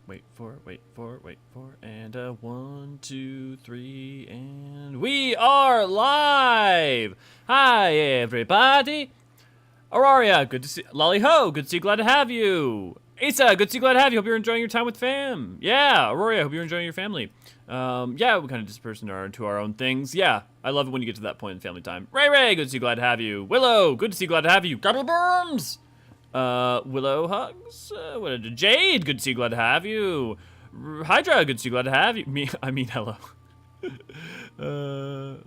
Wait for, and 1, 2, 3, and we are live! Hi, everybody! Aurora, good to see Lolly Ho, good to see you, glad to have you! Asa, good to see you, glad to have you, hope you're enjoying your time with fam! Yeah, Aurora, hope you're enjoying your family. Yeah, we kind of disperse into our own things. Yeah, I love it when you get to that point in family time. Ray, good to see you, glad to have you. Willow, good to see you, glad to have you. Gobble Burns! Willow hugs. Jade, good to see you, glad to have you. Hydra, good to see you, glad to have you. I mean, hello.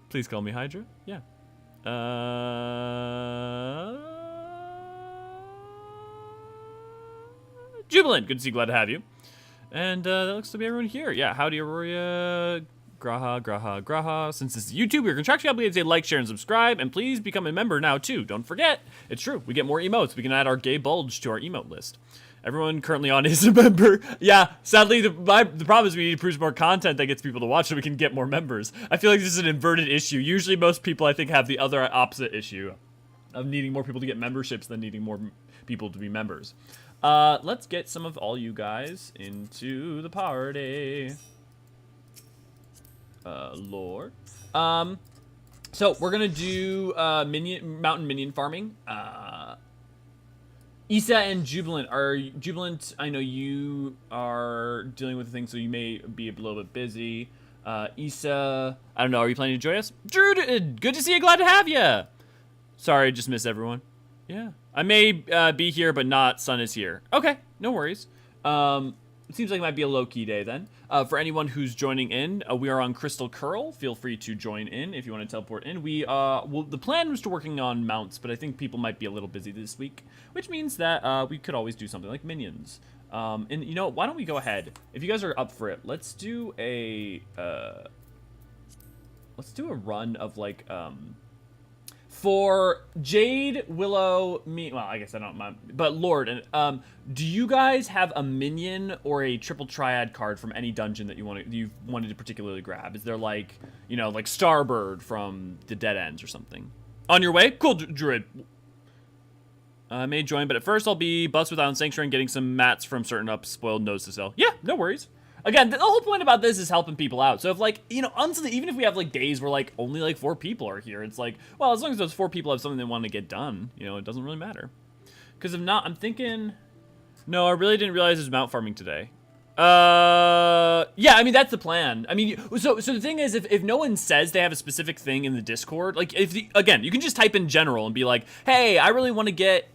Please call me Hydra. Yeah. Jubilant, good to see you, glad to have you. And that looks to be everyone here. Yeah, howdy, Aurora. Graha. Since this is YouTube, you're contractually obligated to say like, share, and subscribe. And please become a member now, too. Don't forget, it's true. We get more emotes. We can add our gay bulge to our emote list. Everyone currently on is a member. Yeah, sadly, the problem is we need to produce more content that gets people to watch so we can get more members. I feel like this is an inverted issue. Usually most people, I think, have the other opposite issue of needing more people to get memberships than needing more people to be members. Let's get some of all you guys into the party. Lord. So we're gonna do mountain minion farming. Issa and Jubilant I know you are dealing with things, so you may be a little bit busy. Issa, I don't know, are you planning to join us? Drew, good to see you, glad to have you. Sorry, I just missed everyone. Yeah, I may be here, but not Sun is here. Okay, no worries. It seems like it might be a low-key day then. For anyone who's joining in, we are on Crystal Curl. Feel free to join in if you want to teleport in. Well, the plan was to working on mounts, but I think people might be a little busy this week, which means that we could always do something like minions. And you know, why don't we go ahead? If you guys are up for it, let's do a run of like for Jade, Willow, me, well, I guess I don't mind, but Lord, and do you guys have a minion or a triple triad card from any dungeon that you wanted to particularly grab? Is there like, you know, like Starbird from the Dead Ends or something? On your way? Cool, Druid. I may join, but at first I'll be bust without Sanctuary and getting some mats from certain spoiled nodes to sell. Yeah, no worries. Again, the whole point about this is helping people out. So if like, you know, honestly, even if we have like days where like only like 4 people are here, it's like, well, as long as those 4 people have something they want to get done, you know, it doesn't really matter. Because if not, I'm thinking, no, I really didn't realize it was mount farming today. Yeah, I mean, that's the plan. I mean, so the thing is, if no one says they have a specific thing in the Discord, like again, you can just type in general and be like, hey, I really want to get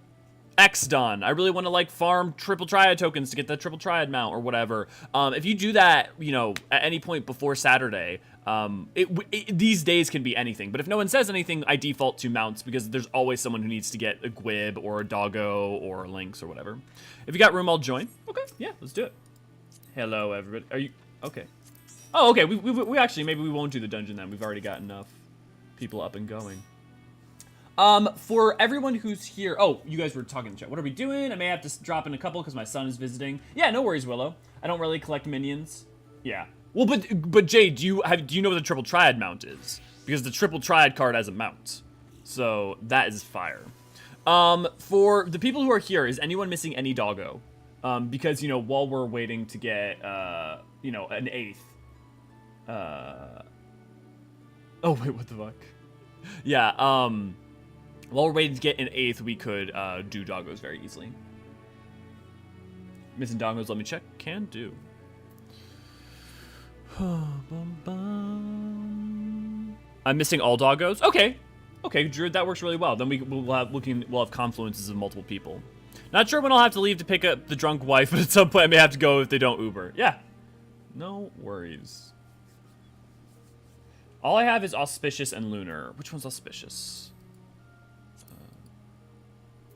X done. I really want to like farm triple triad tokens to get the triple triad mount or whatever. If you do that, you know, at any point before Saturday, these days can be anything. But if no one says anything, I default to mounts because there's always someone who needs to get a Gwib or a Doggo or a Lynx or whatever. If you got room, I'll join. Okay, yeah, let's do it. Hello, everybody. Are you okay? Oh, okay. We actually, maybe we won't do the dungeon then. We've already got enough people up and going. For everyone who's here, oh, you guys were talking in the chat. What are we doing? I may have to drop in a couple because my son is visiting. Yeah, no worries, Willow. I don't really collect minions. Yeah. Well, but Jay, do you know what the triple triad mount is? Because the triple triad card has a mount, so that is fire. For the people who are here, is anyone missing any Doggo? Because you know, while we're waiting to get you know, an 8th. Oh wait, what the fuck? Yeah. While we're waiting to get an 8th, we could do Doggos very easily. Missing Doggos, let me check. Can do. I'm missing all Doggos? Okay. Okay, Druid, that works really well. Then we'll have confluences of multiple people. Not sure when I'll have to leave to pick up the drunk wife, but at some point I may have to go if they don't Uber. Yeah. No worries. All I have is Auspicious and Lunar. Which one's Auspicious?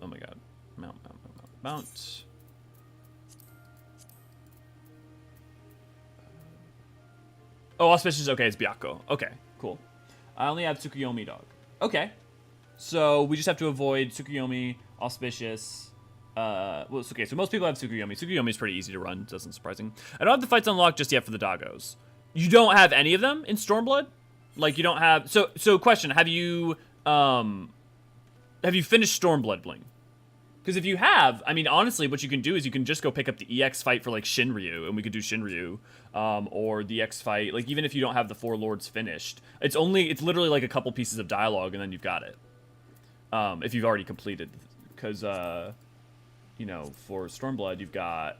Oh my god. Mount. Oh, Auspicious, okay, it's Byakko. Okay, cool. I only have Tsukuyomi dog. Okay. So we just have to avoid Tsukuyomi, Auspicious. Well, it's okay, so most people have Tsukuyomi. Tsukuyomi is pretty easy to run, doesn't surprising. I don't have the fights unlocked just yet for the Doggos. You don't have any of them in Stormblood? Like, you don't have... So question, have you, have you finished Stormblood Bling? Because if you have, I mean, honestly, what you can do is you can just go pick up the EX fight for like Shinryu, and we could do Shinryu, or the X fight. Like even if you don't have the 4 lords finished, it's literally like a couple pieces of dialogue, and then you've got it. If you've already completed, because you know, for Stormblood you've got,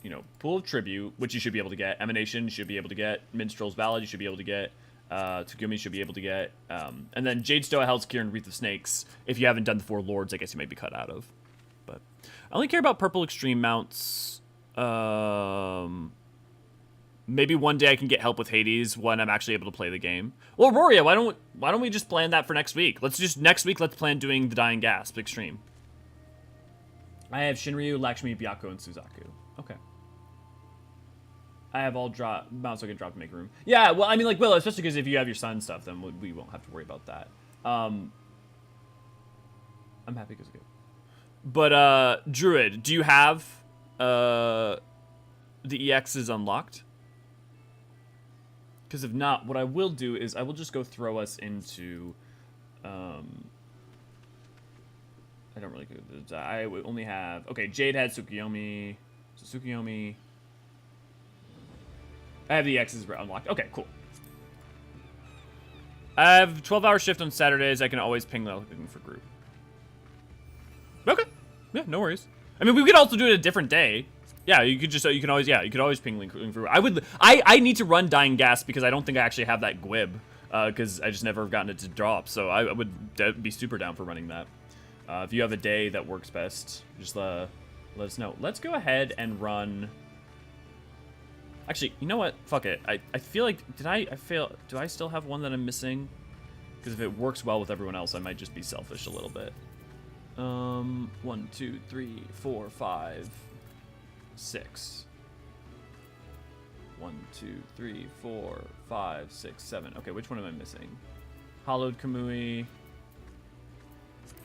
you know, Pool of Tribute, which you should be able to get. Emanation you should be able to get. Minstrel's Ballad you should be able to get. Tsugumi should be able to get. And then Jade Stoa, Hell's Cure, and Wreath of Snakes. If you haven't done the 4 lords, I guess you might be cut out of. But I only care about purple extreme mounts. Maybe one day I can get help with Hades when I'm actually able to play the game. Well, Roria, why don't we just plan that for next week? Next week let's plan doing the Dying Gasp extreme. I have Shinryu, Lakshmi, Byakko, and Suzaku. Okay. I have all mounts I can drop to make room. Yeah, well, I mean, like, Willow, especially because if you have your son stuff, then we won't have to worry about that. I'm happy because of it. But, Druid, do you have, the EXs unlocked? Because if not, what I will do is I will just go throw us into, I don't really, I only have, okay, Jade had Tsukuyomi, so Tsukuyomi, I have the X's unlocked. Okay, cool. I have 12-hour shift on Saturdays. I can always ping looking for group. Okay. Yeah, no worries. I mean, we could also do it a different day. Yeah, you could always ping looking for. I need to run Dying Gas because I don't think I actually have that Gwib, because I just never have gotten it to drop. So I would be super down for running that. If you have a day that works best, just let us know. Let's go ahead and run. Actually, you know what? Fuck it. I feel like, do I still have one that I'm missing? Because if it works well with everyone else, I might just be selfish a little bit. 1, 2, 3, 4, 5, 6. 1, 2, 3, 4, 5, 6, 7. Okay, which one am I missing? Hollowed Kamui.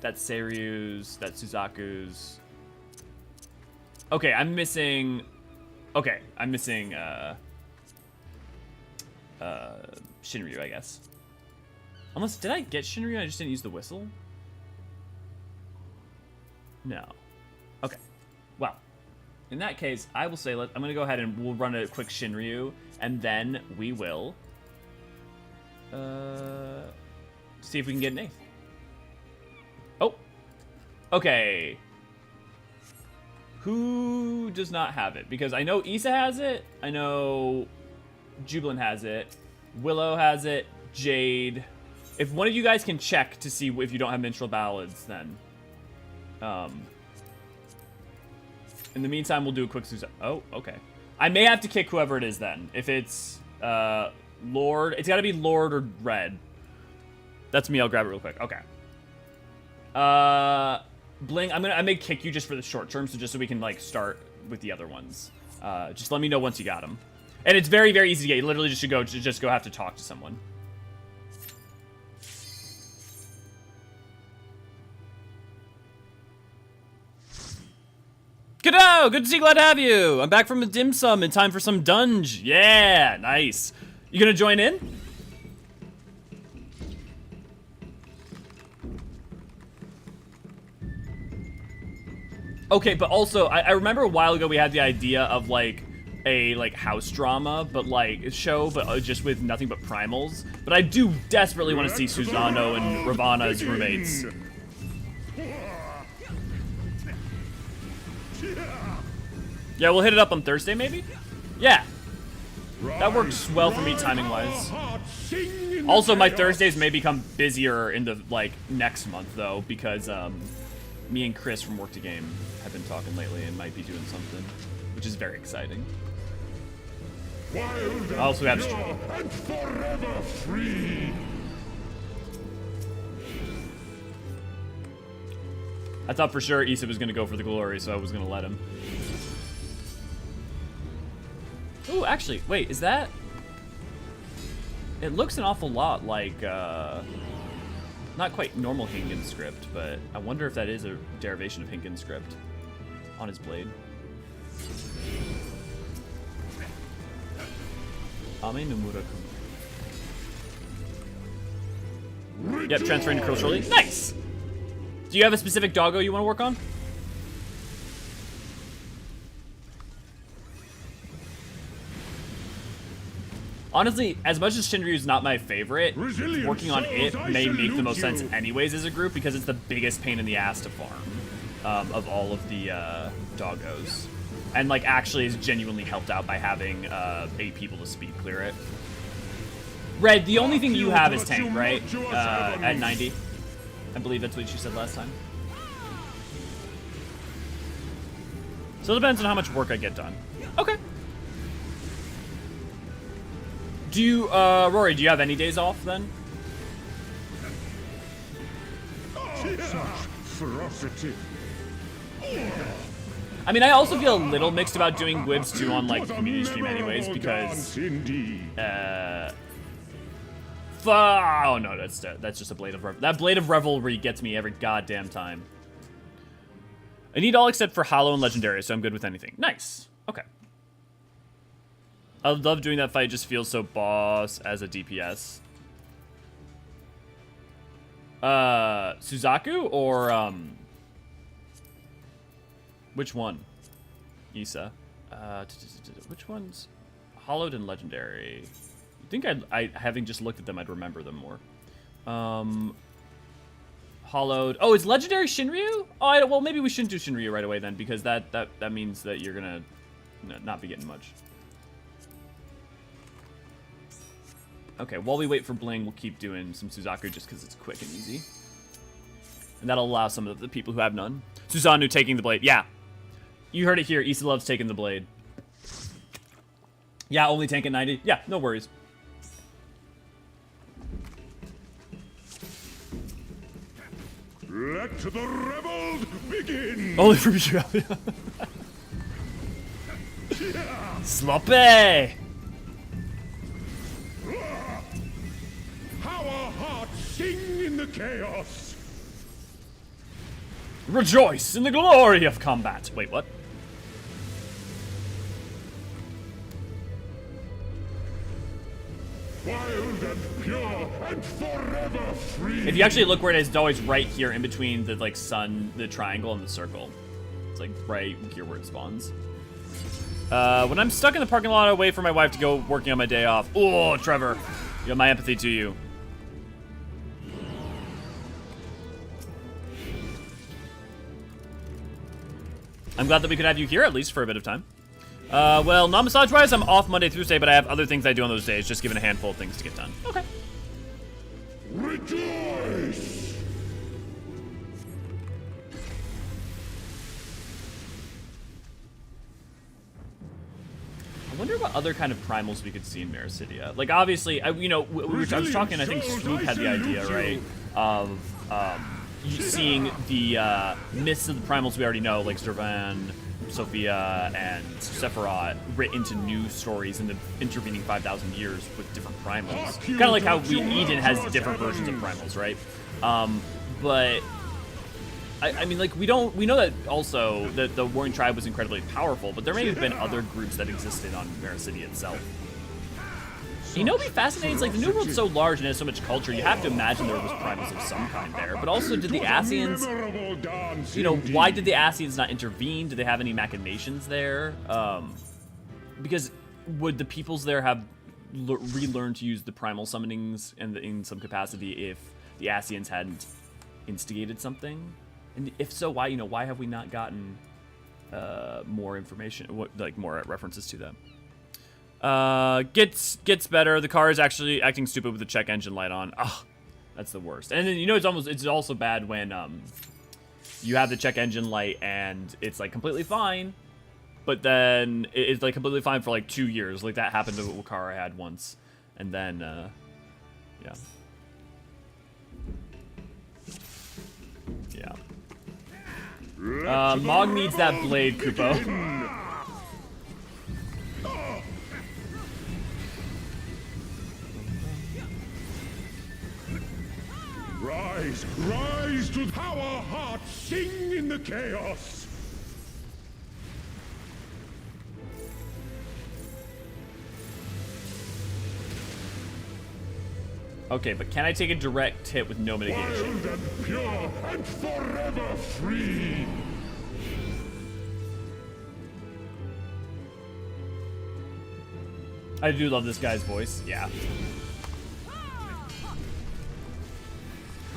That's Seiryu's. That's Suzaku's. Okay, I'm missing... Okay, I'm missing, Shinryu, I guess. Unless, did I get Shinryu? I just didn't use the whistle? No. Okay. Well, in that case, I will say, I'm going to go ahead and we'll run a quick Shinryu, and then we will, see if we can get an 8th. Oh. Okay. Who does not have it? Because I know Issa has it. I know Jubilant has it. Willow has it. Jade. If one of you guys can check to see if you don't have Minstrel Ballads, then. In the meantime, we'll do a quick Susan. Oh, okay. I may have to kick whoever it is then. If it's Lord, it's got to be Lord or Red. That's me. I'll grab it real quick. Okay. Bling, I may kick you just for the short term, so just so we can like start with the other ones. Just let me know once you got them. And it's very, very easy to get. You literally just should go have to talk to someone. Good to see you, glad to have you. I'm back from a dim sum in time for some dunge. Yeah, nice. You gonna join in? Okay, but also, I remember a while ago we had the idea of, like, a, like, house drama, but, like, a show, but just with nothing but primals. But I do desperately want to see Susano and Ravana as roommates. Yeah, we'll hit it up on Thursday, maybe? Yeah. That works well for me timing-wise. Also, my Thursdays may become busier in the, like, next month, though, because, me and Chris from Work to Game have been talking lately and might be doing something, which is very exciting. I also have and forever free. I thought for sure Issa was gonna go for the glory, so I was gonna let him. Ooh, actually, wait, is that? It looks an awful lot like, not quite normal Hinkin script, but I wonder if that is a derivation of Hinkin script on his blade. Ame Nomura. Yep, transferring to Curl shortly. Nice! Do you have a specific doggo you want to work on? Honestly, as much as Shinryu is not my favorite, working on it may make the most sense anyways as a group because it's the biggest pain in the ass to farm of all of the doggos. And like actually is genuinely helped out by having 8 people to speed clear it. Red, the only thing you have is tank, right? At 90. I believe that's what you said last time. So it depends on how much work I get done. Okay. Do you, Rory, do you have any days off then? Ferocity. I mean, I also feel a little mixed about doing Gwibs too on like the community stream anyways because, oh no, that's just a blade of revelry. That blade of revelry gets me every goddamn time. I need all except for hollow and legendary, so I'm good with anything. Nice. Okay. I love doing that fight. It just feels so boss as a DPS. Suzaku or which one? Issa. Which one's hollowed and legendary? I think I having just looked at them, I'd remember them more. Hollowed. Oh, it's legendary Shinryu? Oh, well, maybe we shouldn't do Shinryu right away then, because that means that you're gonna not be getting much. Okay, while we wait for Bling, we'll keep doing some Suzaku just because it's quick and easy. And that'll allow some of the people who have none. Susanoo taking the blade. Yeah. You heard it here. Issa loves taking the blade. Yeah, only tank at 90. Yeah, no worries. Let the revels begin. Only for me. Sloppy. How our hearts sing in the chaos. Rejoice in the glory of combat. Wait, what? Wild and pure and forever free. If you actually look where it is, it's always right here in between the like sun, the triangle, and the circle. It's like right here where it spawns. When I'm stuck in the parking lot, I wait for my wife to go working on my day off. Oh, Trevor, you have my empathy to you. I'm glad that we could have you here at least for a bit of time. Well, non-massage wise, I'm off Monday through Thursday, but I have other things I do on those days, just given a handful of things to get done. Okay. Rejoice. I wonder what other kind of primals we could see in Mericidia. Like, obviously, I was talking, I think Swoop had the idea, right, of seeing the myths of the primals we already know, like Zervan, Sophia, and Sephiroth, writ into new stories in the intervening 5,000 years with different primals. Kind of like how Eden has different versions of primals, right? But I mean, like, we know that also that the Warring Tribe was incredibly powerful, but there may have been other groups that existed on Mericidia itself. You know, what'd be fascinating? It's like the New World's so large and has so much culture. You have to imagine there was primals of some kind there. But also, did the Asians, you know, why did the Asians not intervene? Did they have any machinations there? Because would the peoples there have relearned to use the primal summonings in some capacity if the Asians hadn't instigated something? And if so, why? You know, why have we not gotten more information? Like more references to them? Gets better. The car is actually acting stupid with the check engine light on. Ugh, that's the worst. And then, you know, it's also bad when you have the check engine light and it's like completely fine, but then it's like completely fine for like 2 years. Like that happened to a car I had once, and then yeah. Mog needs that blade, Kupo. Rise, rise to how our hearts sing in the chaos. Okay, but can I take a direct hit with no mitigation? Wild and pure and forever free. I do love this guy's voice. Yeah.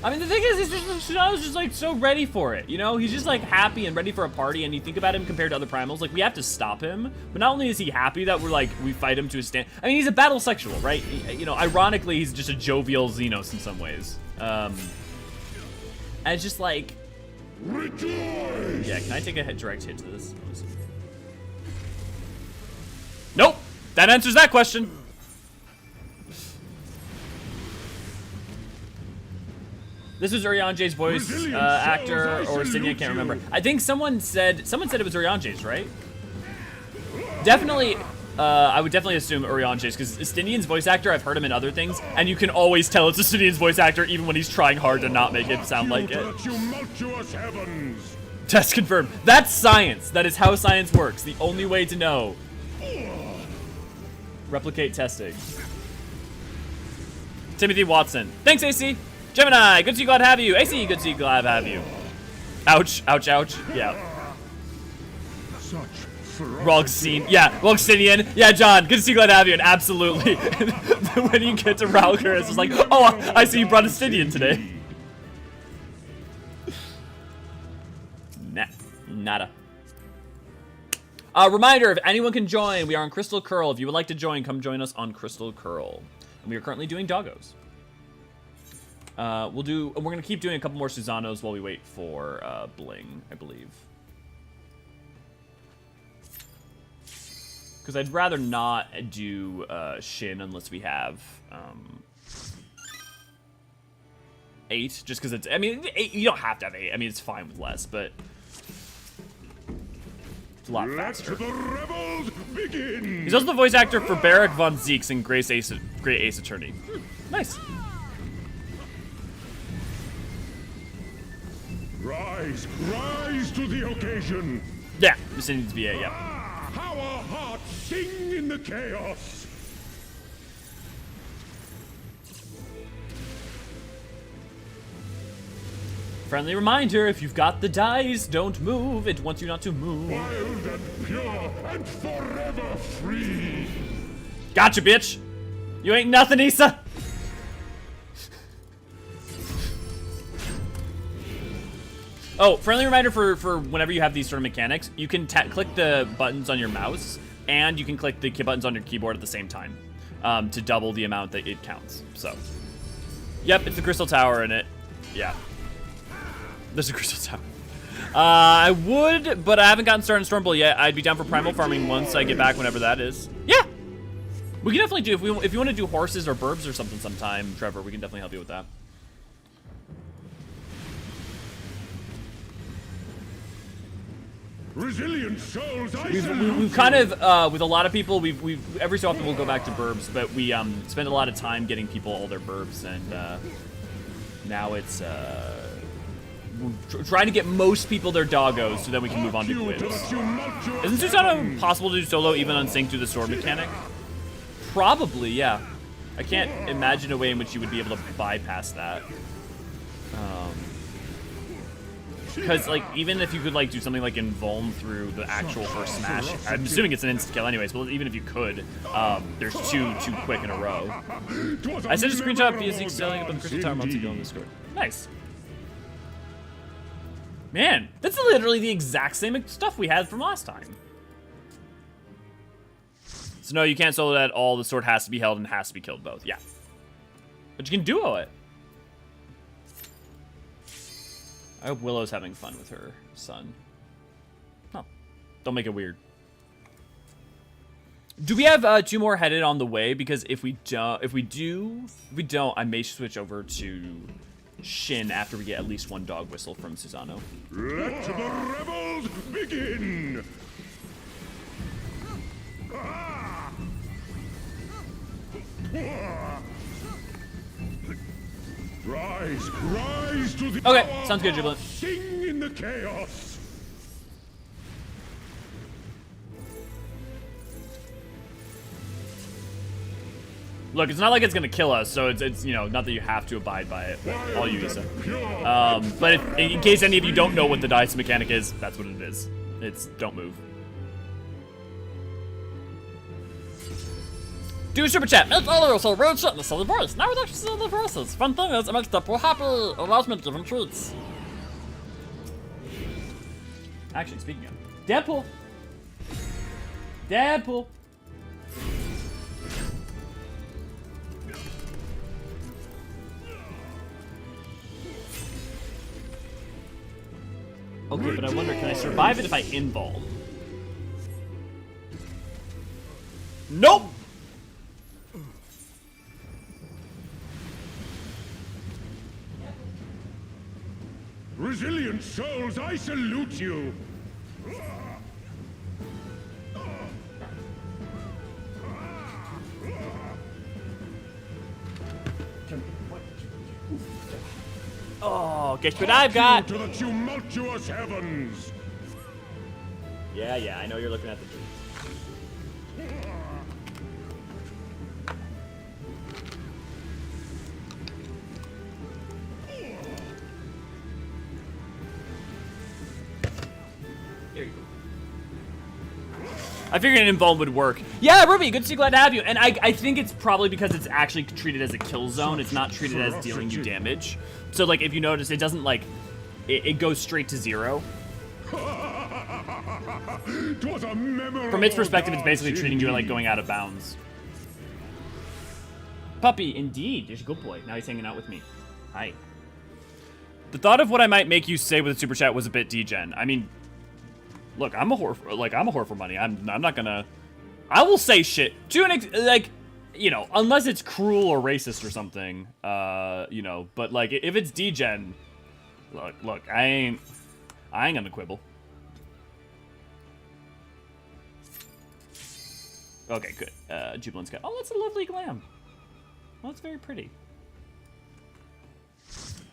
I mean, the thing is, Susano's just like so ready for it, you know? He's just like happy and ready for a party, and you think about him compared to other primals, like we have to stop him, but not only is he happy that we fight him to a stand. I mean, he's a battle sexual, right? You know, ironically, he's just a jovial Xenos in some ways. And it's just like, Rejoice. yeah, can I take a direct hit to this? Nope, that answers that question. This was Eorzean's voice actor or Sinia, can't remember. I think someone said it was Eorzean's, right? Definitely, I would definitely assume Eorzean's because Estinian's voice actor, I've heard him in other things, and you can always tell it's Estinian's voice actor even when he's trying hard to not make it sound like it. Test confirmed. That's science. That is how science works. The only way to know. Replicate testing. Timothy Watson. Thanks, AC. Gemini, good to see you, glad to have you. AC, good to see you, glad to have you. Ouch, ouch, ouch. Yeah. Ralgstein, yeah, Ralgstinian. Yeah, John, good to see you, glad to have you. And absolutely, when you get to Ralger, it's just like, oh, I see you brought Estinian today. Nah, nada. Reminder, if anyone can join, we are on Crystal Curl. If you would like to join, come join us on Crystal Curl. And we are currently doing doggos. We're gonna keep doing a couple more Susanos while we wait for Bling, I believe. Because I'd rather not do Shin unless we have 8, just because it's, I mean, 8, you don't have to have 8. I mean, it's fine with less, but it's a lot faster. Let the rebels begin. He's also the voice actor for Barrack von Zeeks in Great Ace Attorney. Nice. Rise, rise to the occasion. Yeah, this needs to be a, yeah. How our hearts sing in the chaos. Friendly reminder, if you've got the dice, don't move. It wants you not to move. Wild and pure and forever free. Gotcha, bitch. You ain't nothing, Issa. Oh, friendly reminder for whenever you have these sort of mechanics, you can click the buttons on your mouse, and you can click the buttons on your keyboard at the same time to double the amount that it counts. So, yep, it's the Crystal Tower in it. Yeah. There's a Crystal Tower. I would, but I haven't gotten started in Stormbolt yet. I'd be down for primal farming once I get back, whenever that is. Yeah! We can definitely do, if you want to do horses or burbs or something sometime, Trevor, we can definitely help you with that. Resilient souls, We've kind of, with a lot of people, we've every so often we'll go back to burbs, but we spend a lot of time getting people all their burbs, and now it's trying to get most people their doggos so then we can move on to Gwibs. Isn't Susano possible to do solo even on sync through the sword mechanic? Probably, yeah. I can't imagine a way in which you would be able to bypass that. Because, like, even if you could, like, do something like Invuln through the actual first smash, I'm assuming it's an instant kill anyways, but even if you could, there's two quick in a row. I sent a screenshot of Zeke selling up on the Crystal Tower months ago on Discord. Nice. Man, that's literally the exact same stuff we had from last time. So no, you can't solo that at all. The sword has to be held and has to be killed both. Yeah. But you can duo it. I hope Willow's having fun with her son. Oh, don't make it weird. Do we have 2 more headed on the way? Because if we don't, I may switch over to Shin after we get at least 1 dog whistle from Susano. Let the rebels begin. Rise, rise to the Okay, sounds good, Jubilant. Sing in the chaos. Look, it's not like it's gonna kill us, so it's you know, not that you have to abide by it. But I'll use it. But in case any of you don't know what the dice mechanic is, that's what it is. It's don't move. Do a super chat. It's also road shot in the solid bars. Now reductions in the verses. Fun thing is, it makes the poor happy. Allows me to give them treats. Actually, speaking of Deadpool. Deadpool. Okay, but I wonder, can I survive it if I invuln? Nope! Resilient souls, I salute you. Oh, guess what I've got? To the tumultuous heavens. Yeah, I know you're looking at the tree. There you go. I figured an invuln would work. Yeah, Ruby, good to see, glad to have you. And I think it's probably because it's actually treated as a kill zone. It's not treated as dealing you damage. So, like, if you notice, it doesn't, like, it goes straight to 0. From its perspective, it's basically treating you like going out of bounds. Puppy, indeed. There's a good boy. Now he's hanging out with me. Hi. The thought of what I might make you say with a super chat was a bit degen. I mean, look, I'm a whore for money. I'm not gonna. I will say shit to an like, you know, unless it's cruel or racist or something. You know, but like if it's degen, look, I ain't gonna quibble. Okay, good. Jubilant's got. Oh, that's a lovely glam. Well, that's very pretty.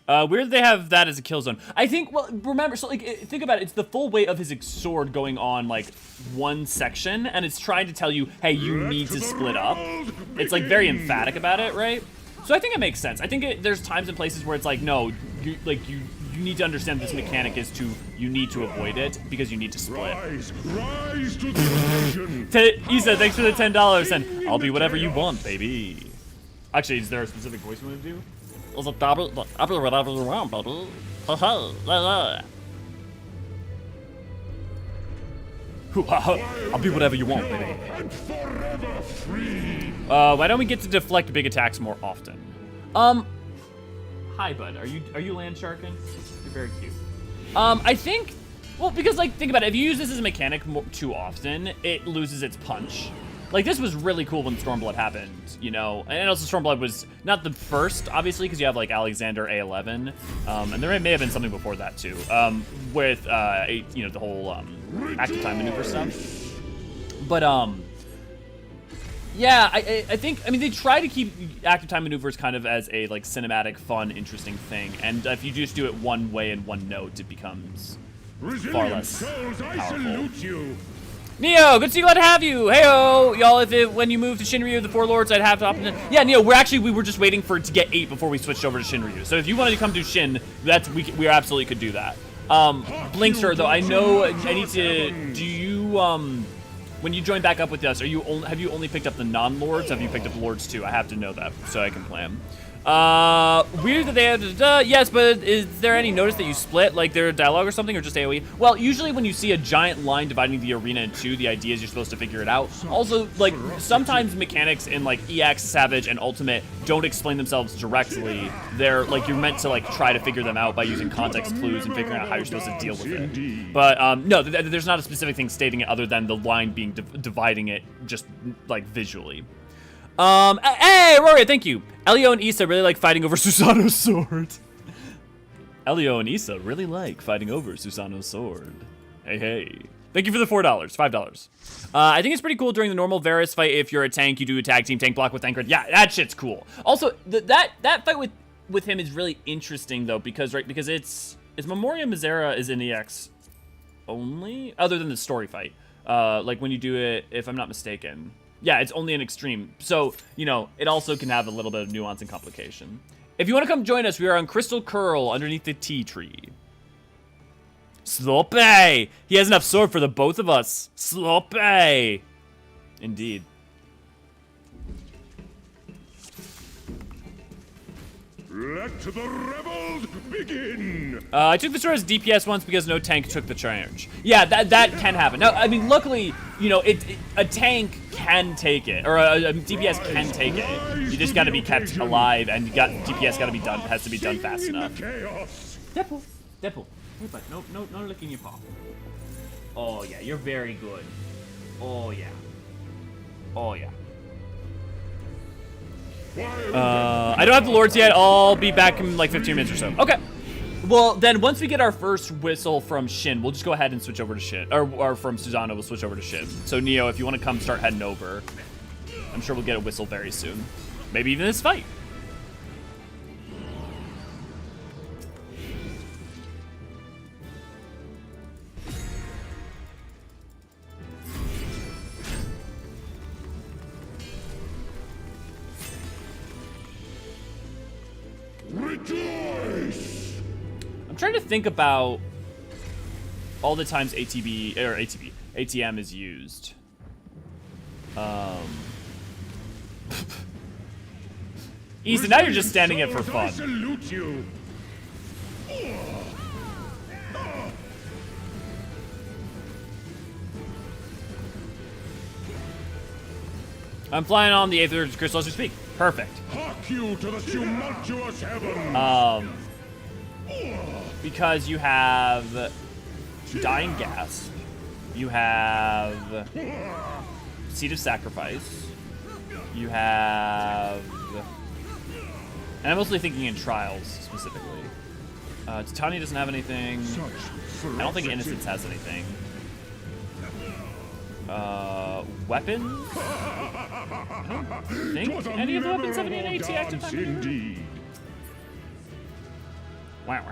Weird they have that as a kill zone. I think, well, remember, so, like, think about it. It's the full weight of his sword going on, like, one section, and it's trying to tell you, hey, you need to split up. It's, like, very emphatic about it, right? So I think it makes sense. I think there's times and places where it's like, no, you need to understand this mechanic is you need to avoid it because you need to split. Rise to the occasion. Issa, thanks for the $10, and I'll be whatever you want, baby. Actually, is there a specific voice you want to do? I'll be whatever you want, baby. I'll be whatever you want, baby. And forever free. Why don't we get to deflect big attacks more often? Hi, bud. Are you land sharking? You're very cute. I think, well, because, like, think about it. If you use this as a mechanic too often, it loses its punch. Like, this was really cool when Stormblood happened, you know? And also Stormblood was not the first, obviously, because you have, like, Alexander A11. And there may have been something before that, too. With, you know, the whole, active time maneuver stuff. But, yeah, I think, I mean, they try to keep active time maneuvers kind of as a, like, cinematic, fun, interesting thing. And if you just do it one way and one note, it becomes far less powerful. Neo, good to see you, glad to have you. Heyo, y'all. When you move to Shinryu, the 4 lords, I'd have to opt in. Yeah, Neo, we were just waiting for it to get 8 before we switched over to Shinryu. So if you wanted to come to Shin, we absolutely could do that. Blinkster, though, I know I need to. Do you when you join back up with us, have you only picked up the non-lords? Have you picked up the lords too? I have to know that so I can plan. Weird that they have yes, but is there any notice that you split, like their dialogue or something, or just AoE? Well, usually when you see a giant line dividing the arena in two, the idea is you're supposed to figure it out. Also, like, sometimes mechanics in, like, EX, Savage, and Ultimate don't explain themselves directly. They're, like, you're meant to, like, try to figure them out by using context clues and figuring out how you're supposed to deal with it. But, no, there's not a specific thing stating it other than the line being dividing it just, like, visually. Hey, Rory, thank you. Elio and Issa really like fighting over Susanoo's sword. Elio and Issa really like fighting over Susanoo's sword. Hey. Thank you for the $4, $5. I think it's pretty cool during the normal Varus fight. If you're a tank, you do a tag team tank block with Thancred. Yeah, that shit's cool. Also, that fight with him is really interesting though, because it's Memoria Misera is in EX only, other than the story fight. Like when you do it, if I'm not mistaken. Yeah, it's only an extreme. So, you know, it also can have a little bit of nuance and complication. If you want to come join us, we are on Crystal Curl underneath the tea tree. Slope! He has enough sword for the both of us. Slope! Indeed. Let the rebels begin! I took the sword as DPS once because no tank took the charge. Yeah, that can happen. Now, I mean, luckily, you know, a tank can take it, or a DPS can take it. You just got to be kept alive, and DPS got to be done. Has to be done fast enough. Deadpool. Hey, bud, no licking your paw. Oh yeah, you're very good. Oh yeah. I don't have the lords yet. I'll be back in like 15 minutes or so. Okay. Well, then once we get our first whistle from Shin, we'll just go ahead and switch over to Shin. Or from Susanna, we'll switch over to Shin. So Neo, if you want to come start heading over, I'm sure we'll get a whistle very soon. Maybe even this fight. Rejoice! I'm trying to think about all the times ATM is used. Easy, now you're just standing it for fun. I salute you. I'm flying on the Aether Crystal as we speak. Perfect. Hark you to the tumultuous heavens. Because you have Dying Gasp, you have Seed of Sacrifice, you have, and I'm mostly thinking in Trials specifically. Titania doesn't have anything. I don't think Innocence has anything. Weapons? I don't think any of the weapons have any AT active. Indeed. Wow.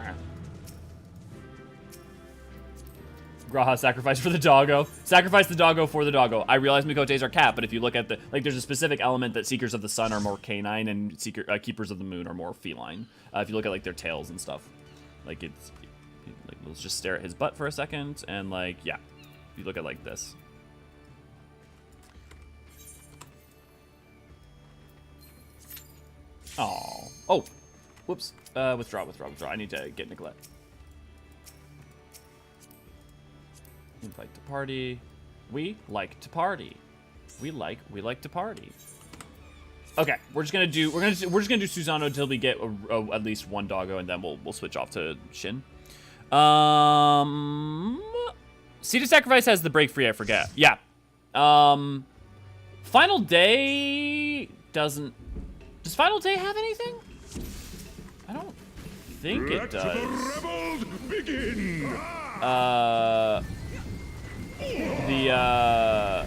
Graha, sacrifice for the doggo. Sacrifice the doggo for the doggo. I realize Mikotes are cat, but if you look at the, like, there's a specific element that Seekers of the Sun are more canine and Keepers of the Moon are more feline. If you look at, like, their tails and stuff. Like, it's, like, let's just stare at his butt for a second, and, like, yeah. If you look at, like, this. Oh. Whoops. Withdraw. I need to get Nicolette. Invite to party. We like to party. We like to party. Okay, we're just gonna do Susanoo until we get at least one doggo, and then we'll switch off to Shin. Seed of Sacrifice has the break free. I forget. Yeah. Final Day doesn't. Does Final Day have anything? I don't think it does. Let the rebels begin. The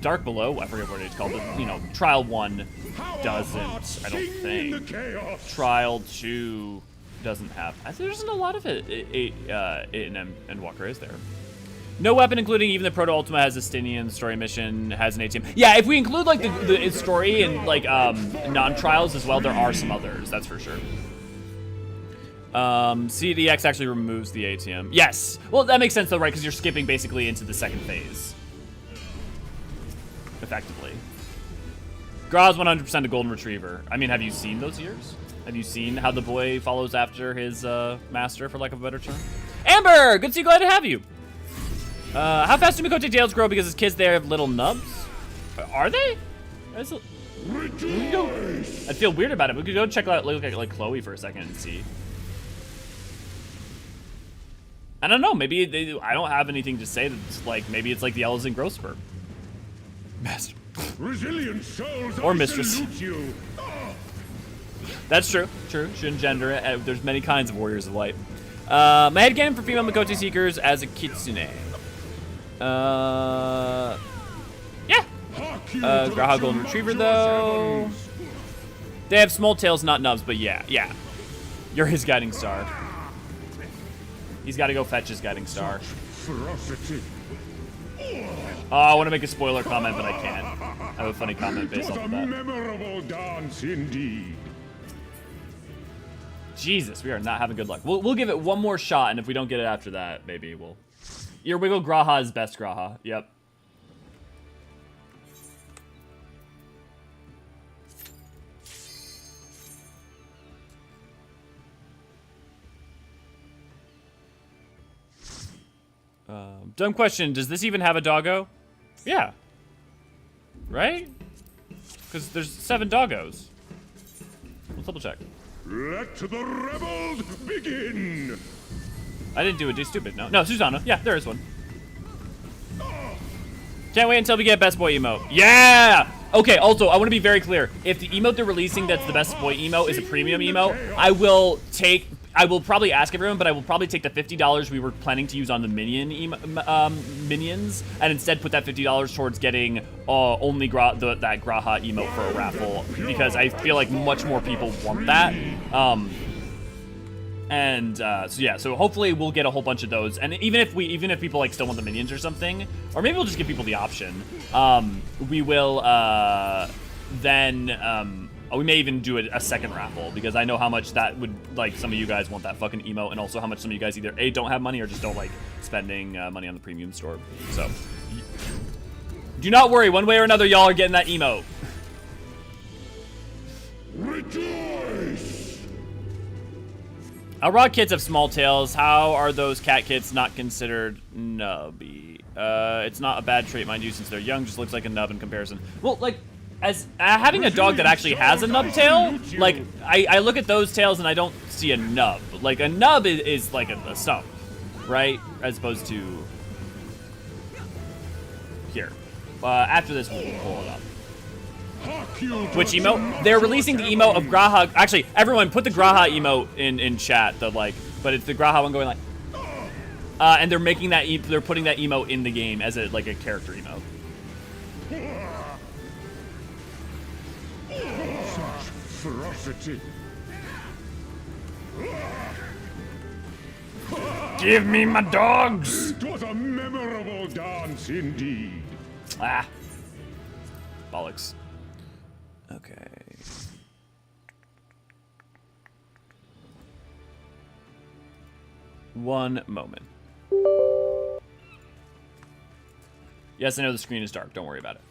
Dark Below, I forget what it's called, but, you know, Trial 1 doesn't, I don't think. Trial 2 doesn't have. I think there isn't a lot of it in Endwalker, is there? No weapon, including even the Proto Ultima, has a Stinian story mission, has an ATM. Yeah, if we include, like, the story and, like, non-trials as well, there are some others, that's for sure. CDX actually removes the ATM. Yes! Well, that makes sense, though, right? Because you're skipping basically into the second phase. Effectively. Gra's 100% a Golden Retriever. I mean, have you seen those years? Have you seen how the boy follows after his master, for lack of a better term? Amber! Good to see you, glad to have you. How fast do Mikote tails grow because his kids there have little nubs? Are they? I'd feel weird about it. We could go check out, look at, like, Chloe for a second and see. I don't know. Maybe I don't have anything to say that's like, maybe it's like the Eorzean growth spurt. Master. Resilient souls, or mistress. You. That's true. Shouldn't gender it. There's many kinds of warriors of light. My headcanon for female Mikote seekers as a kitsune. Yeah. Graha Golden Retriever though. They have small tails, not nubs, but yeah. You're his guiding star. He's got to go fetch his guiding star. Ferocity. Oh, I want to make a spoiler comment, but I can't. I have a funny comment based off of that. Memorable dance indeed. Jesus, we are not having good luck. We'll give it one more shot, and if we don't get it after that, maybe we'll... Your Wiggle Graha is best Graha. Yep. Dumb question. Does this even have a doggo? Yeah. Right? Because there's 7 doggos. Let's double check. Let the rebels begin. I didn't do it. Do stupid. No, Susanna. Yeah, there is one. Can't wait until we get best boy emote. Yeah! Okay, also, I want to be very clear. If the emote they're releasing that's the best boy emote is a premium emote, I will probably ask everyone, but I will probably take the $50 we were planning to use on the minions, and instead put that $50 towards getting only that Graha emote for a raffle, because I feel like much more people want that. So yeah, so hopefully we'll get a whole bunch of those, and even if people like still want the minions or something, or maybe we'll just give people the option, we will we may even do a second raffle, because I know how much that would, like, some of you guys want that fucking emote, and also how much some of you guys either A, don't have money, or just don't like spending money on the premium store. So do not worry, one way or another y'all are getting that emote. Rejoice! Rod kits have small tails. How are those cat kits not considered nubby? It's not a bad trait, mind you, since they're young. Just looks like a nub in comparison. Well, like, as having a dog that actually has a nub tail, like, I look at those tails and I don't see a nub. Like, a nub is like a stump, right? As opposed to here. After this, we'll pull it up. Which emote? They're releasing the emote of Graha. Actually, everyone put the Graha emote in chat. But it's the Graha one going like, and they're making that. They're putting that emote in the game as a character emote. Such ferocity. Give me my dogs. It was a memorable dance indeed. Ah, bollocks. Okay. One moment. Yes, I know the screen is dark. Don't worry about it.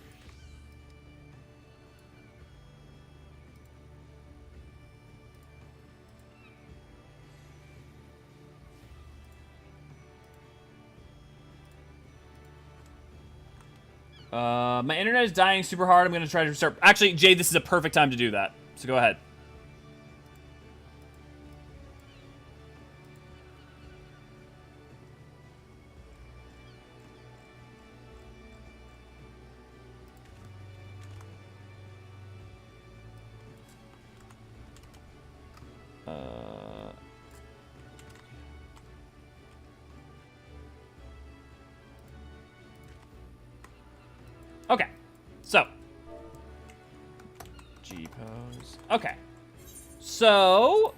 My internet is dying super hard. I'm going to try to restart. Actually, Jay, this is a perfect time to do that. So go ahead. Okay, so G pose. Okay, so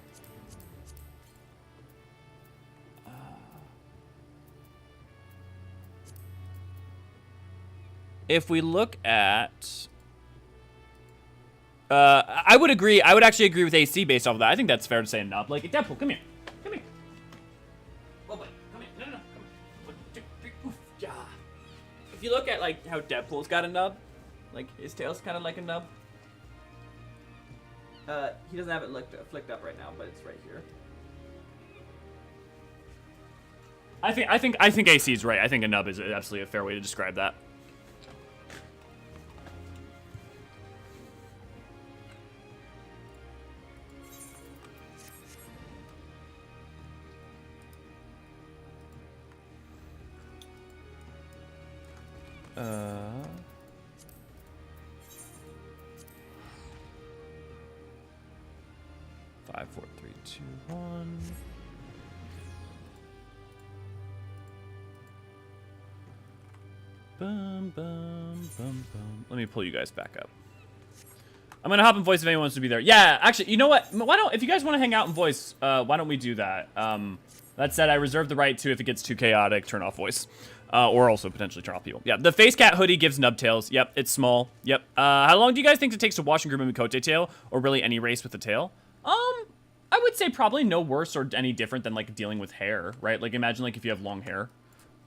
if we look at, I would agree. I would actually agree with AC based off of that. I think that's fair to say a nub. Like, Deadpool, come here, come here. Oh boy, come here. No, come here. 1, 2, 3, oof, yeah. If you look at like how Deadpool's got a nub, like his tail's kind of like a nub. He doesn't have it flicked up right now, but it's right here. I think AC's right. I think a nub is absolutely a fair way to describe that. Five, 4, 3, 2, 1. Bum, bum, bum, bum. Let me pull you guys back up. I'm gonna hop in voice if anyone wants to be there. Yeah, actually, you know what? Why don't, if you guys want to hang out in voice, why don't we do that? That said, I reserve the right to, if it gets too chaotic, turn off voice. Or also potentially turn off people. Yeah, the face cat hoodie gives nubtails. Yep, it's small. Yep. How long do you guys think it takes to wash and groom a Mikote tail, or really any race with a tail? I would say probably no worse or any different than like dealing with hair, right? Like imagine like if you have long hair.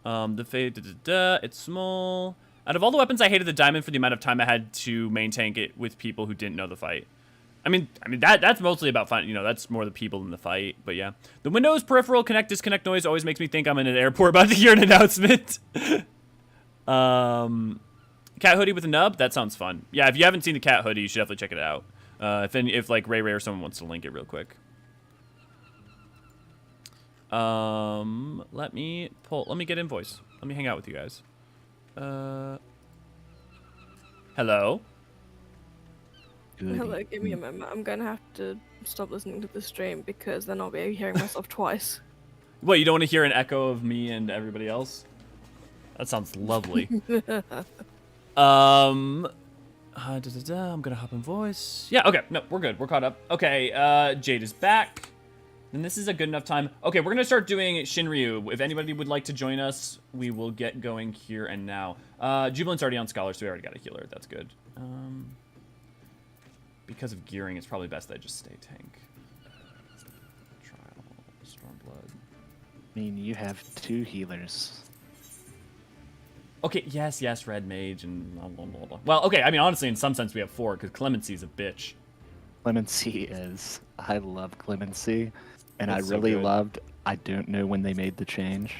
The fade, it's small. Out of all the weapons, I hated the diamond for the amount of time I had to maintain it with people who didn't know the fight. I mean that's mostly about fun. You know, that's more the people in the fight. But yeah, the Windows peripheral connect disconnect noise always makes me think I'm in an airport about to hear an announcement. Cat hoodie with a nub. That sounds fun. Yeah, if you haven't seen the cat hoodie, you should definitely check it out. If like Ray or someone wants to link it real quick. Let me get invoice. Let me hang out with you guys. Hello? Hello, give me a moment. I'm gonna have to stop listening to the stream because then I'll be hearing myself twice. What, you don't want to hear an echo of me and everybody else? That sounds lovely. I'm gonna hop in voice. Yeah, okay, no, we're good. We're caught up. Okay, Jade is back. And this is a good enough time. Okay, we're gonna start doing Shinryu. If anybody would like to join us, we will get going here and now. Jubilant's already on Scholar, so we already got a healer. That's good. Because of gearing, it's probably best that I just stay tank. Trial, Stormblood. I mean, you have 2 healers. Okay, yes, Red Mage and blah, blah, blah, blah. Well, okay, I mean, honestly, in some sense, we have 4, because Clemency's a bitch. Clemency is... I love Clemency. And It's I so really good. loved... I don't know when they made the change.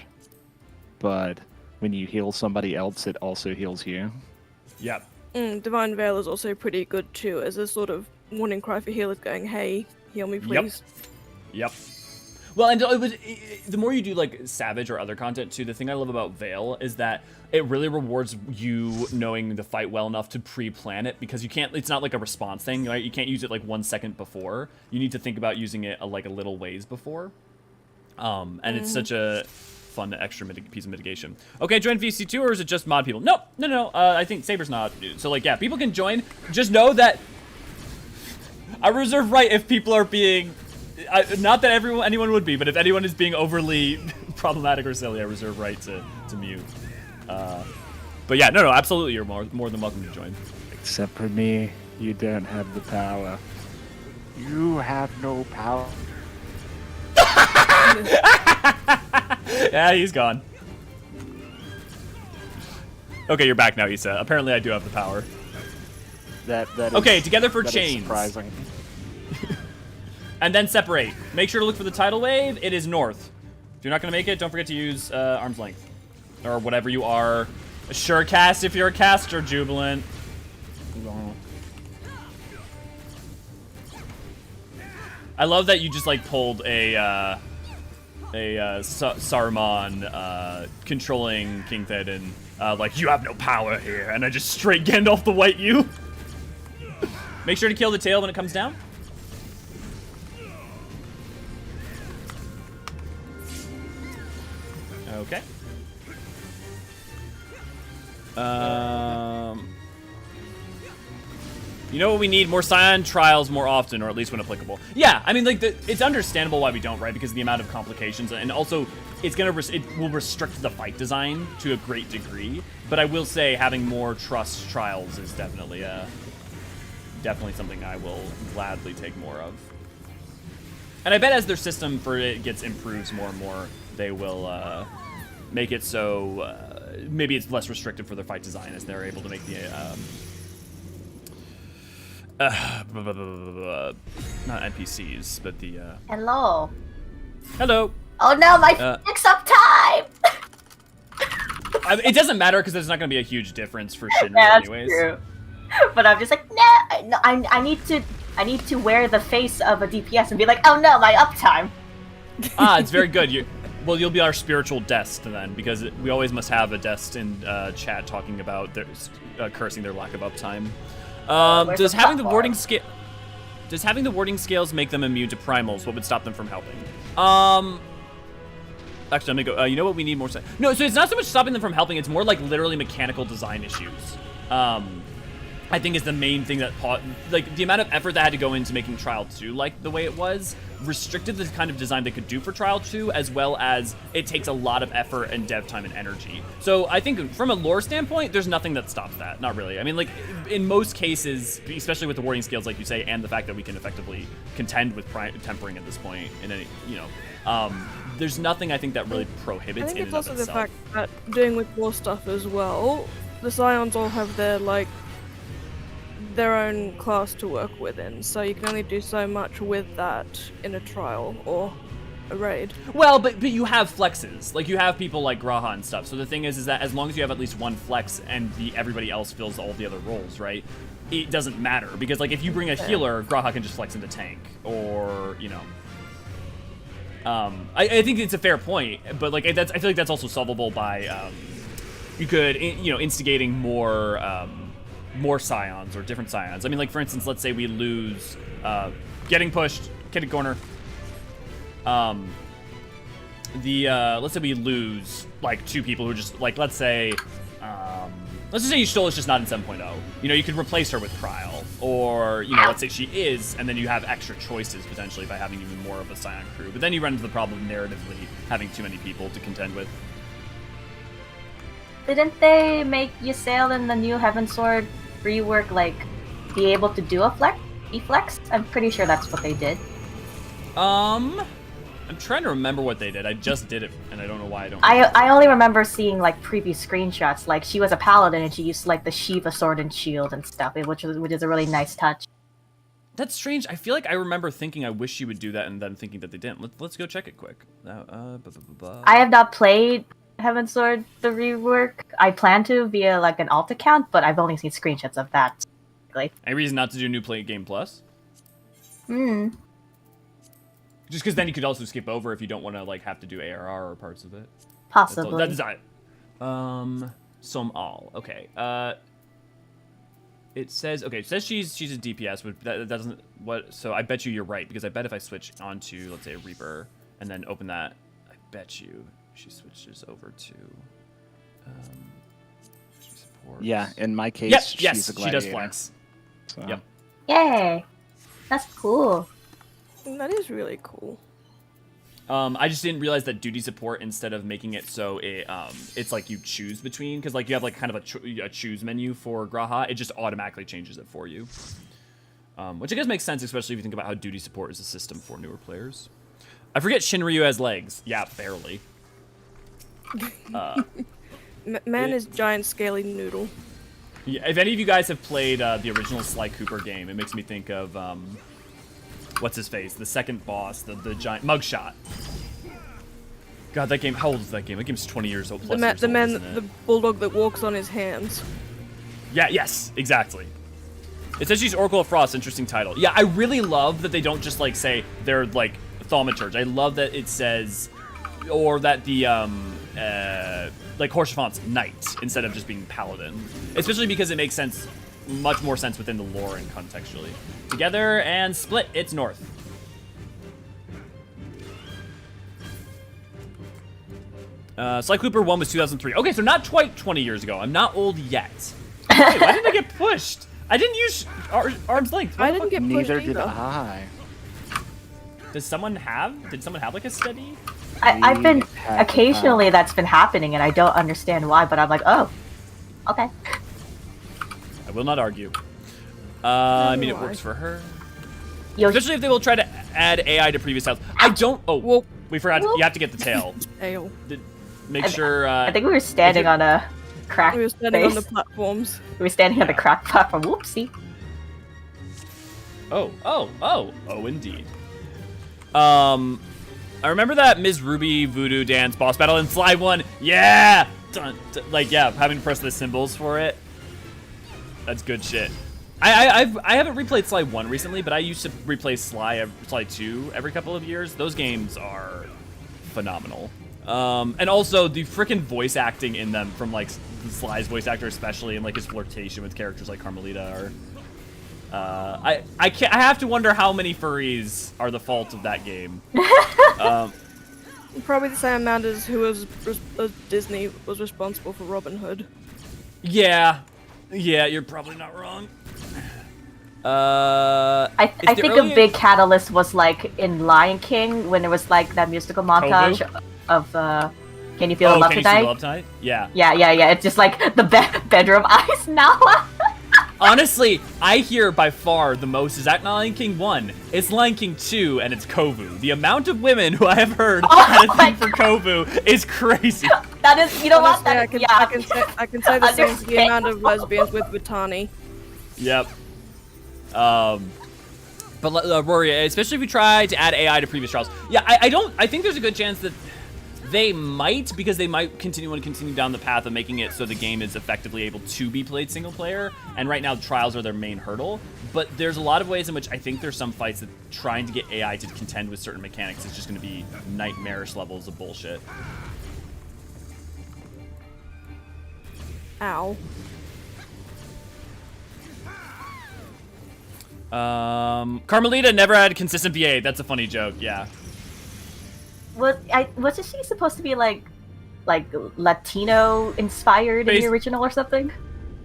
But when you heal somebody else, it also heals you. Yep. Divine Veil is also pretty good too, as a sort of warning cry for healers going, hey, heal me please. Yep. Well, and the more you do like Savage or other content too, the thing I love about Veil is that it really rewards you knowing the fight well enough to pre-plan it, because you can't, it's not like a response thing, right? You can't use it like 1 second before. You need to think about using it like a little ways before. And it's such a fun extra piece of mitigation. Okay, join VC2, or is it just mod people? No. I think Saber's not. So like, yeah, people can join. Just know that I reserve right if people are being, not that anyone would be, but if anyone is being overly problematic or silly, I reserve right to mute. But yeah, no, absolutely, you're more than welcome to join. Except for me, you don't have the power. You have no power. Yeah, he's gone. Okay, you're back now, Issa. Apparently I do have the power. That Okay, is, together for that is chains. surprising. And then separate. Make sure to look for the tidal wave. It is north. If you're not going to make it, don't forget to use arm's length. Or whatever you are. A sure cast if you're a caster, Jubilant. I love that you just like pulled a Saruman controlling King Theoden, like, you have no power here, and I just straight Gandalf the White you. Make sure to kill the tail when it comes down. Okay. You know what we need? More Scion trials more often, or at least when applicable. Yeah, I mean, like, it's understandable why we don't, right? Because of the amount of complications, and also, it will restrict the fight design to a great degree. But I will say, having more trust trials is definitely something I will gladly take more of. And I bet as their system for it gets improves more and more, they will make it so maybe it's less restrictive for their fight design, as they're able to make the not NPCs, but the Hello. hello. Oh no, my picks up time! It doesn't matter because there's not going to be a huge difference for Shinra That's anyways. true. But I'm just like, nah, I need to wear the face of a DPS and be like, oh no, my uptime. It's very good. You'll be our spiritual dest then, because we always must have a dest in chat talking about their cursing their lack of uptime. Does having the warding scales make them immune to primals? What would stop them from helping? Actually, I'm gonna go. You know what? We need more. No, so it's not so much stopping them from helping. It's more like literally mechanical design issues. I think is the main thing that, like, the amount of effort that had to go into making Trial 2 like the way it was restricted the kind of design they could do for Trial 2, as well as it takes a lot of effort and dev time and energy. So I think from a lore standpoint, there's nothing that stops that. Not really. I mean, like, in most cases, especially with the warding scales, like you say, and the fact that we can effectively contend with tempering at this point in any, there's nothing I think that really prohibits I think in it's and of also the itself. fact that doing with war stuff as well, the Scions all have their, like, their own class to work within, so you can only do so much with that in a trial or a raid. Well, but you have flexes. Like, you have people like Graha and stuff. So the thing is that as long as you have at least one flex and everybody else fills all the other roles, right? It doesn't matter. Because, like, if you bring a healer, Graha can just flex into tank. Or, I think it's a fair point. But, like, I feel like that's also solvable by, you could, instigating more Scions or different Scions. I mean, like, for instance, let's say we lose getting pushed, kitted corner. Let's say we lose, like, 2 people who are just, like, let's just say Y'shtola is just not in 7.0. You could replace her with Kryl. Or, let's say she is, and then you have extra choices, potentially, by having even more of a Scion crew. But then you run into the problem of narratively having too many people to contend with. Didn't they make Ysael in the new Heavensward rework, like, be able to do a flex? I'm pretty sure that's what they did. I'm trying to remember what they did. I just did it, and I don't know why I don't. I only remember seeing, like, previous screenshots. Like, she was a paladin, and she used, like, the Shiva sword and shield and stuff, which is a really nice touch. That's strange. I feel like I remember thinking I wish she would do that, and then thinking that they didn't. Let's go check it quick. I have not played Heavensward the rework. I plan to via, like, an alt account, but I've only seen screenshots of that. Any reason not to do New Play Game Plus? Hmm. Just because then you could also skip over if you don't want to, like, have to do ARR or parts of it. Possibly. That's it. Somal. Okay. It says she's a DPS, but that doesn't so I bet you're right, because I bet if I switch onto, let's say, a Reaper and then open that, I bet you she switches over to she supports. Yeah, in my case, she's a she does gladiator. flex. So. Yep. Yay! That's cool. That is really cool. I just didn't realize that duty support, instead of making it so it's like you choose between, because like you have like kind of a choose menu for Graha, it just automatically changes it for you. Which I guess makes sense, especially if you think about how duty support is a system for newer players. I forget Shinryu has legs. Yeah, barely. Man is giant scaly noodle. Yeah, if any of you guys have played the original Sly Cooper game, it makes me think of what's his face, the second boss, the giant Mugshot. God, that game. How old is that game? That game's 20 years old. The bulldog that walks on his hands. Yeah. Yes. Exactly. It says she's Oracle of Frost. Interesting title. Yeah, I really love that they don't just like say they're like thaumaturge. I love that it says, or that the like Horshaphant's knight instead of just being paladin. Especially because it makes sense, much more sense within the lore and contextually. Together and split, it's north. Sly Cooper 1 was 2003. Okay, so not quite 20 years ago. I'm not old yet. Wait, why didn't I get pushed? I didn't use arm's length. I didn't get pushed Neither either. did I. Did someone have like a steady? I've been occasionally that's been happening, and I don't understand why. But I'm like, oh, okay. I will not argue. I mean, it works for her. Especially if they will try to add AI to previous styles. I don't. Oh, Whoop. we forgot. You have to get the tail. Ale. Make sure. I think we were standing on a crack. We were standing on face. the platforms. We were standing on the crack platform. Whoopsie. Oh, indeed. I remember that Ms. Ruby Voodoo Dance boss battle in Sly 1. Yeah! Like, yeah, having to press the symbols for it. That's good shit. I haven't replayed Sly 1 recently, but I used to replay Sly 2 every couple of years. Those games are phenomenal. And also, the frickin' voice acting in them from, like, Sly's voice actor especially, and, like, his flirtation with characters like Carmelita are... I have to wonder how many furries are the fault of that game. Probably the same amount as Disney was responsible for Robin Hood. Yeah, Yeah, you're probably not wrong. I think a big catalyst was like in Lion King when there was like that musical montage of Can You Feel the Love Can Tonight? You See the Love Tonight? Yeah. Yeah. It's just like the bedroom eyes now. Honestly, I hear by far the most is at Lion King 1, it's Lion King 2, and it's Kovu. The amount of women who I have heard had a thing for Kovu is crazy. That is, you know Honestly, what? I can say the same for the amount of lesbians with Vitani. Yep. But Rory, especially if we try to add AI to previous trials, yeah, I think there's a good chance that they might, because they might continue down the path of making it so the game is effectively able to be played single player, and right now trials are their main hurdle, but there's a lot of ways in which I think there's some fights that trying to get AI to contend with certain mechanics is just going to be nightmarish levels of bullshit. Ow. Carmelita never had consistent BA. That's a funny joke, yeah. Wasn't she supposed to be like Latino inspired in the original or something?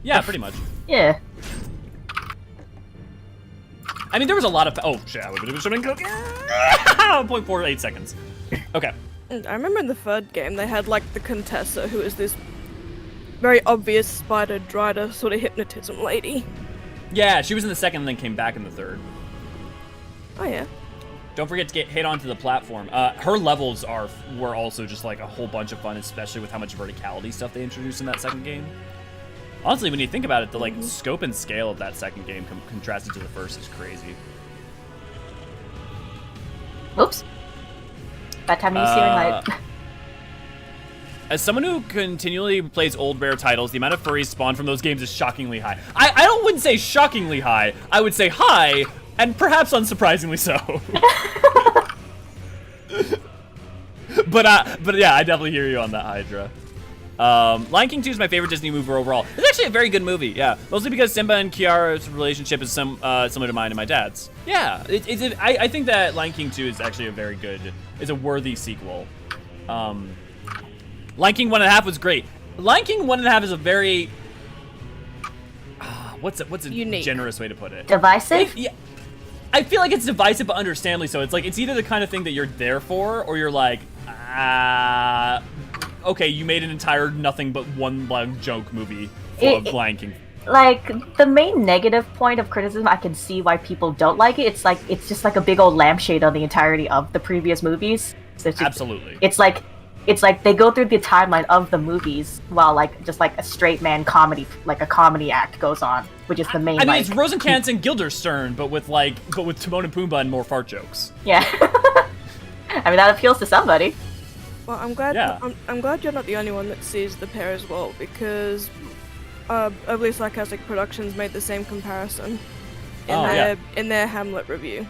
Yeah, pretty much. Yeah. I mean, there was a lot of. Oh shit! I would have been 0.48 seconds. Okay. I remember in the third game they had like the Contessa, who is this very obvious spider drider sort of hypnotism lady. Yeah, she was in the second and then came back in the third. Oh yeah. Don't forget to get hit onto the platform. Her levels were also just like a whole bunch of fun, especially with how much verticality stuff they introduced in that second game. Honestly, when you think about it, the like scope and scale of that second game contrasted to the first is crazy. Oops. That time you seeing like. As someone who continually plays old rare titles, the amount of furries spawned from those games is shockingly high. I wouldn't say shockingly high. I would say high. And perhaps unsurprisingly so. but yeah, I definitely hear you on that, Hydra. Lion King 2 is my favorite Disney movie overall. It's actually a very good movie, yeah. Mostly because Simba and Kiara's relationship is similar to mine and my dad's. Yeah, I think that Lion King 2 is actually a worthy sequel. Lion King 1.5 was great. Lion King 1.5 is a very... what's a unique, generous way to put it? Divisive? Yeah. I feel like it's divisive, but understandably so. It's like, it's either the kind of thing that you're there for, or you're like, okay, you made an entire nothing but one long joke movie of Lion King. Like, the main negative point of criticism, I can see why people don't like it. It's just like a big old lampshade on the entirety of the previous movies. So Absolutely. It's like they go through the timeline of the movies while like just like a straight man comedy, like a comedy act goes on, which is the main. I mean, it's Rosencrantz and Guildenstern, but with Timon and Pumbaa and more fart jokes. Yeah. I mean, that appeals to somebody. Well, I'm glad. Yeah. I'm glad you're not the only one that sees the pair as well, because Overly Sarcastic Productions made the same comparison in their Hamlet review.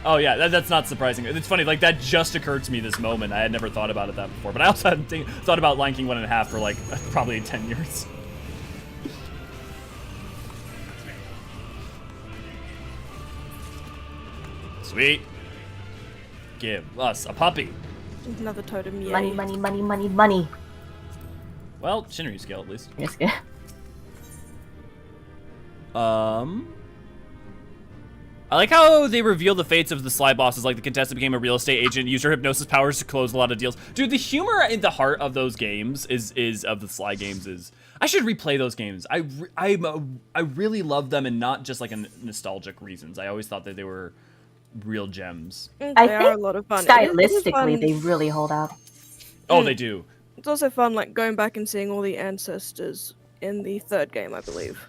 Oh yeah, that's not surprising. It's funny, like that just occurred to me this moment. I had never thought about it that before, but I also hadn't thought about Lion King 1.5 for like probably 10 years. Sweet. Give us a puppy. Another totem, yay. Money, money, money, money, money. Well, Shinryu scale at least. Yes, yeah. I like how they reveal the fates of the Sly bosses, like the contestant became a real estate agent, used her hypnosis powers to close a lot of deals. Dude, the humor in the heart of those games is of the Sly games is... I should replay those games. I really love them, and not just like a nostalgic reasons. I always thought that they were real gems. They I are think a lot of fun. stylistically, they really hold out. Oh, they do. It's also fun, like going back and seeing all the ancestors in the third game, I believe.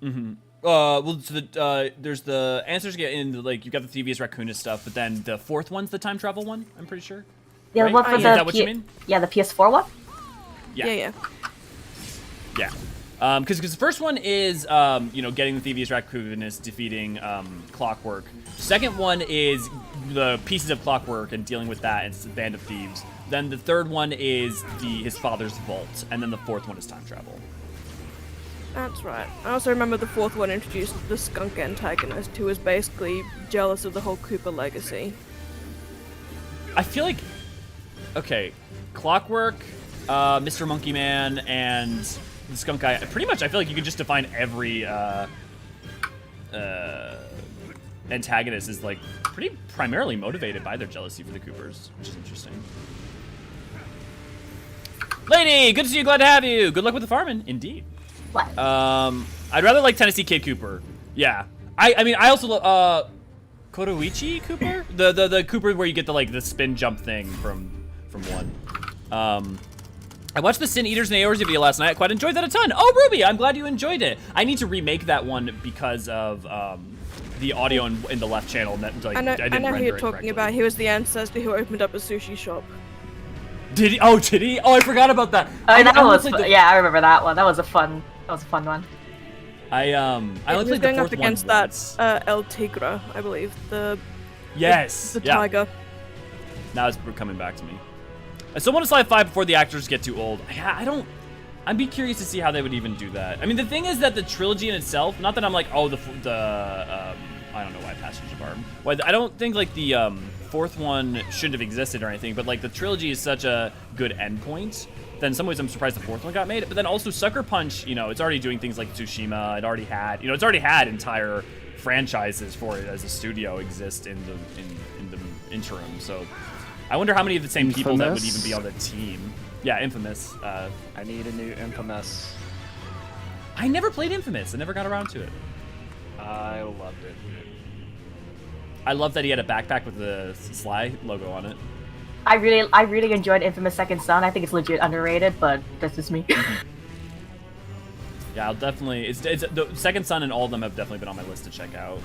Mm-hmm. Well, so there's the answers get in, like, you've got the Thievius Raccoonus stuff, but then the fourth one's the time travel one, I'm pretty sure. Yeah, right? what for Is that what you mean? Yeah, the PS4 one? Yeah. Yeah. Because the first one is, getting the Thievius Raccoonus, defeating Clockwork. Second one is the pieces of Clockwork and dealing with that, and it's a band of thieves. Then the third one is his father's vault, and then the fourth one is time travel. That's right. I also remember the fourth one introduced the skunk antagonist, who was basically jealous of the whole Cooper legacy. I feel like, okay, Clockwork, Mr. Monkey Man, and the skunk guy. Pretty much, I feel like you could just define every antagonist is like pretty primarily motivated by their jealousy for the Coopers, which is interesting. Lady, good to see you. Glad to have you. Good luck with the farming, indeed. What? I'd rather like Tennessee Kid Cooper. Yeah. I mean, I also love Kotoichi Cooper, the Cooper where you get the spin jump thing from one. I watched the Sin Eaters and Eorzean video last night. I quite enjoyed that a ton. Oh, Ruby, I'm glad you enjoyed it. I need to remake that one because of the audio in the left channel. I know who you're talking about. He was the ancestor who opened up a sushi shop. Did he? Oh, did he? Oh, I forgot about that. Yeah, I remember that one. That was a fun one. I only played the going fourth up against one that El Tigre, I believe. The tiger. Now it's coming back to me. I still want to slide 5 before the actors get too old. Yeah, I'd be curious to see how they would even do that. I mean, the thing is that the trilogy in itself, not that I'm like, oh, I don't know why Passage of Arm. Well, I don't think like the fourth one shouldn't have existed or anything, but like the trilogy is such a good endpoint. Then in some ways I'm surprised the fourth one got made. But then also Sucker Punch, it's already doing things like Tsushima. It's already had entire franchises for it as a studio exist in the interim. So I wonder how many of the same people that would even be on the team. Yeah, Infamous. I need a new Infamous. I never played Infamous. I never got around to it. I loved it. I love that he had a backpack with the Sly logo on it. I really enjoyed Infamous Second Son. I think it's legit underrated, but that's just me. Yeah, I'll definitely. It's the Second Son and all of them have definitely been on my list to check out.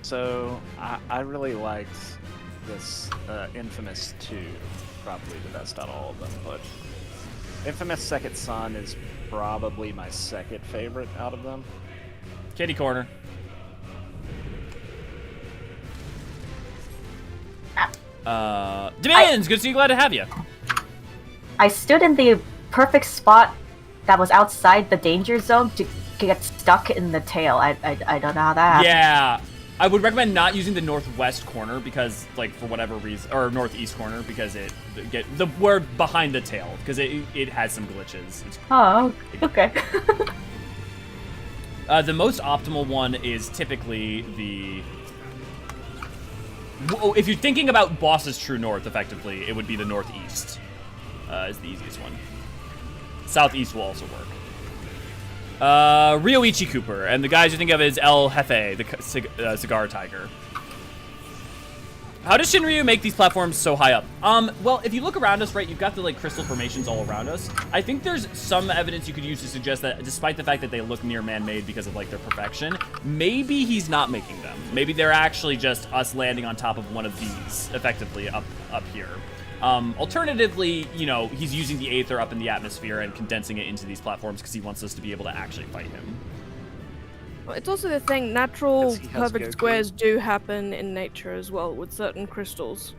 So I really liked this Infamous 2, probably the best out of all of them, but Infamous Second Son is probably my second favorite out of them. Kitty corner. Dominions, good to see you. Glad to have you. I stood in the perfect spot that was outside the danger zone to get stuck in the tail. I don't know how that happened. Yeah, I would recommend not using the northwest corner because, like, for whatever reason, or northeast corner because we're behind the tail because it has some glitches. Oh, okay. The most optimal one is typically the. If you're thinking about boss's true north, effectively, it would be the northeast. Is the easiest one. Southeast will also work. Ryoichi Cooper, and the guys you think of is El Jefe, the cigar tiger. How does Shinryu make these platforms so high up? Well, if you look around us, right, you've got the crystal formations all around us. I think there's some evidence you could use to suggest that despite the fact that they look near man-made because of their perfection, maybe he's not making them. Maybe they're actually just us landing on top of one of these, effectively, up here. Alternatively, he's using the aether up in the atmosphere and condensing it into these platforms because he wants us to be able to actually fight him. Well, it's also the thing, natural perfect squares do happen in nature as well with certain crystals.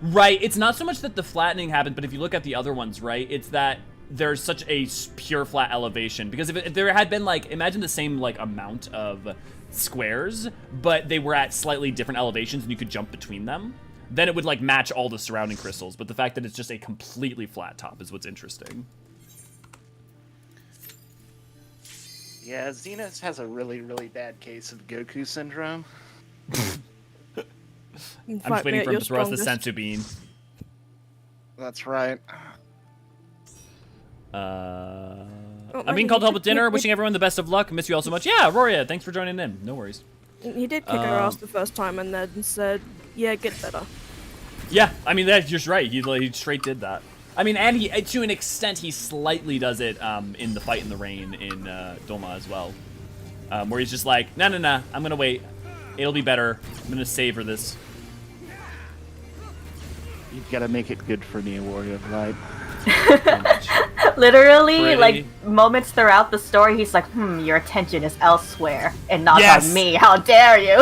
Right, it's not so much that the flattening happened, but if you look at the other ones, right, it's that there's such a pure flat elevation. Because if there had been, imagine the same, amount of squares, but they were at slightly different elevations and you could jump between them, then it would, match all the surrounding crystals. But the fact that it's just a completely flat top is what's interesting. Yeah, Xenos has a really, really bad case of Goku syndrome. I'm just waiting for him to throw us the sensu bean. That's right. I'm being called to help with dinner. Wishing everyone the best of luck. Miss you all so much. Yeah, Roria, thanks for joining in. No worries. He did kick our ass the first time and then said, yeah, get better. Yeah, I mean, that's just right. He straight did that. I mean, and he, to an extent, he slightly does it in the fight in the rain in Doma as well. Where he's just like, nah, I'm going to wait. It'll be better. I'm going to savor this. You've got to make it good for me, Warrior of Light. Literally, moments throughout the story, he's like, your attention is elsewhere and not on me. How dare you?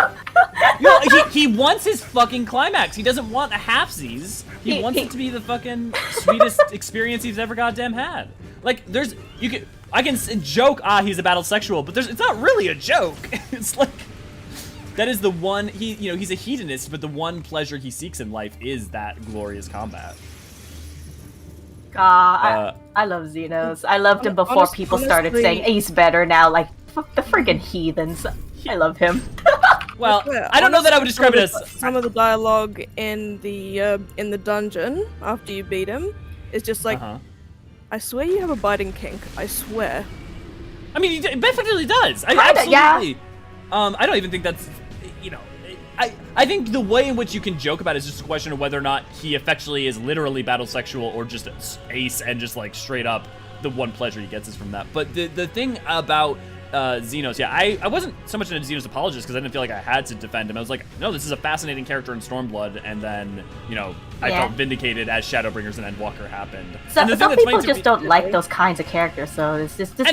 No, he wants his fucking climax. He doesn't want a halfsies. He wants it to be the fucking sweetest experience he's ever goddamn had. I can joke, he's a battle sexual, but it's not really a joke. It's that is the one, he's a hedonist, but the one pleasure he seeks in life is that glorious combat. I love Xenos. I loved him before people started saying he's better now. Like, fuck the friggin' heathens. I love him. Well, I don't know that I would describe it as... Some of the dialogue in the dungeon, after you beat him, is just like, I swear you have a biting kink. I swear. I mean, it definitely does. I absolutely... Yeah. I don't even think that's... You know... I think the way in which you can joke about it is just a question of whether or not he effectually is literally battle sexual or just ace and just like straight up the one pleasure he gets is from that. But the thing about Xenos, yeah, I wasn't so much an Xenos apologist because I didn't feel like I had to defend him. I was like, no, this is a fascinating character in Stormblood, and then, you know, I felt vindicated as Shadowbringers and Endwalker happened. So, some people just don't like those kinds of characters, so it's just the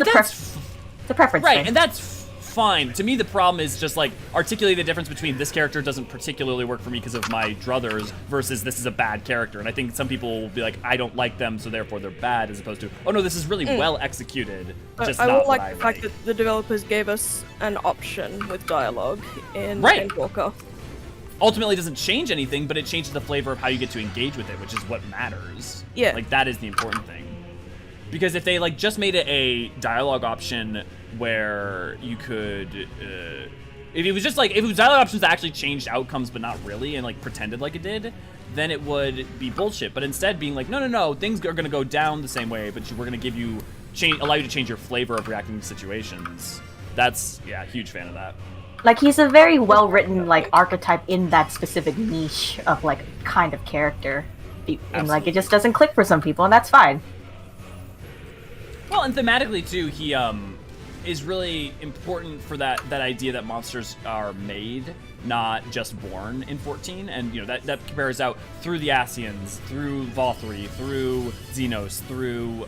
preference right, thing. And that's fine. To me, the problem is just like articulating the difference between this character doesn't particularly work for me because of my druthers versus this is a bad character. And I think some people will be like, I don't like them, so therefore they're bad, as opposed to, oh no, this is really well executed. Just I not will like what the fact that the developers gave us an option with dialogue in Endwalker. Ultimately, it doesn't change anything, but it changes the flavor of how you get to engage with it, which is what matters. Yeah. Like, that is the important thing. Because if they like just made it a dialogue option where you could, if it was just like, if it was dialogue options that actually changed outcomes but not really and like pretended like it did, then it would be bullshit. But instead being like, no, things are gonna go down the same way, but we're gonna give you, allow you to change your flavor of reacting to situations. That's, yeah, huge fan of that. Like, he's a very well-written, like, archetype in that specific niche of, like, kind of character. And, like, it just doesn't click for some people, and that's fine. Well, and thematically, too, he is really important for that idea that monsters are made, not just born in 14. And, you know, that compares out through the Ascians, through Valkyrie, through Xenos, through,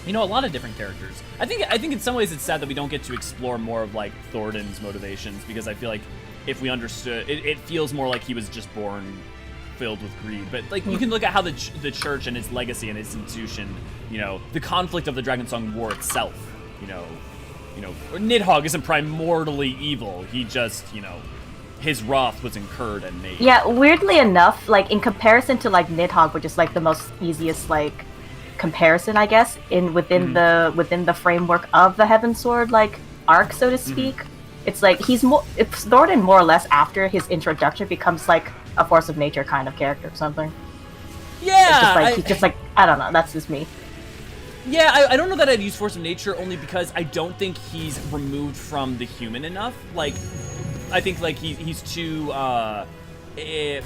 you know, a lot of different characters. I think in some ways it's sad that we don't get to explore more of, like, Thornton's motivations, because I feel like if we understood, it feels more like he was just born filled with greed. But like, you can look at how the church and its legacy and its institution, you know, the conflict of the Dragonsong War itself, you know, Nidhogg isn't primordially evil. He just, you know, his wrath was incurred and made. Yeah, weirdly enough, like in comparison to like Nidhogg, which is like the most easiest like comparison, I guess, within the framework of the Heavensward like arc, so to speak. It's like Thornton more or less after his introduction becomes like a force of nature kind of character or something. Yeah, he's just like I don't know. That's just me. Yeah, I don't know that I'd use force of nature only because I don't think he's removed from the human enough. Like, I think like he's too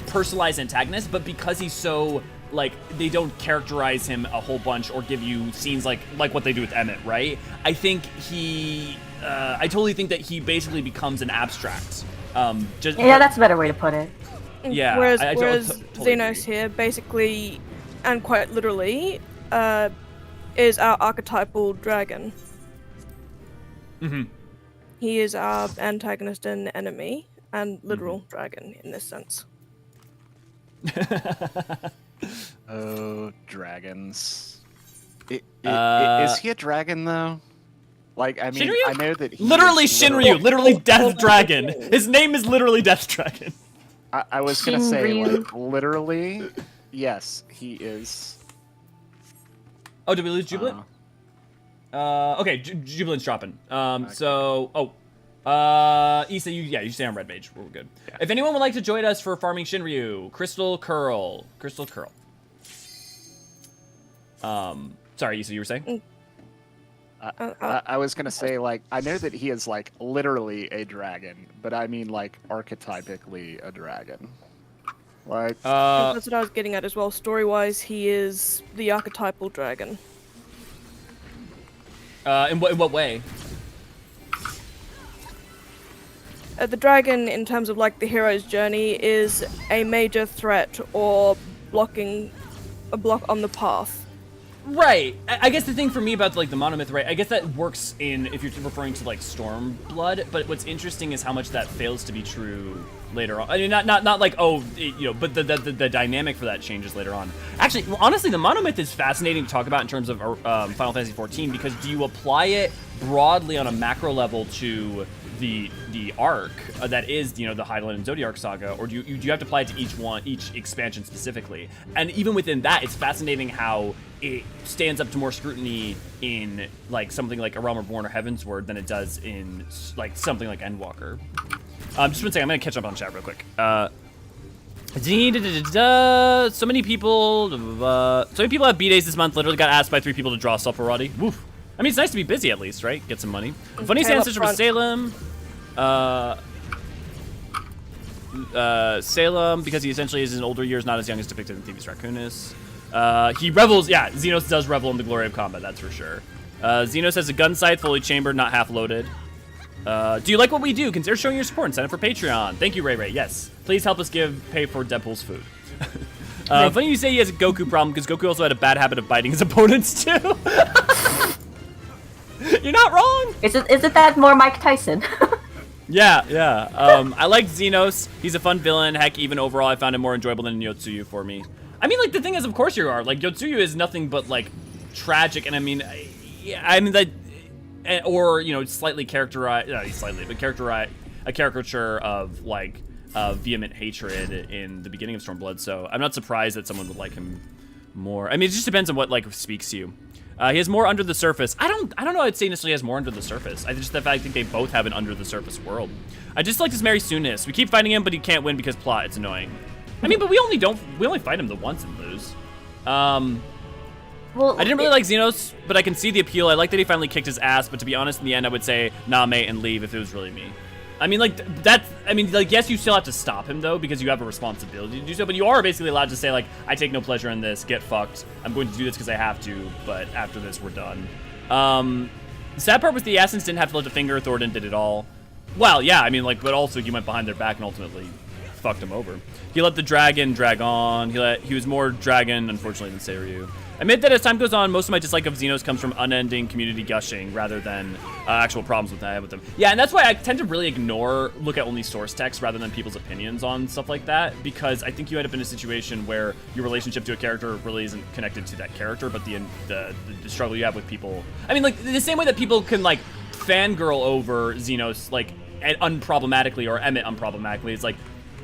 personalized antagonist, but because he's so like they don't characterize him a whole bunch or give you scenes like what they do with Emmett, right? I think I totally think that he basically becomes an abstract. That's a better way to put it. Yeah. Whereas totally Xenos agree. here basically, and quite literally, is our archetypal dragon. He is our antagonist and enemy, and literal dragon in this sense. Oh, dragons. Is he a dragon, though? Like, I mean, Shinryu? I know that he literally is Shinryu, literally Death Dragon. His name is literally Death Dragon. I was gonna say, Shinryu. like, literally, yes, he is. Oh, did we lose Jubilant? Okay, Jubilant's dropping. Issa, you stay on Red Mage. We're good. Yeah. If anyone would like to join us for farming Shinryu, Crystal Curl. Sorry, Issa, you were saying? I was gonna say, like, I know that he is, like, literally a dragon, but I mean, like, archetypically a dragon. Like, That's what I was getting at as well. Story-wise, he is the archetypal dragon. In what way? The dragon, in terms of like the hero's journey, is a major threat or a block on the path. Right. I guess the thing for me about like the monomyth, right? I guess that works if you're referring to like Stormblood. But what's interesting is how much that fails to be true later on. I mean, not like but the dynamic for that changes later on. Actually, honestly, the monomyth is fascinating to talk about in terms of Final Fantasy XIV because do you apply it broadly on a macro level to the arc that is, you know, the Hydaelyn and Zodiark saga, or do you have to apply it to each expansion specifically? And even within that, it's fascinating how it stands up to more scrutiny in like something like A Realm Reborn or Heavensward than it does in like something like Endwalker. Just one second, I'm gonna catch up on chat real quick. So many people have B-days this month. Literally got asked by 3 people to draw stuff already. Woof. I mean, it's nice to be busy at least, right? Get some money. Funny answers from Salem. Salem, because he essentially is in older years, not as young as depicted in Thieves Raccoonus. He revels, yeah, Xenos does revel in the glory of combat, that's for sure. Xenos has a gun sight, fully chambered, not half loaded. Do you like what we do? Consider showing your support and sign up for Patreon. Thank you, Ray Ray. Yes. Please help us pay for Deadpool's food. Funny you say he has a Goku problem, because Goku also had a bad habit of biting his opponents, too. You're not wrong. Isn't that more Mike Tyson? Yeah. I like Xenos. He's a fun villain. Heck, even overall, I found him more enjoyable than Yotsuyu for me. I mean, like, the thing is, of course you are. Like, Yotsuyu is nothing but, like, tragic, and I mean, that, or, you know, slightly characterized, not slightly, but a caricature of, like, vehement hatred in the beginning of Stormblood, so I'm not surprised that someone would like him more. I mean, it just depends on what, like, speaks to you. He has more under the surface. I don't know I'd say necessarily has more under the surface. I think they both have an under the surface world. I just like his Mary Soonness. We keep fighting him, but he can't win because plot. It's annoying. I mean, but we only fight him the once and lose. Well, I didn't really like Xenos, but I can see the appeal. I like that he finally kicked his ass, but to be honest, in the end, I would say nah, mate, and leave if it was really me. I mean, like, yes, you still have to stop him, though, because you have a responsibility to do so, but you are basically allowed to say, like, I take no pleasure in this, get fucked, I'm going to do this because I have to, but after this, we're done. The sad part was the Assassins didn't have to lift a finger, Thornton did it all. Well, yeah, I mean, like, but also he went behind their back and ultimately fucked him over. He let the dragon drag on, he was more dragon, unfortunately, than Seiryu. Admit that as time goes on, most of my dislike of Xenos comes from unending community gushing rather than actual problems I have with them. Yeah, and that's why I tend to really look at only source text rather than people's opinions on stuff like that, because I think you end up in a situation where your relationship to a character really isn't connected to that character, but the struggle you have with people. I mean, like, the same way that people can, like, fangirl over Xenos, like, unproblematically, or Emmett unproblematically, it's like,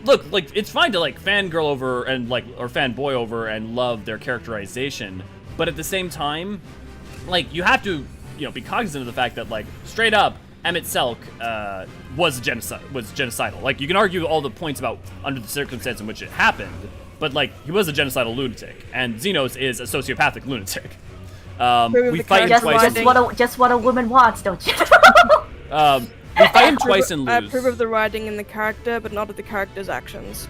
look, like, it's fine to, like, fangirl over and, like, or fanboy over and love their characterization, but at the same time, like, you have to, you know, be cognizant of the fact that, like, straight up, Emmett Selk was genocidal. Like, you can argue all the points about under the circumstance in which it happened, but, like, he was a genocidal lunatic, and Xenos is a sociopathic lunatic. We fight him twice. Just what a woman wants, don't you? We fight him twice and lose. I approve of the writing and the character, but not of the character's actions.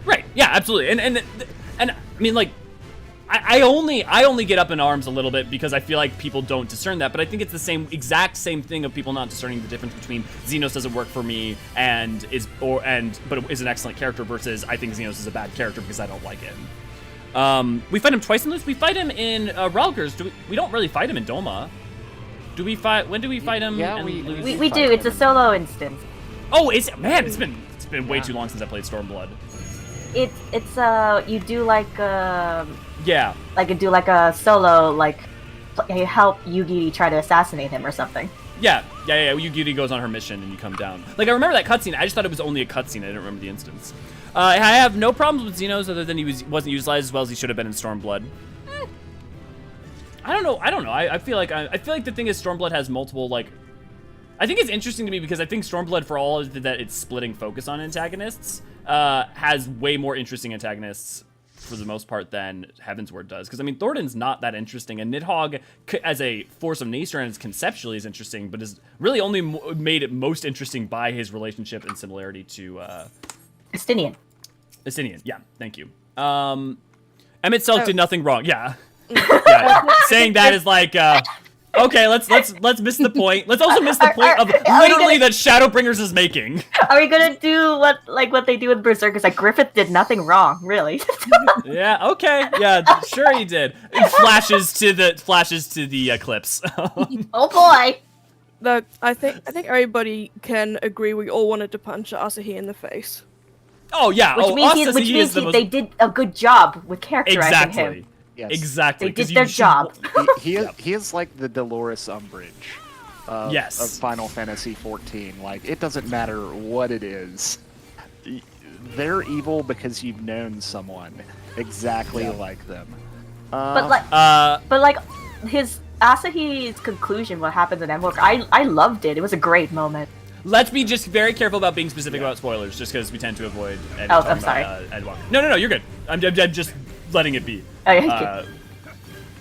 Right. Yeah. Absolutely. And I mean, like, I only get up in arms a little bit because I feel like people don't discern that. But I think it's the exact same thing of people not discerning the difference between Xenos doesn't work for me but is an excellent character versus I think Xenos is a bad character because I don't like him. We fight him twice and lose. We fight him in Relgers. We don't really fight him in Doma. When do we fight him? Yeah, and lose? we do. It's a solo instance. Oh, it's been way too long since I played Stormblood. It's you do like yeah, like a solo, like you help Yugi try to assassinate him or something. Yeah. Yugi goes on her mission and you come down. Like, I remember that cutscene. I just thought it was only a cutscene. I didn't remember the instance. I have no problems with Xenos other than he wasn't utilized as well as he should have been in Stormblood. I don't know. I feel like the thing is Stormblood has multiple, like, I think it's interesting to me because I think Stormblood, for all that it's splitting focus on antagonists, has way more interesting antagonists for the most part than Heavensward does. Because I mean, Thornton's not that interesting, and Nidhogg as a force of nature and conceptually is interesting, but is really only made it most interesting by his relationship and similarity to Estinian. Yeah, thank you. Emmett Selk did nothing wrong. Yeah. Yeah, saying that is like, okay, let's miss the point. Let's also miss the point of literally that Shadowbringers is making. Are we gonna do what they do with Berserkers? Like, Griffith did nothing wrong, really. Yeah. Okay. Yeah. Sure, he did. It flashes to the clips. Oh boy. Look, I think everybody can agree we all wanted to punch Asahi in the face. Oh yeah. Which means they did a good job with characterizing him. Yes. Exactly. They did their job. He is like the Dolores Umbridge. of Yes. Final Fantasy 14. Like, it doesn't matter what it is. They're evil because you've known someone exactly like them. But like his Asahi's conclusion, what happens in Endwalker, I loved it. It was a great moment. Let's be just very careful about being specific about spoilers, just because we tend to avoid. I'm sorry. Endwalker. No, you're good. I'm just letting it be. Okay.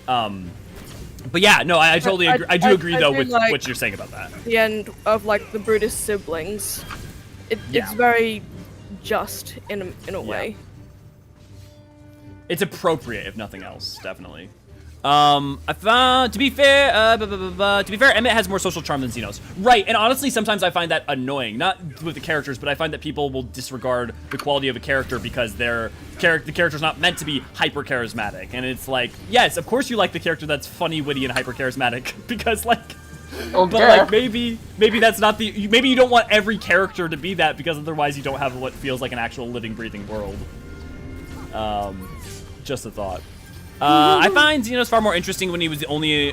But yeah, no, I totally agree. I do agree though do with like what you're saying about that. the end of like the Brutus siblings. It's Yeah. very just in a way. It's appropriate, if nothing else, definitely. I found, to be fair, Emmett has more social charm than Xenos. Right, and honestly, sometimes I find that annoying. Not with the characters, but I find that people will disregard the quality of a character because the character's not meant to be hyper-charismatic. And it's like, yes, of course you like the character that's funny, witty, and hyper-charismatic, because, like... Well, but, like, maybe that's not the... Maybe you don't want every character to be that, because otherwise you don't have what feels like an actual living, breathing world. Just a thought. I find Xenos far more interesting when he was the only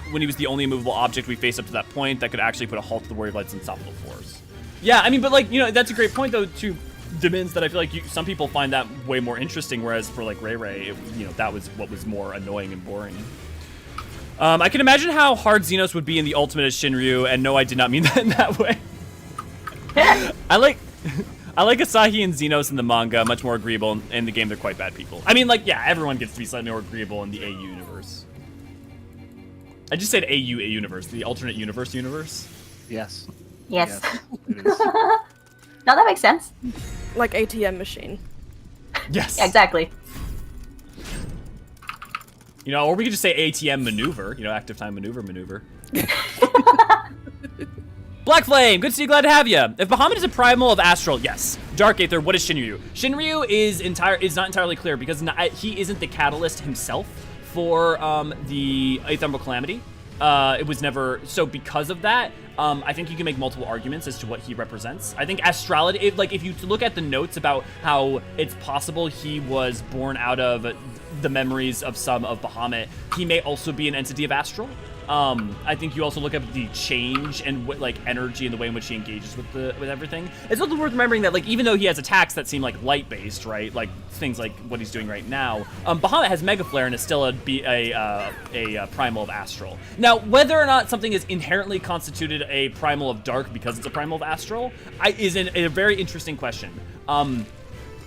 immovable object we faced up to that point that could actually put a halt to the Warrior Light's unstoppable force. Yeah, I mean, but like, you know, that's a great point though to Dimins, that I feel like some people find that way more interesting, whereas for like Ray, you know, that was what was more annoying and boring. I can imagine how hard Xenos would be in the ultimate as Shinryu, and no, I did not mean that in that way. I like Asahi and Xenos in the manga, much more agreeable. In the game, they're quite bad people. I mean, like, yeah, everyone gets to be slightly more agreeable in the AU universe. I just said AU universe, the alternate universe. Yes. Yes. It is. No, that makes sense. Like ATM machine. Yes. Yeah, exactly. You know, or we could just say ATM maneuver, you know, active time maneuver. Black Flame, good to see you, glad to have you. If Bahamut is a primal of Astral, yes. Dark Aether, what is Shinryu? Shinryu is not entirely clear because he isn't the catalyst himself for the 8th Emerald Calamity. It was never, so because of that, I think you can make multiple arguments as to what he represents. I think astrality, if you look at the notes about how it's possible he was born out of the memories of some of Bahamut, he may also be an entity of Astral. I think you also look at the change and what, like, energy and the way in which he engages with everything. It's also worth remembering that, like, even though he has attacks that seem like light-based, right, like things like what he's doing right now, Bahamut has Mega Flare and is still a primal of Astral. Now, whether or not something is inherently constituted a primal of Dark because it's a primal of Astral, is a very interesting question.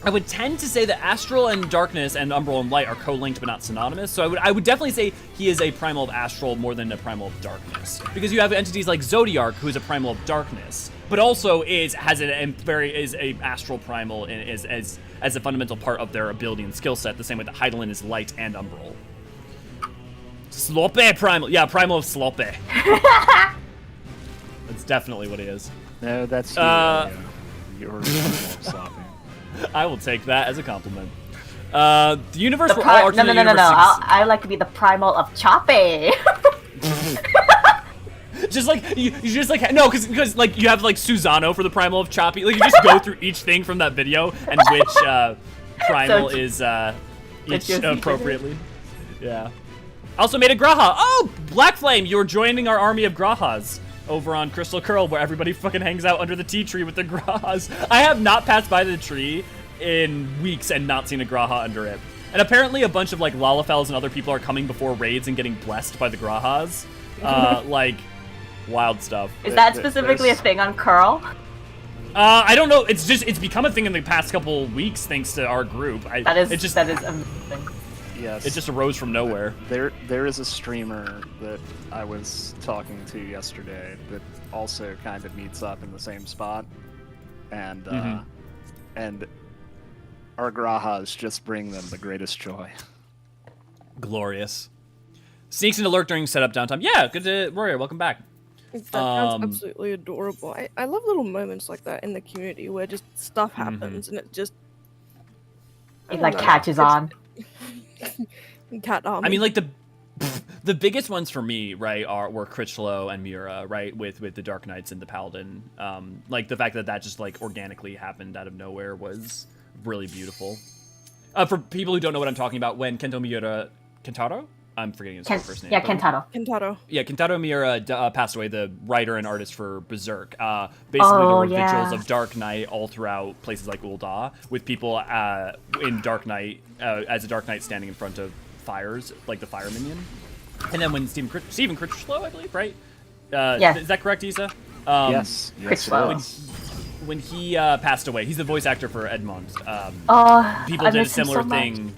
I would tend to say that Astral and Darkness and Umbral and Light are co-linked but not synonymous. So I would definitely say he is a primal of Astral more than a primal of Darkness, because you have entities like Zodiark, who is a primal of Darkness, but also is a Astral primal and is as a fundamental part of their ability and skill set, the same way that Hydaelyn is Light and Umbral. Slope primal, yeah, primal of Slope. That's definitely what he is. No, that's you. You're sloppy. I will take that as a compliment. The universe No. I like to be the primal of Choppy. Just like you just like no, because like you have like Susano for the primal of Choppy. Like you just go through each thing from that video and which primal is each appropriately. Yeah. Also made a Graha. Oh, Black Flame, you're joining our army of Grahas over on Crystal Curl, where everybody fucking hangs out under the tea tree with the Grahas. I have not passed by the tree in weeks and not seen a Graha under it. And apparently a bunch of like Lalafels and other people are coming before raids and getting blessed by the Grahas. Like, wild stuff. Is that specifically a thing on Curl? I don't know. It's become a thing in the past couple weeks thanks to our group. That is amazing. Yes. It just arose from nowhere. There is a streamer that I was talking to yesterday that also kind of meets up in the same spot, and and our Grahas just bring them the greatest joy. Glorious. Sneaks and alert during setup downtime. Yeah, good to Warrior. Welcome back. That sounds absolutely adorable. I love little moments like that in the community where just stuff happens and it just It like catches on. Cat army. I mean, like the biggest ones for me, right, were Critchlow and Miura, right, with the Dark Knights and the Paladin. Like the fact that just like organically happened out of nowhere was really beautiful. For people who don't know what I'm talking about, when Kentaro I'm forgetting his first name. Yeah, but- Kentaro. Kentaro. Yeah, Kentaro Miura passed away, the writer and artist for Berserk. Basically, there were vigils of Dark Knight all throughout places like Ul'dah, with people in Dark Knight, as a Dark Knight standing in front of fires, like the fire minion. And then when Steven Critchlow, I believe, right? Yes. Is that correct, Isa? Yes. Yes, it Critchlow. is. When he passed away, he's the voice actor for Edmond. People I did a miss him similar so much. thing.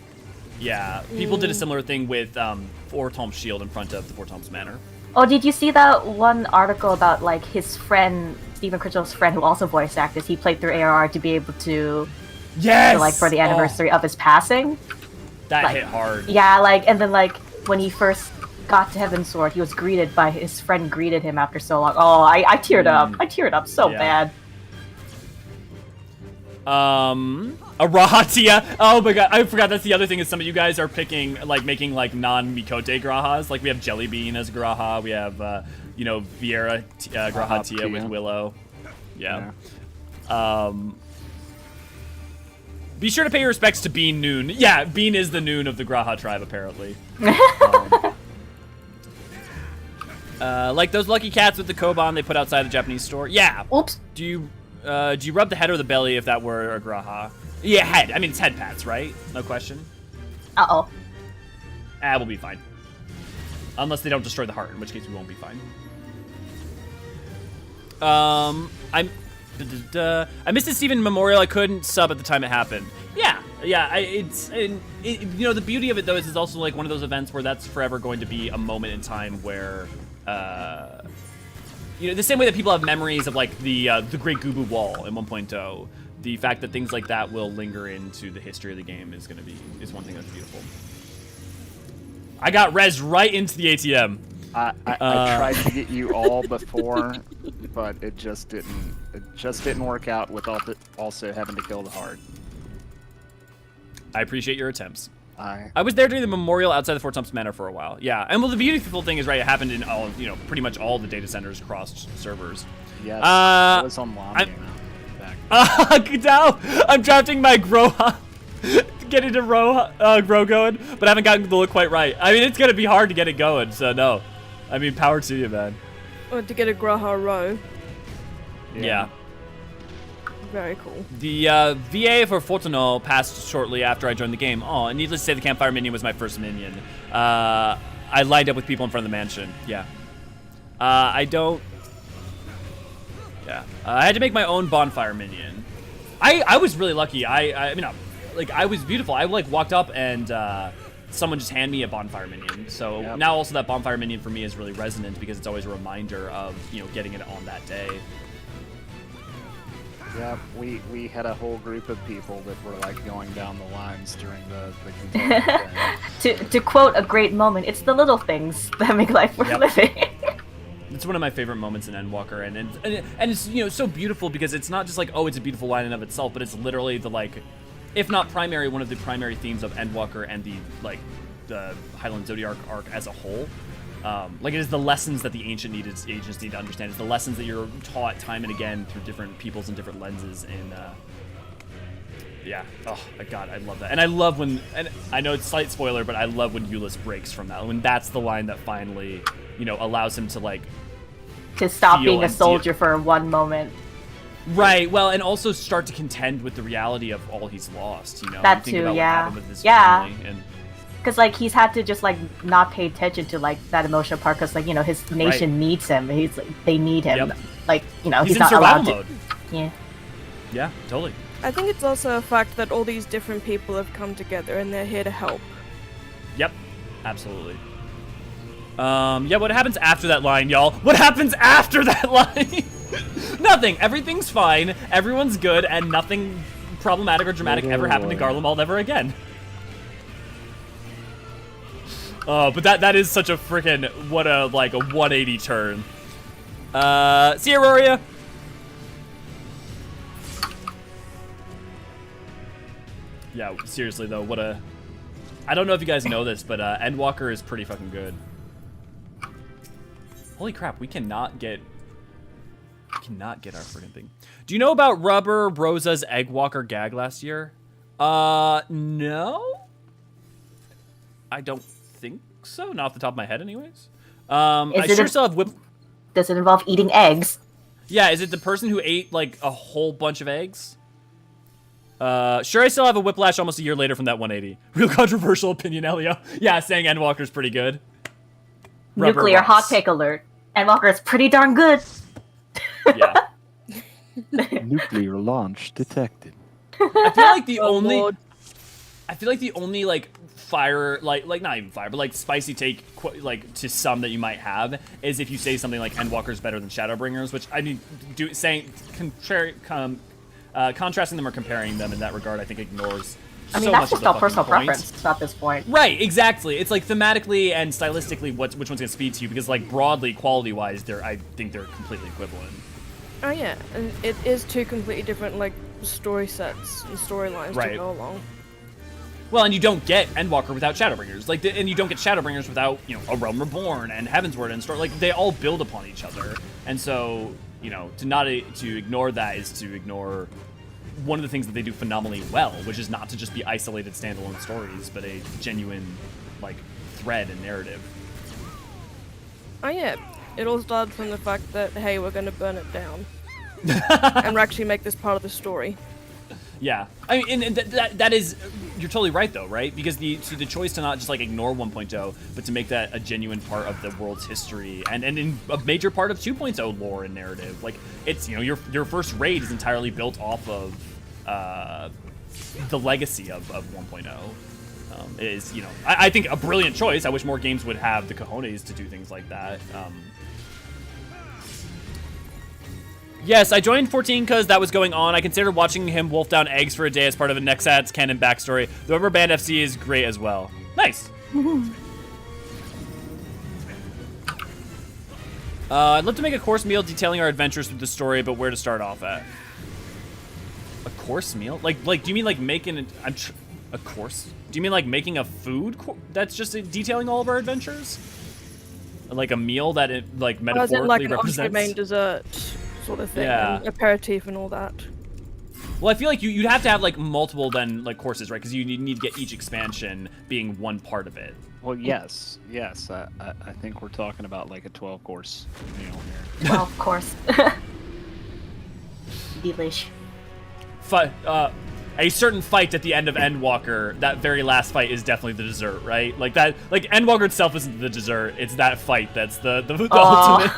Yeah, people did a similar thing with Ortom's shield in front of the Ortom's Manor. Oh, did you see that one article about like his friend, Stephen Critchlow's friend, who also voice actors? He played through ARR to be able to, Yes! like, for the anniversary of his passing. That like- hit hard. Yeah, like, and then like when he first got to Heaven's Sword, he was greeted by his friend greeted him after so long. Oh, I teared up. I teared up so Yeah. bad. Arahatia. Oh my god, I forgot that's the other thing is some of you guys are picking, like, making, like, non-Mikote Grahas. Like, we have Jellybean as Graha. We have, Vieira Grahatia with Willow. Yeah. Be sure to pay your respects to Bean Noon. Yeah, Bean is the Noon of the Graha tribe, apparently. Like those lucky cats with the Koban they put outside the Japanese store. Yeah. Oops. Do you rub the head or the belly if that were a Graha? Yeah, head. I mean, it's head pats, right? No question. Uh-oh. We'll be fine. Unless they don't destroy the heart, in which case we won't be fine. I missed the Steven Memorial. I couldn't sub at the time it happened. Yeah. The beauty of it though is it's also like one of those events where that's forever going to be a moment in time where, the same way that people have memories of like the Great Gubu Wall in 1.0. The fact that things like that will linger into the history of the game is one thing that's beautiful. I got res right into the ATM. I tried to get you all before, but it just didn't work out with also having to kill the heart. I appreciate your attempts. I was there during the memorial outside the Fort Thompson Manor for a while. Yeah, and well, the beautiful thing is, right, it happened in all, pretty much all the data centers across servers. yes, I was on Lamia. Now I'm drafting my Groha to get into Grow going, but I haven't gotten the look quite right. I mean, it's gonna be hard to get it going, so no. I mean, power to you, man. Or to get a Graha row. Yeah. Very cool. The VA for Fortuno passed shortly after I joined the game. Oh, and needless to say, the campfire minion was my first minion. I lined up with people in front of the mansion. Yeah. I had to make my own bonfire minion. I was really lucky. I was beautiful. I walked up and someone just handed me a bonfire minion. So now also that bonfire minion for me is really resonant because it's always a reminder of getting it on that day. Yeah, we had a whole group of people that were like going down the lines during the containment. To quote a great moment, it's the little things that make life worth living. It's one of my favorite moments in Endwalker, and it's so beautiful because it's not just like, oh, it's a beautiful line in of itself, but it's literally the if not primary, one of the primary themes of Endwalker and the Hydaelyn Zodiac arc as a whole. It is the lessons that the agents need to understand. It's the lessons that you're taught time and again through different peoples and different lenses. And oh my god, I love that. And I love when, and I know it's a slight spoiler, but I love when Euless breaks from that. When that's the line that finally, allows him to stop being a soldier for one moment. Right. Well, and also start to contend with the reality of all he's lost. That think too. about what Yeah. happened with his family and. Because he's had to just not pay attention to that emotional part because his nation needs him. They need him. Yep. He's in not survival allowed mode. to. Yeah. Yeah, totally. I think it's also a fact that all these different people have come together and they're here to help. Yep, absolutely. What happens after that line, y'all? What happens after that line? Nothing. Everything's fine. Everyone's good, and nothing problematic or dramatic ever happened to Garlemald ever again. But that is such a freaking, what a 180 turn. See ya, Roria. Yeah, seriously though, I don't know if you guys know this, but Endwalker is pretty fucking good. Holy crap, we cannot get our friggin' thing. Do you know about Rubber Rosa's Eggwalker gag last year? No? I don't think so. Not off the top of my head, anyways. I it sure a- still have whip. Does it involve eating eggs? Yeah, is it the person who ate like a whole bunch of eggs? Sure, I still have a whiplash almost a year later from that 180. Real controversial opinion, Elio. Yeah, saying Endwalker's pretty good. Rubber Nuclear hot rocks. take alert. Endwalker is pretty darn good. Yeah. Nuclear launch detected. I feel like the Oh, only. Lord. I feel like the only like fire, like not even fire, but like spicy take, like to some that you might have is if you say something like Endwalker's better than Shadowbringers, which I mean, contrasting them or comparing them in that regard, I think ignores. I mean, so that's much just of the all fucking personal point. preference at this point. Right, exactly. It's like thematically and stylistically, which one's gonna speak to you? Because like broadly, quality-wise, I think they're completely equivalent. Oh yeah, and it is two completely different like story sets and storylines Right. to go along. Well, and you don't get Endwalker without Shadowbringers, and you don't get Shadowbringers without A Realm Reborn and Heavensward and story. Like they all build upon each other, and so to ignore that is to ignore one of the things that they do phenomenally well, which is not to just be isolated standalone stories, but a genuine like thread and narrative. Oh yeah, it all started from the fact that hey, we're gonna burn it down, and we're actually make this part of the story. Yeah, I mean, and that is, you're totally right though, right? Because the choice to not just like ignore 1.0, but to make that a genuine part of the world's history and in a major part of 2.0 lore and narrative. Like it's your first raid is entirely built off of the legacy of 1.0. Is I think a brilliant choice. I wish more games would have the cojones to do things like that. Yes, I joined 14 because that was going on. I considered watching him wolf down eggs for a day as part of a Nexat's canon backstory. The Rubber Band FC is great as well. Nice. I'd love to make a course meal detailing our adventures through the story, but where to start off at? A course meal? Like do you mean like making a course? Do you mean like making a food that's just detailing all of our adventures? Like a meal that it like Or is it metaphorically like an represents? entree, main dessert sort of thing, Yeah. and aperitif and all that? Well, I feel like you'd have to have like multiple then like courses, right? Because you need to get each expansion being one part of it. Well, yes. I think we're talking about like a 12-course meal here. Well, of course. Delish. A certain fight at the end of Endwalker, that very last fight is definitely the dessert, right? Like that, like Endwalker itself isn't the dessert; it's that fight that's the ultimate.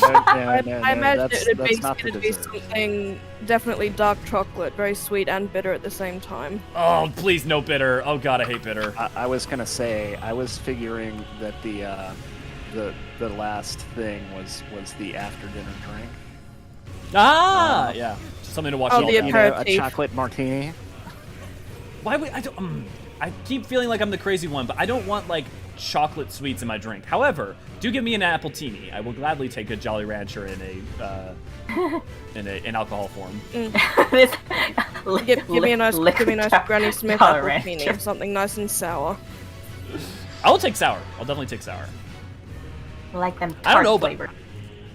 I imagine that's not the it'd be dessert. something definitely dark chocolate, very sweet and bitter at the same time. Oh, please, no bitter! Oh God, I hate bitter. I was gonna say, I was figuring that the last thing was the after dinner drink. Yeah, something to watch. Oh, the You know, a aperitif. chocolate martini. Why would I don't? I keep feeling like I'm the crazy one, but I don't want like chocolate sweets in my drink. However, do give me an appletini. I will gladly take a Jolly Rancher in in alcohol form. Give me a nice Granny Smith Jolly appletini, Rancher. something nice and sour. I will take sour. I'll definitely take sour. Like them I don't tart know, but flavored.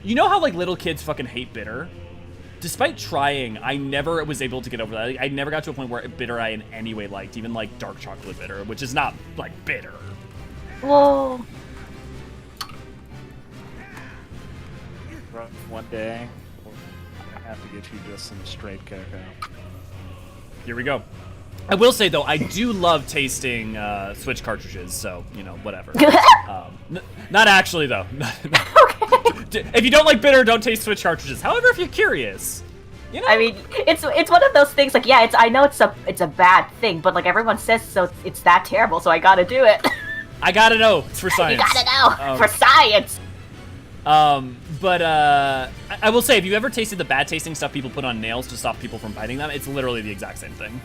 you know how like little kids fucking hate bitter? Despite trying, I never was able to get over that. Like, I never got to a point where bitter I in any way liked, even like dark chocolate bitter, which is not like bitter. Whoa. One day, I have to get you just some straight cocoa. Here we go. I will say though, I do love tasting Switch cartridges, so whatever. Not actually though. If you don't like bitter, don't taste Switch cartridges. However, if you're curious, I mean, it's one of those things. Like, yeah, I know it's a bad thing, but like everyone says, so it's that terrible. So I gotta do it. I gotta know. It's for science. You gotta know for science. But I will say, if you ever tasted the bad tasting stuff people put on nails to stop people from biting them, it's literally the exact same thing.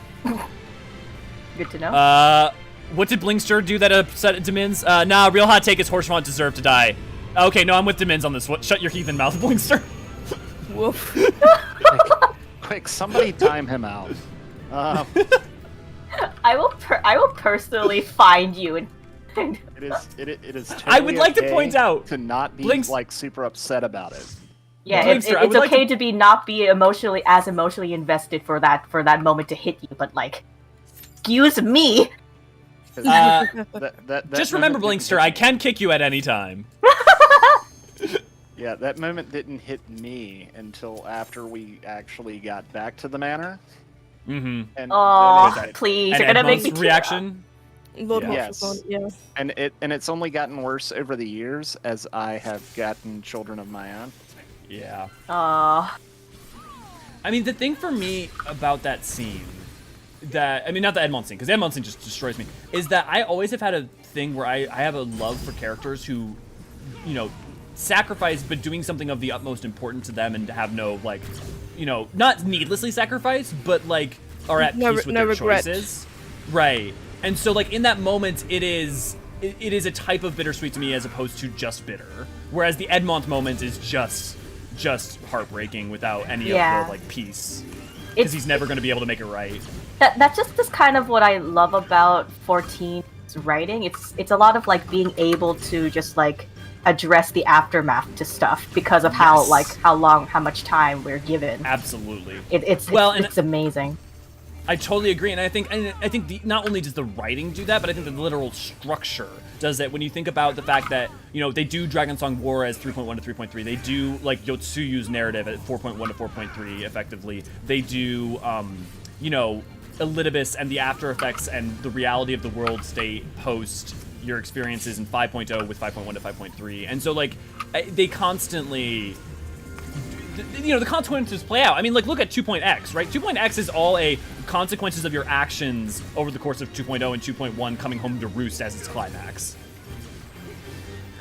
Good to know. What did Blinkster do that upset Demins? Nah, real hot take is Horsemont deserved to die. Okay, no, I'm with Demins on this one. Shut your heathen mouth, Blinkster. Woof. Quick, somebody time him out. I will personally find you and. It is. Totally I would like to okay point out, to not be Blinks- like super upset about it. Yeah, Blinkster, I it's would like okay to- to be not be emotionally invested for that moment to hit you, but like, excuse me. That Just remember, moment Blinkster, didn't I can kick you at any time. Yeah, that moment didn't hit me until after we actually got back to the manor. Mm-hmm. And Oh, then it- please, And you're gonna make Edmond's me reaction. Lord Yeah. Hawks was on, yeah. and it's only gotten worse over the years as I have gotten children of my own. Yeah. Oh, I mean, the thing for me about that scene, not the Edmond scene, because Edmond scene just destroys me, is that I always have had a thing where I have a love for characters who, sacrifice, but doing something of the utmost importance to them and to have no, not needlessly sacrifice, but, are at No- peace with no their regret. choices. Right. And so, in that moment, it is a type of bittersweet to me as opposed to just bitter. Whereas the Edmond moment is just heartbreaking without any Yeah. of the, peace. Because It's- he's never going to be able to make it right. that's just kind of what I love about 14's writing. It's a lot of being able to just address the aftermath to stuff because of how Yes. how much time we're given. Absolutely. It's amazing. I totally agree, and I think not only does the writing do that, but I think the literal structure does that. When you think about the fact that they do Dragon Song War as 3.1 to 3.3, they do Yotsuyu's narrative at 4.1 to 4.3 effectively. They do Elidibus and the after effects and the reality of the world state post your experiences in 5.0 with 5.1 to 5.3, and so they constantly. The consequences play out. I mean, look at 2.x, right? 2.x is all consequences of your actions over the course of 2.0 and 2.1 coming home to roost as its climax.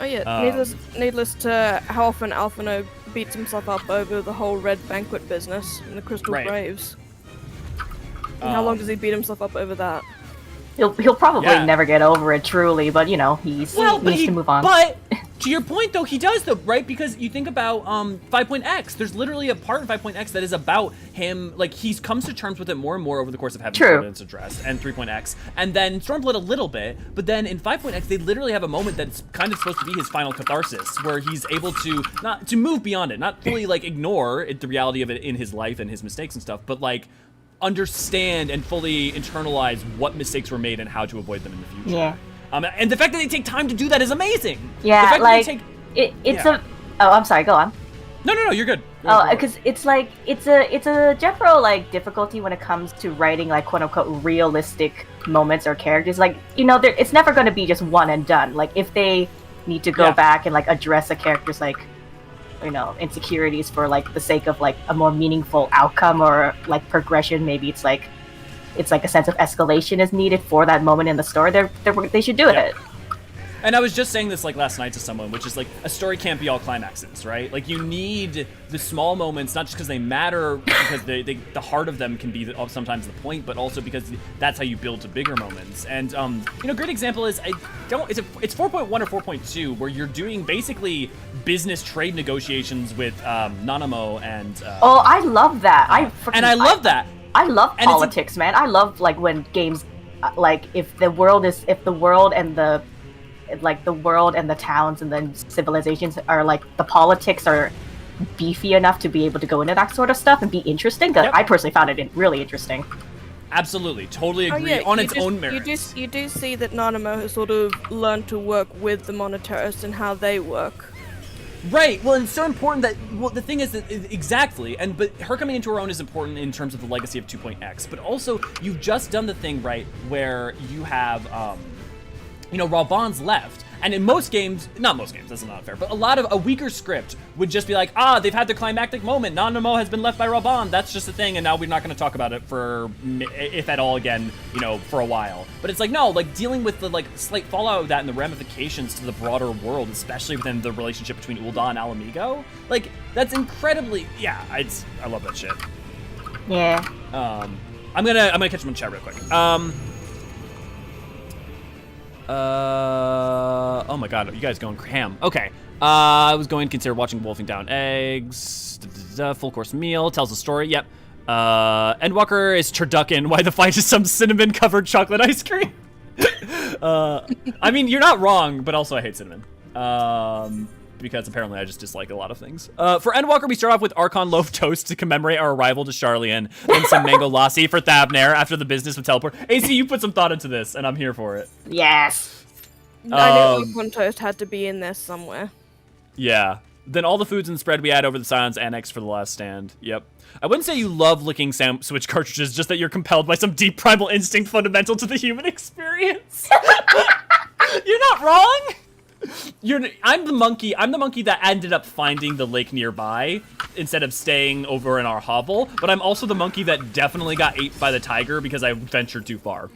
Oh yeah, needless to how often Alphino beats himself up over the whole Red Banquet business in the Crystal Right. Graves. And how long does he beat himself up over that? He'll probably Yeah. never get over it truly, but he needs to move on. But to your point, though, he does, though, right? Because you think about 5.x. There's literally a part in 5.x that is about him, he comes to terms with it more and more over the course of Heaven's True. Ordinance Address and 3.x, and then Stormblood a little bit, but then in 5.x, they literally have a moment that's kind of supposed to be his final catharsis, where he's able to, not to move beyond it, not fully, ignore the reality of it in his life and his mistakes and stuff, but, understand and fully internalize what mistakes were made and how to avoid them in the future. Yeah. And the fact that they take time to do that is amazing. Yeah, the fact that they take, it's yeah. Oh, I'm sorry. Go on. No, you're good. Oh, because it's a general difficulty when it comes to writing quote unquote realistic moments or characters. It's never going to be just one and done. If they need to go Yeah. back and address a character's insecurities for the sake of a more meaningful outcome or progression, maybe it's a sense of escalation is needed for that moment in the story. They should do it. And I was just saying this last night to someone, which is a story can't be all climaxes, right? You need the small moments, not just because they matter, because the heart of them can be sometimes the point, but also because that's how you build to bigger moments. And a great example is it's 4.1 or 4.2 where you're doing basically business trade negotiations with Nanamo and. Oh, I love that. I love that. I love And it's politics, man. I love when games if the world and the world and the towns and the civilizations are the politics are beefy enough to be able to go into that sort of stuff and be interesting. Yep. I personally found it really interesting. Absolutely, totally Oh, agree yeah, on you its just- own merits. You do see that Nanamo has sort of learned to work with the Monetarists and how they work. Right. Well, it's so important that the thing is that exactly, but her coming into her own is important in terms of the legacy of 2.x. But also, you've just done the thing right where you have, Raban's left, and in most games, not most games, that's not fair, but a lot of a weaker script would just be they've had their climactic moment. Nanamo has been left by Raban. That's just a thing, and now we're not going to talk about it for, if at all, again, for a while. But it's no, dealing with the slight fallout of that and the ramifications to the broader world, especially within the relationship between Ul'dah and Alamigo. That's incredibly, I love that shit. Yeah. I'm gonna catch him in chat real quick. Oh my god, you guys going ham. Okay. I was going to consider watching Wolfing Down Eggs. Full course meal. Tells a story. Yep. Endwalker is turducken. Why the fight is some cinnamon covered chocolate ice cream. I mean, you're not wrong, but also I hate cinnamon. because apparently I just dislike a lot of things. For Endwalker, we start off with Archon Loaf Toast to commemorate our arrival to Charlian, then some Mango Lassi for Thabnair after the business with Teleport. AC, you put some thought into this, and I'm here for it. Yes. I knew Archon Toast had to be in there somewhere. Yeah. Then all the foods and spread we add over the Scion's Annex for the last stand. Yep. I wouldn't say you love licking sandwich cartridges, just that you're compelled by some deep primal instinct fundamental to the human experience. You're not wrong. I'm the monkey that ended up finding the lake nearby instead of staying over in our hovel, but I'm also the monkey that definitely got ate by the tiger because I ventured too far.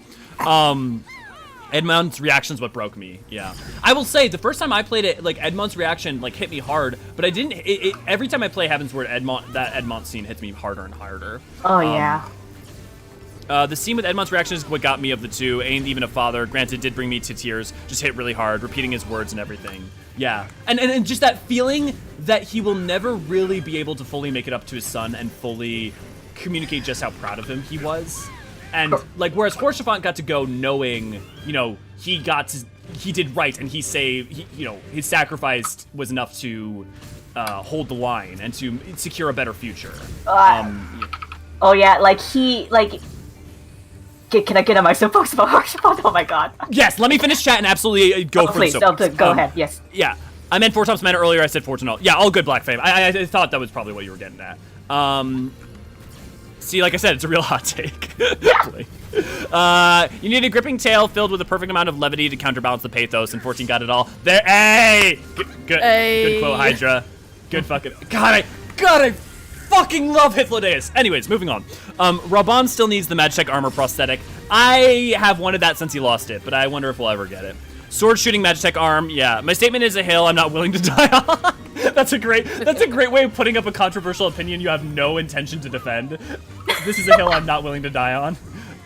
Edmond's reaction is what broke me. Yeah, I will say the first time I played it, like Edmond's reaction like hit me hard, but I didn't. Every time I play Heavensward, that Edmond scene hits me harder and harder. Oh yeah. The scene with Edmond's reaction is what got me of the two. Ain't even a father. Granted, did bring me to tears. Just hit really hard, repeating his words and everything. Yeah, and just that feeling that he will never really be able to fully make it up to his son and fully communicate just how proud of him he was. And like, whereas Horsefant got to go knowing, you know, he did right and he saved, you know, his sacrifice was enough to hold the line and to secure a better future. Oh yeah, like he like. Can I get on my soapbox about Horsefant? Oh my god. Yes, let me finish chat and absolutely go for please, the soapbox. Go ahead. Yes. Yeah, I meant 4 times mana earlier. I said Fortunal. Yeah, all good, Black Fame. I thought that was probably what you were getting at. See, like I said, it's a real hot take. You need a gripping tail filled with a perfect amount of levity to counterbalance the pathos, and 14 got it all. There, hey! Good quote, Hydra. Good fucking... God, I fucking love Hythlodaeus. Anyways, moving on. Raban still needs the Magitech armor prosthetic. I have wanted that since he lost it, but I wonder if we'll ever get it. Sword shooting Magitech arm, yeah. My statement is a hill I'm not willing to die on. That's a great way of putting up a controversial opinion you have no intention to defend. This is a hill I'm not willing to die on.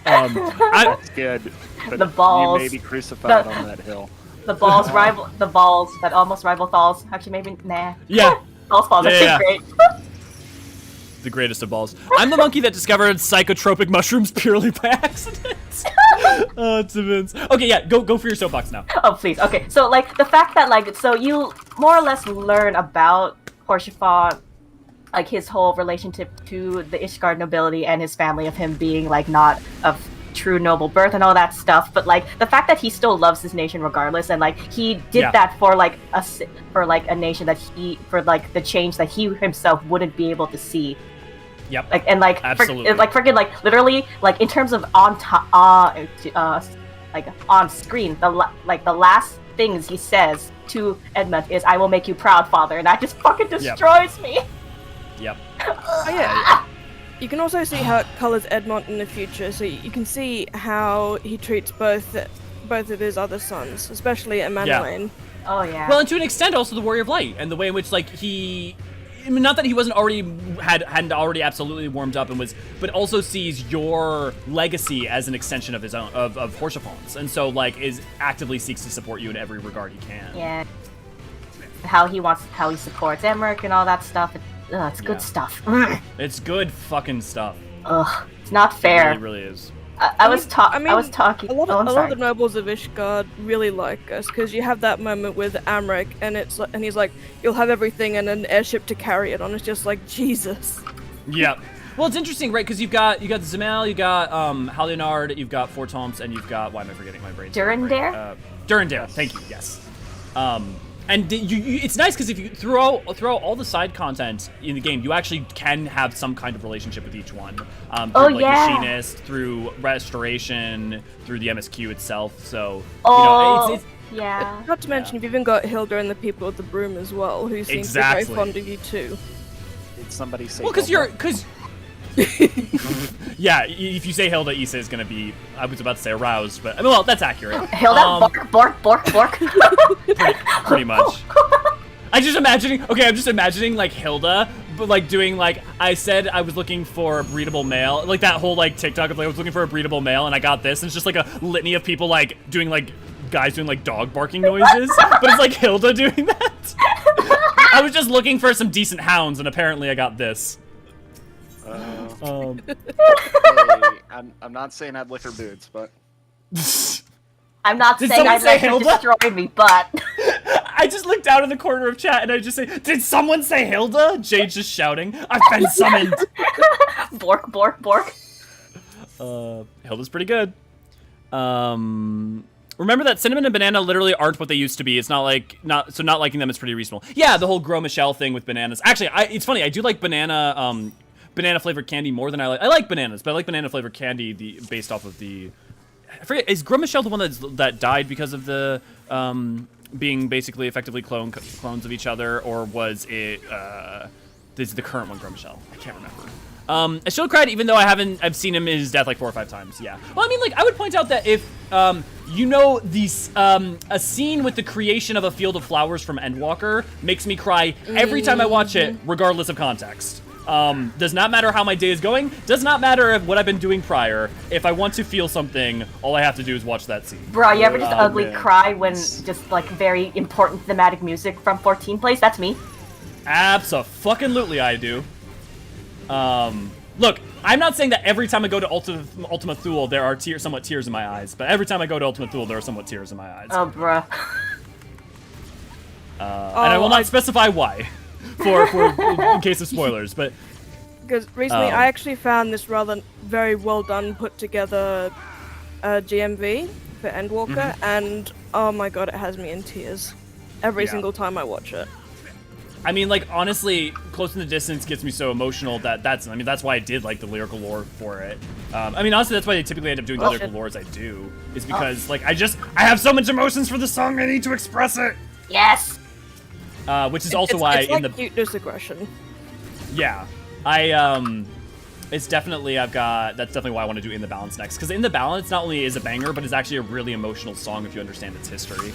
That's good. But the balls. You may be crucified on that hill. The balls that almost rival Thal's. Actually, maybe nah. Yeah. Thal's balls. That's great. The greatest of balls. I'm the monkey that discovered psychotropic mushrooms purely by accident. Oh, it's immense. Okay, yeah, go for your soapbox now. Oh, please. Okay, so, like, the fact that, like, so you more or less learn about Horsefant, like, his whole relationship to the Ishgard nobility and his family of him being, like, not of true noble birth and all that stuff, but, like, the fact that he still loves his nation regardless, and, like, he did that for, like, a nation that for, like, the change that he himself wouldn't be able to see. Yep. Like, and like, absolutely. Like literally, like in terms of on screen, the last things he says to Edmund is, "I will make you proud, father," and that just fucking destroys me. Yep. Oh yeah. You can also see how it colors Edmond in the future, so you can see how he treats both of his other sons, especially Emmanuel. Oh yeah. Well, and to an extent, also the Warrior of Light, and the way in which, like, I mean, not that he wasn't hadn't already absolutely warmed up and was, but also sees your legacy as an extension of his own, of Horsefant's, and so, like, actively seeks to support you in every regard he can. Yeah. How he supports Emmerich and all that stuff. It's good stuff. It's good fucking stuff. Ugh, it's not fair. It really is. I was talking. A lot of the nobles of Ishgard really like us because you have that moment with Amric, and he's like, "You'll have everything and an airship to carry it on." It's just like Jesus. Yeah. Well, it's interesting, right? Because you got the Zemel, you got Halionard, you've got Fortomps, and you've got, why am I forgetting my brain? Durandare. Durandare. Thank you. Yes. And it's nice because if you throw all the side content in the game, you actually can have some kind of relationship with each one. Through Machinist, through Restoration, through the MSQ itself. So, it's yeah. Not to mention, you've even got Hilda and the people with the broom as well, who seem to be very fond of you too. Did somebody say? Well, because yeah, if you say Hilda, Issa is gonna be, I was about to say aroused, but I mean, well, that's accurate. Hilda, bork. Pretty much. I'm just imagining like Hilda, but like doing like, I said I was looking for a breedable male, like that whole like TikTok of like I was looking for a breedable male and I got this, and it's just like a litany of people like doing like guys doing like dog barking noises, but it's like Hilda doing that. I was just looking for some decent hounds, and apparently I got this. Hey, I'm not saying I'd lick her boots, but I'm not saying I'd let her destroy me, but I just look down in the corner of chat and I just say, did someone say Hilda? Jade's just shouting, I've been summoned. Bork, bork, bork. Hilda's pretty good. Remember that cinnamon and banana literally aren't what they used to be. It's not liking them is pretty reasonable. Yeah, the whole Gros Michel thing with bananas. Actually, it's funny. I do like banana flavored candy more than I like bananas, but I like banana flavored candy based off of the. I forget. Is Gros Michel the one that died because of the being basically effectively clones of each other, or was it this is the current one, Gros Michel? I can't remember. I still cried even though I've seen him in his death like 4 or 5 times. Yeah. Well, I mean, like, I would point out that if you know these a scene with the creation of a field of flowers from Endwalker makes me cry every time I watch it, regardless of context. Does not matter how my day is going. Does not matter what I've been doing prior. If I want to feel something, all I have to do is watch that scene. Bro, you ever just ugly cry when just like very important thematic music from 14 plays? That's me. Abso-fucking-lutely I do. Look, I'm not saying that every time I go to Ultima Thule there are somewhat tears in my eyes, but every time I go to Ultima Thule there are somewhat tears in my eyes. Oh, bruh. And I will not specify why, for in case of spoilers, but... Because recently I actually found this rather very well done, put together GMV for Endwalker, and oh my god, it has me in tears every single time I watch it. I mean, like, honestly, Close in the Distance gets me so emotional that's why I did like the lyrical lore for it. I mean, honestly, that's why I typically end up doing the lyrical lore as I do, is because, like, I have so much emotions for the song, I need to express it! Yes! Which is also why it's like in the... cuteness aggression. Yeah. It's definitely, that's definitely why I want to do In the Balance next, because In the Balance not only is a banger, but it's actually a really emotional song if you understand its history.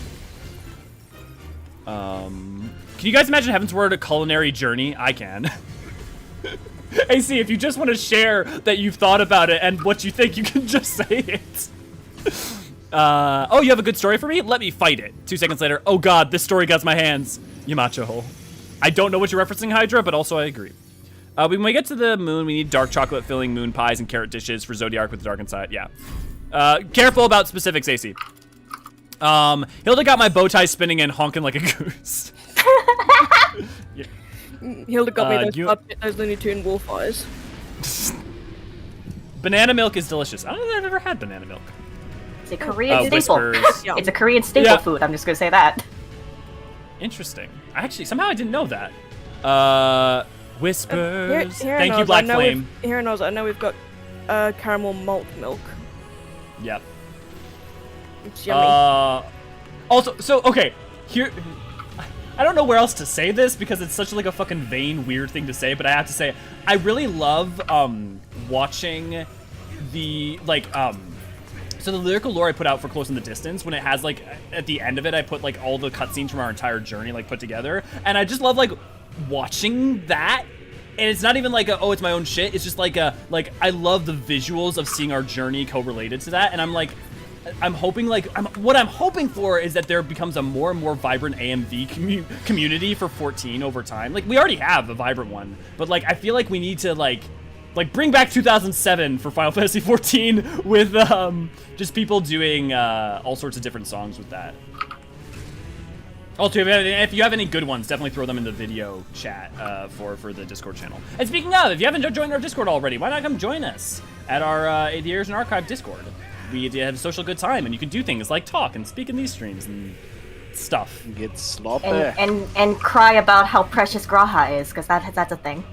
Can you guys imagine Heavensward a culinary journey? I can. AC, if you just want to share that you've thought about it and what you think, you can just say it. Oh, you have a good story for me? Let me fight it. 2 seconds later, oh god, this story got my hands. Yamacho. I don't know what you're referencing, Hydra, but also I agree. When we get to the moon, we need dark chocolate filling moon pies and carrot dishes for Zodiac with the dark inside. Yeah. Careful about specifics, AC. Hilda got my bow tie spinning and honking like a goose. Yeah. Hilda got me those Looney Tune wolf eyes. Banana milk is delicious. I don't know if I've ever had banana milk. It's a Korean staple. Whispers. It's a Korean staple food, I'm just gonna say that. Interesting. Somehow I didn't know that. Whispers. Thank you, Black Flame. Here in Oz, I know we've got caramel malt milk. Yep. It's yummy. Also, so, okay, here... I don't know where else to say this because it's such like a fucking vain, weird thing to say, but I have to say, I really love watching the, like, so the lyrical lore I put out for Close in the Distance, when it has, like, at the end of it, I put, like, all the cutscenes from our entire journey, like, put together, and I just love, like, watching that, and it's not even like oh, it's my own shit, it's just like I love the visuals of seeing our journey co-related to that, and I'm like, I'm hoping, like, what I'm hoping for is that there becomes a more and more vibrant AMV community for 14 over time. Like, we already have a vibrant one, but, like, I feel like we need to, like bring back 2007 for Final Fantasy 14 with, just people doing, all sorts of different songs with that. Also, if you have any good ones, definitely throw them in the video chat, for the Discord channel. And speaking of, if you haven't joined our Discord already, why not come join us at our, the Eorzean Archive Discord? We have a social good time, and you can do things like talk and speak in these streams and stuff. Get sloppy. And cry about how precious Graha is, because that's a thing.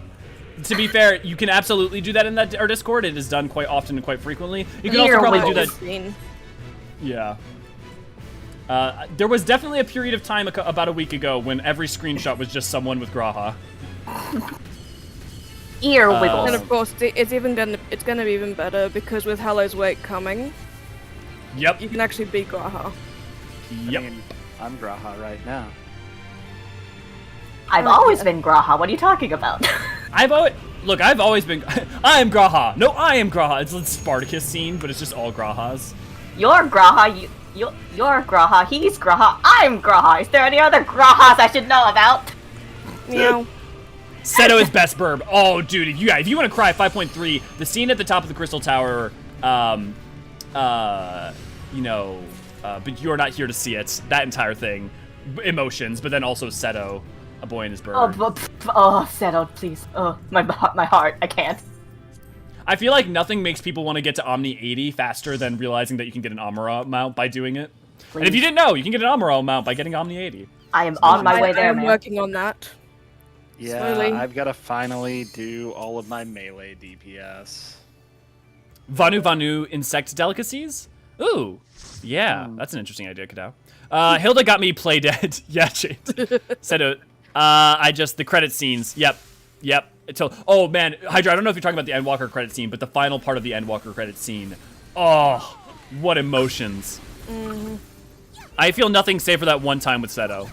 To be fair, you can absolutely do that in our Discord. It is done quite often and quite frequently. You can also probably do that. Yeah. There was definitely a period of time about a week ago when every screenshot was just someone with Graha. Ear wiggles. And of course, it's gonna be even better because with Hallow's Wake coming, yep, you can actually be Graha. Yep. I mean, I'm Graha right now. I've always been Graha. What are you talking about? I've always been. I am Graha. No, I am Graha. It's a Spartacus scene, but it's just all Grahas. You're Graha. You're Graha. He's Graha. I'm Graha. Is there any other Grahas I should know about? Meow. Seto is best burb. Oh, dude, if you want to cry, 5.3, the scene at the top of the Crystal Tower, but you're not here to see it. That entire thing emotions, but then also Seto, a boy and his bird. Settled, please. Oh, my heart. I can't. I feel like nothing makes people want to get to Omni 80 faster than realizing that you can get an Amuro mount by doing it. Please. And if you didn't know, you can get an Amuro mount by getting Omni 80. I am on my way there, I'm man. working on that. Yeah, Slowly. I've got to finally do all of my melee DPS. Vanu insect delicacies? Ooh, yeah, that's an interesting idea, Kadao. Hilda got me play dead. Yeah, Jade. Said it. The credit scenes. Yep. Oh man, Hydra, I don't know if you're talking about the Endwalker credit scene, but the final part of the Endwalker credit scene. Oh, what emotions. I feel nothing save for that one time with Seto.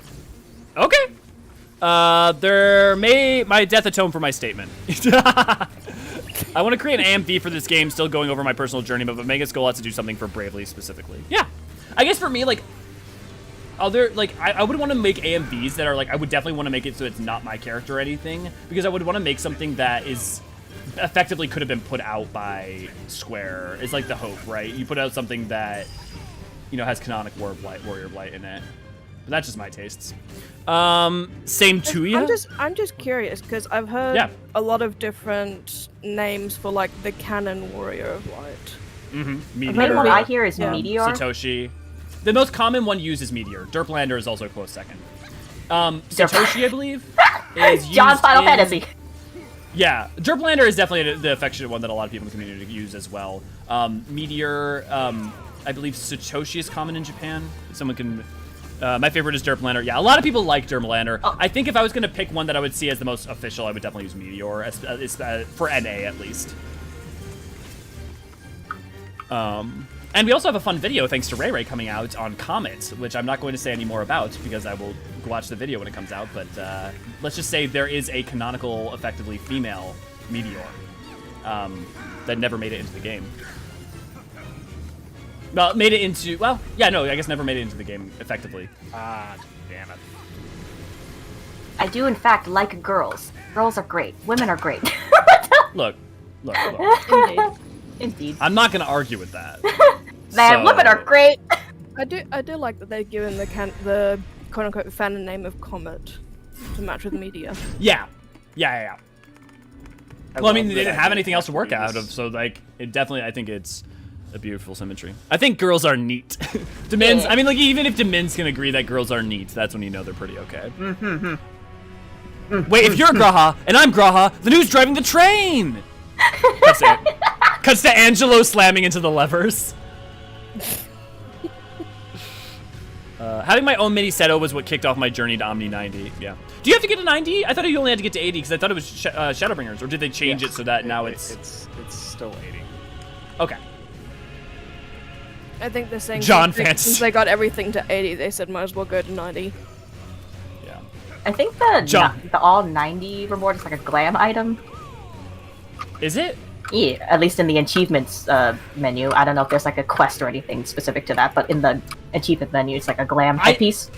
Okay. My death atone for my statement. I want to create an AMV for this game, still going over my personal journey, but Vegas goal has to do something for Bravely specifically. Yeah. I guess for me, like, I would want to make AMVs that are, like, I would definitely want to make it so it's not my character or anything, because I would want to make something that is effectively could have been put out by Square. It's like the hope, right? You put out something that, you know, has canonic Warrior of Light in it. But that's just my tastes. Same to you. I'm just curious because I've heard a lot of different names for like the canon Warrior of Light. Mm-hmm. The main one I hear is Meteor. Satoshi. The most common one used is Meteor. Derplander is also a close second. Satoshi, I believe, is used John's Final Fantasy. Yeah, Derplander is definitely the affectionate one that a lot of people in the community use as well. Meteor, I believe Satoshi is common in Japan. Someone can... my favorite is Derplander. Yeah, a lot of people like Derplander. Oh. I think if I was going to pick one that I would see as the most official, I would definitely use Meteor, for NA at least. And we also have a fun video, thanks to Ray coming out on Comet, which I'm not going to say any more about because I will watch the video when it comes out, but let's just say there is a canonical, effectively female Meteor that never made it into the game. Well, I guess never made it into the game, effectively. Ah, damn it. I do, in fact, like girls. Girls are great. Women are great. Look. Indeed. I'm not going to argue with that. Man, women are great. I do like that they've given the quote-unquote fan name of Comet to match with Meteor. Yeah. Well, I mean, they didn't have anything else to work out of, so, like, it definitely, I think it's a beautiful symmetry. I think girls are neat. Demins, yeah. I mean, like, even if Demins can agree that girls are neat, that's when you know they're pretty okay. Wait, if you're Graha, and I'm Graha, then who's driving the train? Cuts to Angelo slamming into the levers. Having my own mini Seto was what kicked off my journey to Omni 90. Yeah. Do you have to get a 90? I thought you only had to get to 80 because I thought it was Shadowbringers, or did they change it so that now it's still 80. Okay. I think they're saying since they got everything to 80, they said might as well go to 90. Yeah. I think the all 90 reward is like a glam item. Is it? Yeah, at least in the achievements menu. I don't know if there's like a quest or anything specific to that, but in the achievement menu, it's like a glam headpiece.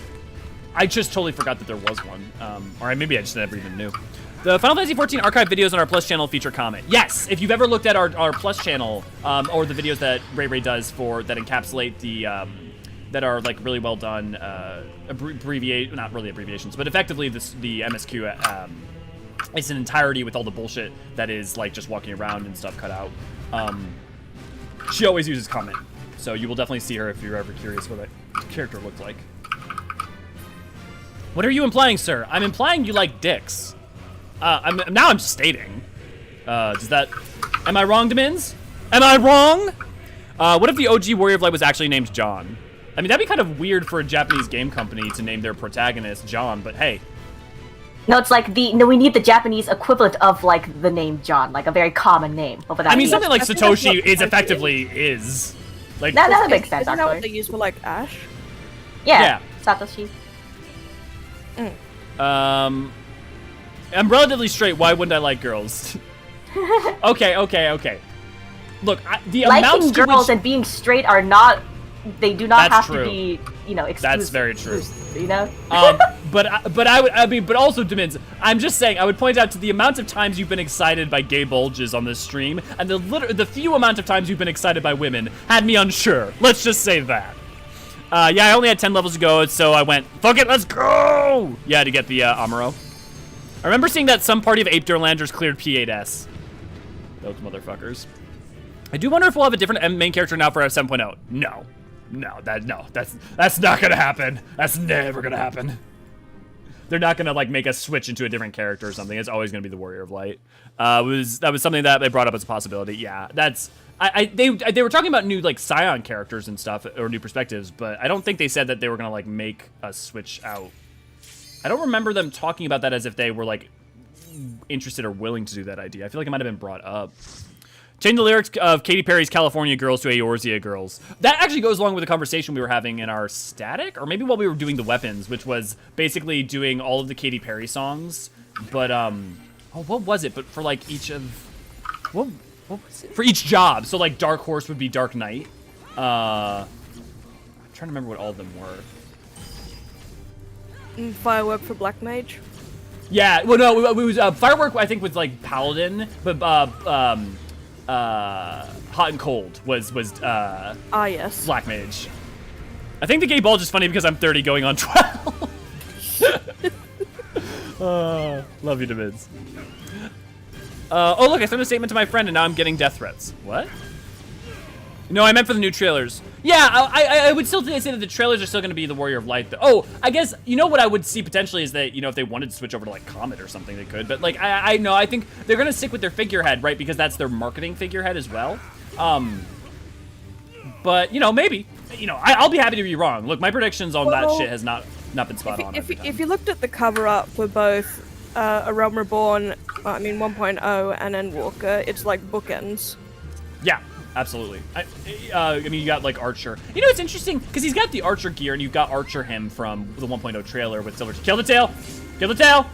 I just totally forgot that there was one. Or maybe I just never even knew. The Final Fantasy XIV archive videos on our Plus channel feature Comet. Yes, if you've ever looked at our Plus channel, or the videos that Ray does that encapsulate the, that are like really well done, not really abbreviations, but effectively the MSQ, it's an entirety with all the bullshit that is like just walking around and stuff cut out. She always uses Comet, so you will definitely see her if you're ever curious what that character looked like. What are you implying, sir? I'm implying you like dicks. I'm stating. Am I wrong, Demins? Am I wrong? What if the OG Warrior of Light was actually named John? I mean, that'd be kind of weird for a Japanese game company to name their protagonist John, but hey. No, it's like we need the Japanese equivalent of like the name John, like a very common name. I mean, something like Satoshi is effectively like that makes sense. Isn't that what they use for like Ash? Yeah. Satoshi. I'm relatively straight. Why wouldn't I like girls? Okay. Look, the amounts to girls and being straight are not. They do not have to be, exclusive. That's very true. You know. But also, Demins, I'm just saying, I would point out to the amount of times you've been excited by gay bulges on this stream, and the few amount of times you've been excited by women had me unsure. Let's just say that. Yeah, I only had 10 levels to go, so I went, fuck it, let's go! Yeah, to get the Amuro. I remember seeing that some party of Ape Durlanders cleared P8S. Those motherfuckers. I do wonder if we'll have a different main character now for our 7.0. No. No, that's not gonna happen. That's never gonna happen. They're not gonna like make us switch into a different character or something. It's always gonna be the Warrior of Light. That was something that they brought up as a possibility. Yeah, that's they were talking about new like Scion characters and stuff or new perspectives, but I don't think they said that they were gonna like make us switch out. I don't remember them talking about that as if they were like interested or willing to do that idea. I feel like it might have been brought up. Change the lyrics of Katy Perry's California Girls to Eorzean Girls. That actually goes along with the conversation we were having in our static, or maybe while we were doing the weapons, which was basically doing all of the Katy Perry songs. But, what was it? But for like each of, what was it? For each job. So like Dark Horse would be Dark Knight. I'm trying to remember what all of them were. Firework for Black Mage. Yeah, well, no, it was Firework. I think was like Paladin, but Hot and Cold was yes, Black Mage. I think the gay bulge is funny because I'm 30 going on 12. Love you, Demids. Oh look, I sent a statement to my friend and now I'm getting death threats. What? No, I meant for the new trailers. Yeah, I would still say that the trailers are still going to be the Warrior of Light. Oh, I guess, you know what I would see potentially is that, you know, if they wanted to switch over to, like, Comet or something, they could. But, like, I know, I think they're going to stick with their figurehead, right? Because that's their marketing figurehead as well. But, you know, maybe. You know, I'll be happy to be wrong. Look, my predictions on that shit has not been spot on. If you looked at the cover art for both A Realm Reborn, 1.0 and Endwalker, it's like bookends. Yeah. Absolutely. I mean, you got, like, Archer. You know, it's interesting, because he's got the Archer gear, and you've got Archer him from the 1.0 trailer with Silver. Kill the tail! Kill the tail!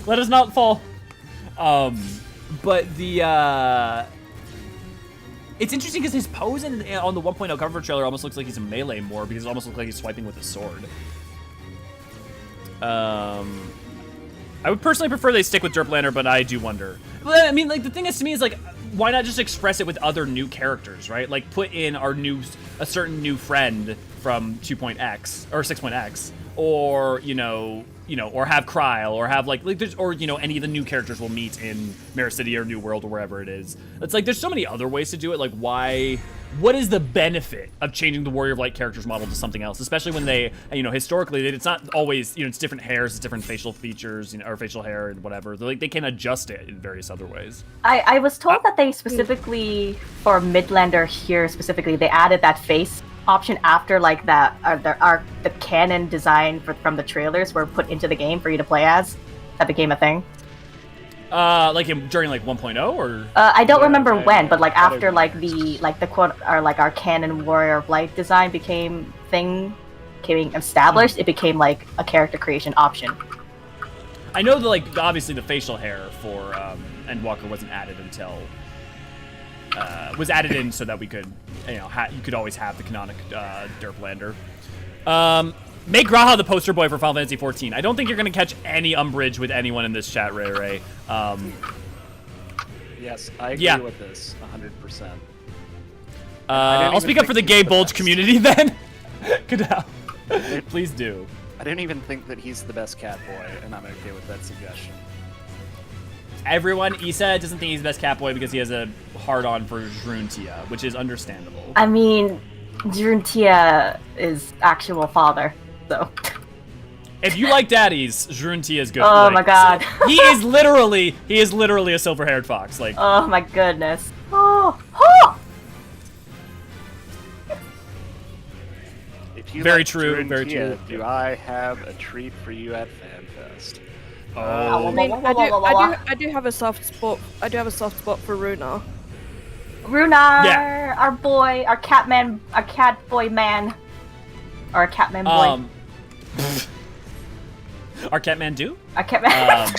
Let us not fall. But the, it's interesting, because his pose on the 1.0 cover trailer almost looks like he's a melee more, because it almost looks like he's swiping with a sword. I would personally prefer they stick with Derplander, but I do wonder. Well, I mean, like, the thing is, to me, is, like, why not just express it with other new characters, right? Like, put in a certain new friend from 2.x, or 6.x, or, you know, or have Kryl, or have, like there's, or, you know, any of the new characters we'll meet in Mirror City or New World or wherever it is. It's like, there's so many other ways to do it, like, why... What is the benefit of changing the Warrior of Light characters model to something else? Especially when they, you know, historically, it's not always, you know, it's different hairs, it's different facial features, you know, or facial hair and whatever. Like, they can adjust it in various other ways. I was told that they specifically, for Midlander here specifically, they added that face option after, like, that, the canon design from the trailers were put into the game for you to play as. That became a thing. Like during like 1.0 or? I don't remember when, but like after like the quote or like our canon Warrior of Light design became established, it became like a character creation option. I know that like obviously the facial hair for Endwalker wasn't added until was added in so that we could, you know, you could always have the canonic Derplander. Make Graha the poster boy for Final Fantasy XIV. I don't think you're going to catch any umbrage with anyone in this chat, Ray Ray. Yes, I agree with this 100%. I'll speak up for the gay bulge community then. Good help. Please do. I didn't even think that he's the best cat boy, and I'm okay with that suggestion. Everyone, Issa doesn't think he's the best cat boy because he has a hard-on for Zruntia, which is understandable. I mean, Zruntia is actual father. So. If you like daddies, Zruntia is good. Oh my god. He is literally a silver-haired fox. Like. Oh my goodness. Oh. Oh. If you very like true. Zruntia, very true. Do I have a treat for you at FanFest? I mean, I do have a soft spot. I do have a soft spot for Runar. Runar, our boy, our cat boy man, or a catman boy. Our Catman do? Our Catman.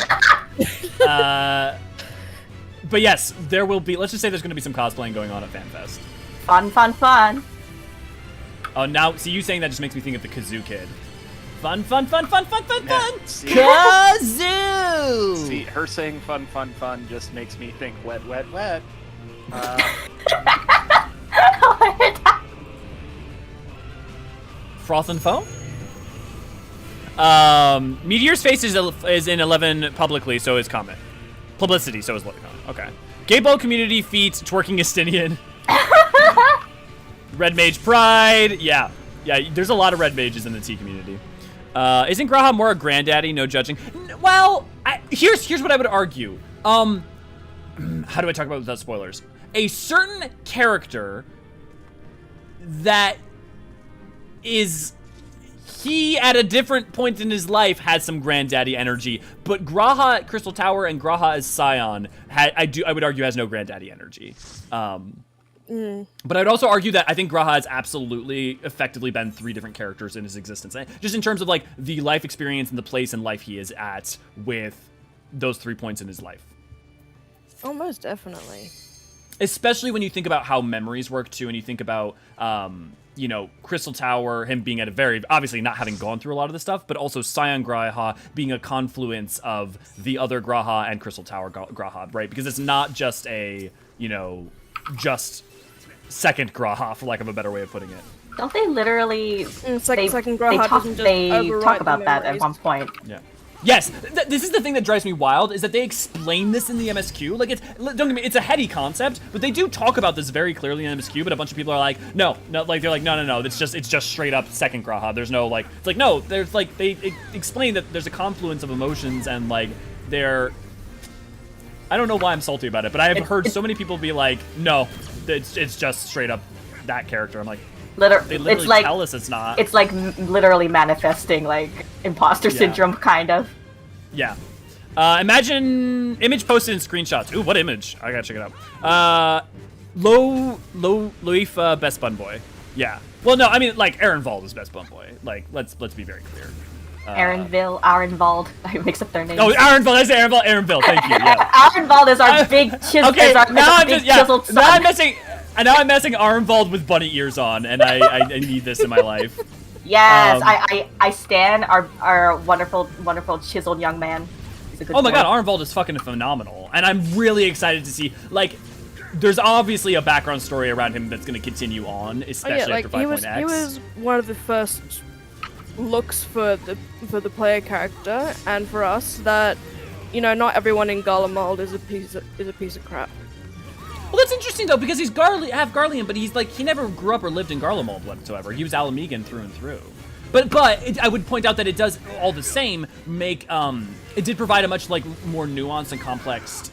But yes, there will be. Let's just say there's going to be some cosplaying going on at FanFest. Fun. Oh, now see you saying that just makes me think of the Kazoo kid. Fun. See, Kazoo. See, her saying fun just makes me think wet. Froth and Foam? Meteor's face is in 11 publicly, so is Comet. Publicity, so is Comet. Okay. Gay ball community feats twerking Estinian. Red Mage Pride. Yeah. Yeah, there's a lot of red mages in the T community. Isn't Graha more a granddaddy? No judging. Well, here's what I would argue. How do I talk about it without spoilers? A certain character that is he at a different point in his life has some granddaddy energy, but Graha at Crystal Tower and Graha as Scion I would argue has no granddaddy energy. But I'd also argue that I think Graha has absolutely effectively been 3 different characters in his existence. Just in terms of like the life experience and the place in life he is at with those 3 points in his life. Almost definitely. Especially when you think about how memories work too, and you think about, you know, Crystal Tower, him being at a very, obviously not having gone through a lot of this stuff, but also Scion Graha being a confluence of the other Graha and Crystal Tower Graha, right? Because it's not just a, you know, just second Graha, for lack of a better way of putting it. Don't they literally? Second Graha doesn't just they override talk the about that at memories. one point. Yeah. Yes, this is the thing that drives me wild, is that they explain this in the MSQ. Like, don't get me, it's a heady concept, but they do talk about this very clearly in MSQ, but a bunch of people are like, no, like, they're like, no, it's just straight up second Graha. There's no, like, it's like, no, there's, like, they explain that there's a confluence of emotions, and, like, I don't know why I'm salty about it, but I have heard so many people be like, no, it's just straight up that character. I'm like, they literally it's like, tell us it's not. It's like literally manifesting like imposter syndrome, kind of. Yeah. Imagine image posted in screenshots. Ooh, what image? I gotta check it out. Loif, best bun boy. Yeah. Well, no, I mean like Aaronvald is best bun boy. Like let's be very clear. Arenvald. I mix up their names. Oh, Aaronvald. I say Aaronvald. Thank you. Yeah. Arenvald is our big chisel. Okay. Now I'm just chiseled son. Now I'm messing Arenvald with bunny ears on, and I need this in my life. Yes, I stan our wonderful chiseled young man. He's a good Oh my boy. god, Arenvald is fucking phenomenal, and I'm really excited to see, like, there's obviously a background story around him that's going to continue on, especially after 5.x. He was one of the first looks for the player character, and for us that, you know, not everyone in Garlemald is a piece of crap. Well, that's interesting though, because he's half Garlean, but he's like, he never grew up or lived in Garlemald whatsoever. He was Alamegan through and through. But I would point out that it does all the same make it did provide a much like more nuanced and complex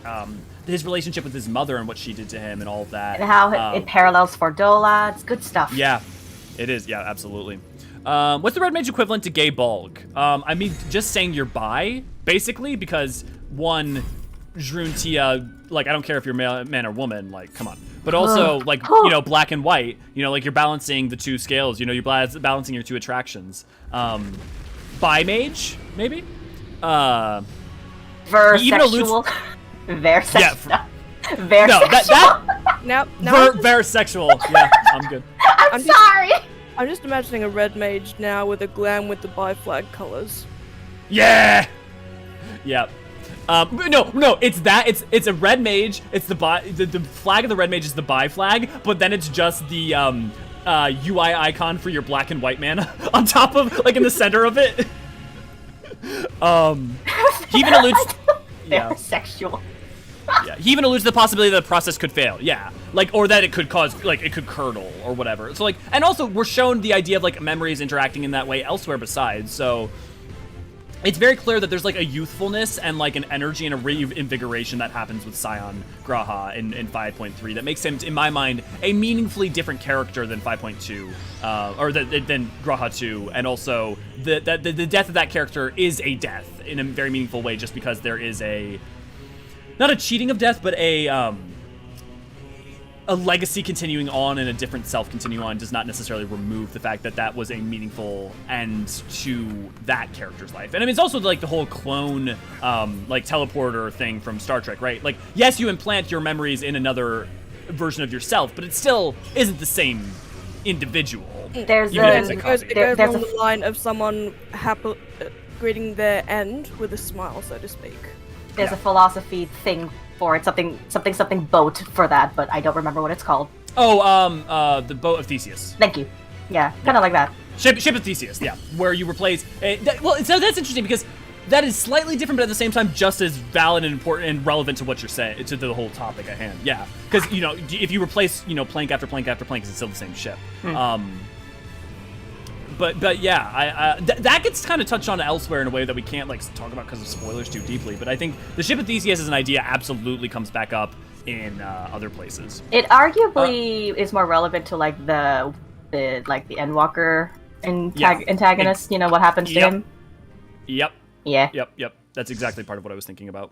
his relationship with his mother and what she did to him and all of that. And how it parallels Fordola. It's good stuff. Yeah, it is. Yeah, absolutely. What's the red mage equivalent to gay bulg? I mean, just saying you're bi, basically, because one, Jruntia, like, I don't care if you're man or woman, like, come on. But also, like, you know, black and white, you know, like, you're balancing the 2 scales, you know, you're balancing your 2 attractions. Bi mage, maybe? Versexual. Versexual. Yeah, Versexual. no, that Now, versexual. Yeah, I'm good. I'm sorry. I'm just imagining a red mage now with a glam with the bi flag colors. Yeah. Yeah. No, it's that. It's a red mage. It's the flag of the red mage is the bi flag, but then it's just the UI icon for your black and white mana on top of, like, in the center of it. He even alludes. They're sexual. Yeah, he even alludes to the possibility that the process could fail. Yeah, like, or that it could cause, like, it could curdle or whatever. So, like, and also we're shown the idea of, like, memories interacting in that way elsewhere besides. So it's very clear that there's, like, a youthfulness and, like, an energy and a reinvigoration that happens with Scion Graha in 5.3 that makes him, in my mind, a meaningfully different character than 5.2, or than Graha 2, and also the death of that character is a death in a very meaningful way, just because there is not a cheating of death, but a legacy continuing on and a different self continuing on does not necessarily remove the fact that that was a meaningful end to that character's life. And I mean, it's also like the whole clone, like, teleporter thing from Star Trek, right? Like, yes, you implant your memories in another version of yourself, but it still isn't the same individual. There's It goes along the line of someone greeting their end with a smile, so to speak. There's a philosophy thing for it, something boat for that, but I don't remember what it's called. Oh, the Boat of Theseus. Thank you. Yeah, kind of like that. Ship of Theseus, yeah, where you replace. So that's interesting because that is slightly different, but at the same time, just as valid and important and relevant to what you're saying, to the whole topic at hand. Yeah, because if you replace plank after plank after plank, it's still the same ship. But yeah, that gets kind of touched on elsewhere in a way that we can't talk about because of spoilers too deeply. But I think the Ship of Theseus as an idea absolutely comes back up in other places. It arguably is more relevant to the Endwalker antagonist. What happens to him? Yep. Yeah. Yep. That's exactly part of what I was thinking about.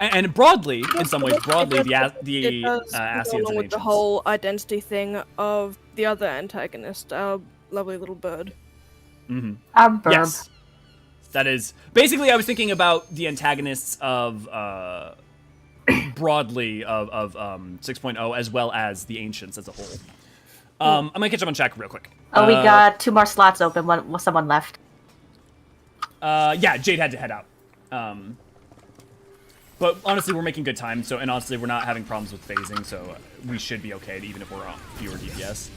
And broadly, in some ways, the Asians along with the whole identity thing of the other antagonist, our lovely little bird. Mm-hmm. Our bird. Yes. That is basically. I was thinking about the antagonists of broadly of 6.0 as well as the ancients as a whole. I'm gonna catch up on chat real quick. Oh, we got 2 more slots open. Someone left. Yeah, Jade had to head out. But honestly, we're making good time. And honestly, we're not having problems with phasing, so we should be okay, even if we're on fewer DPS.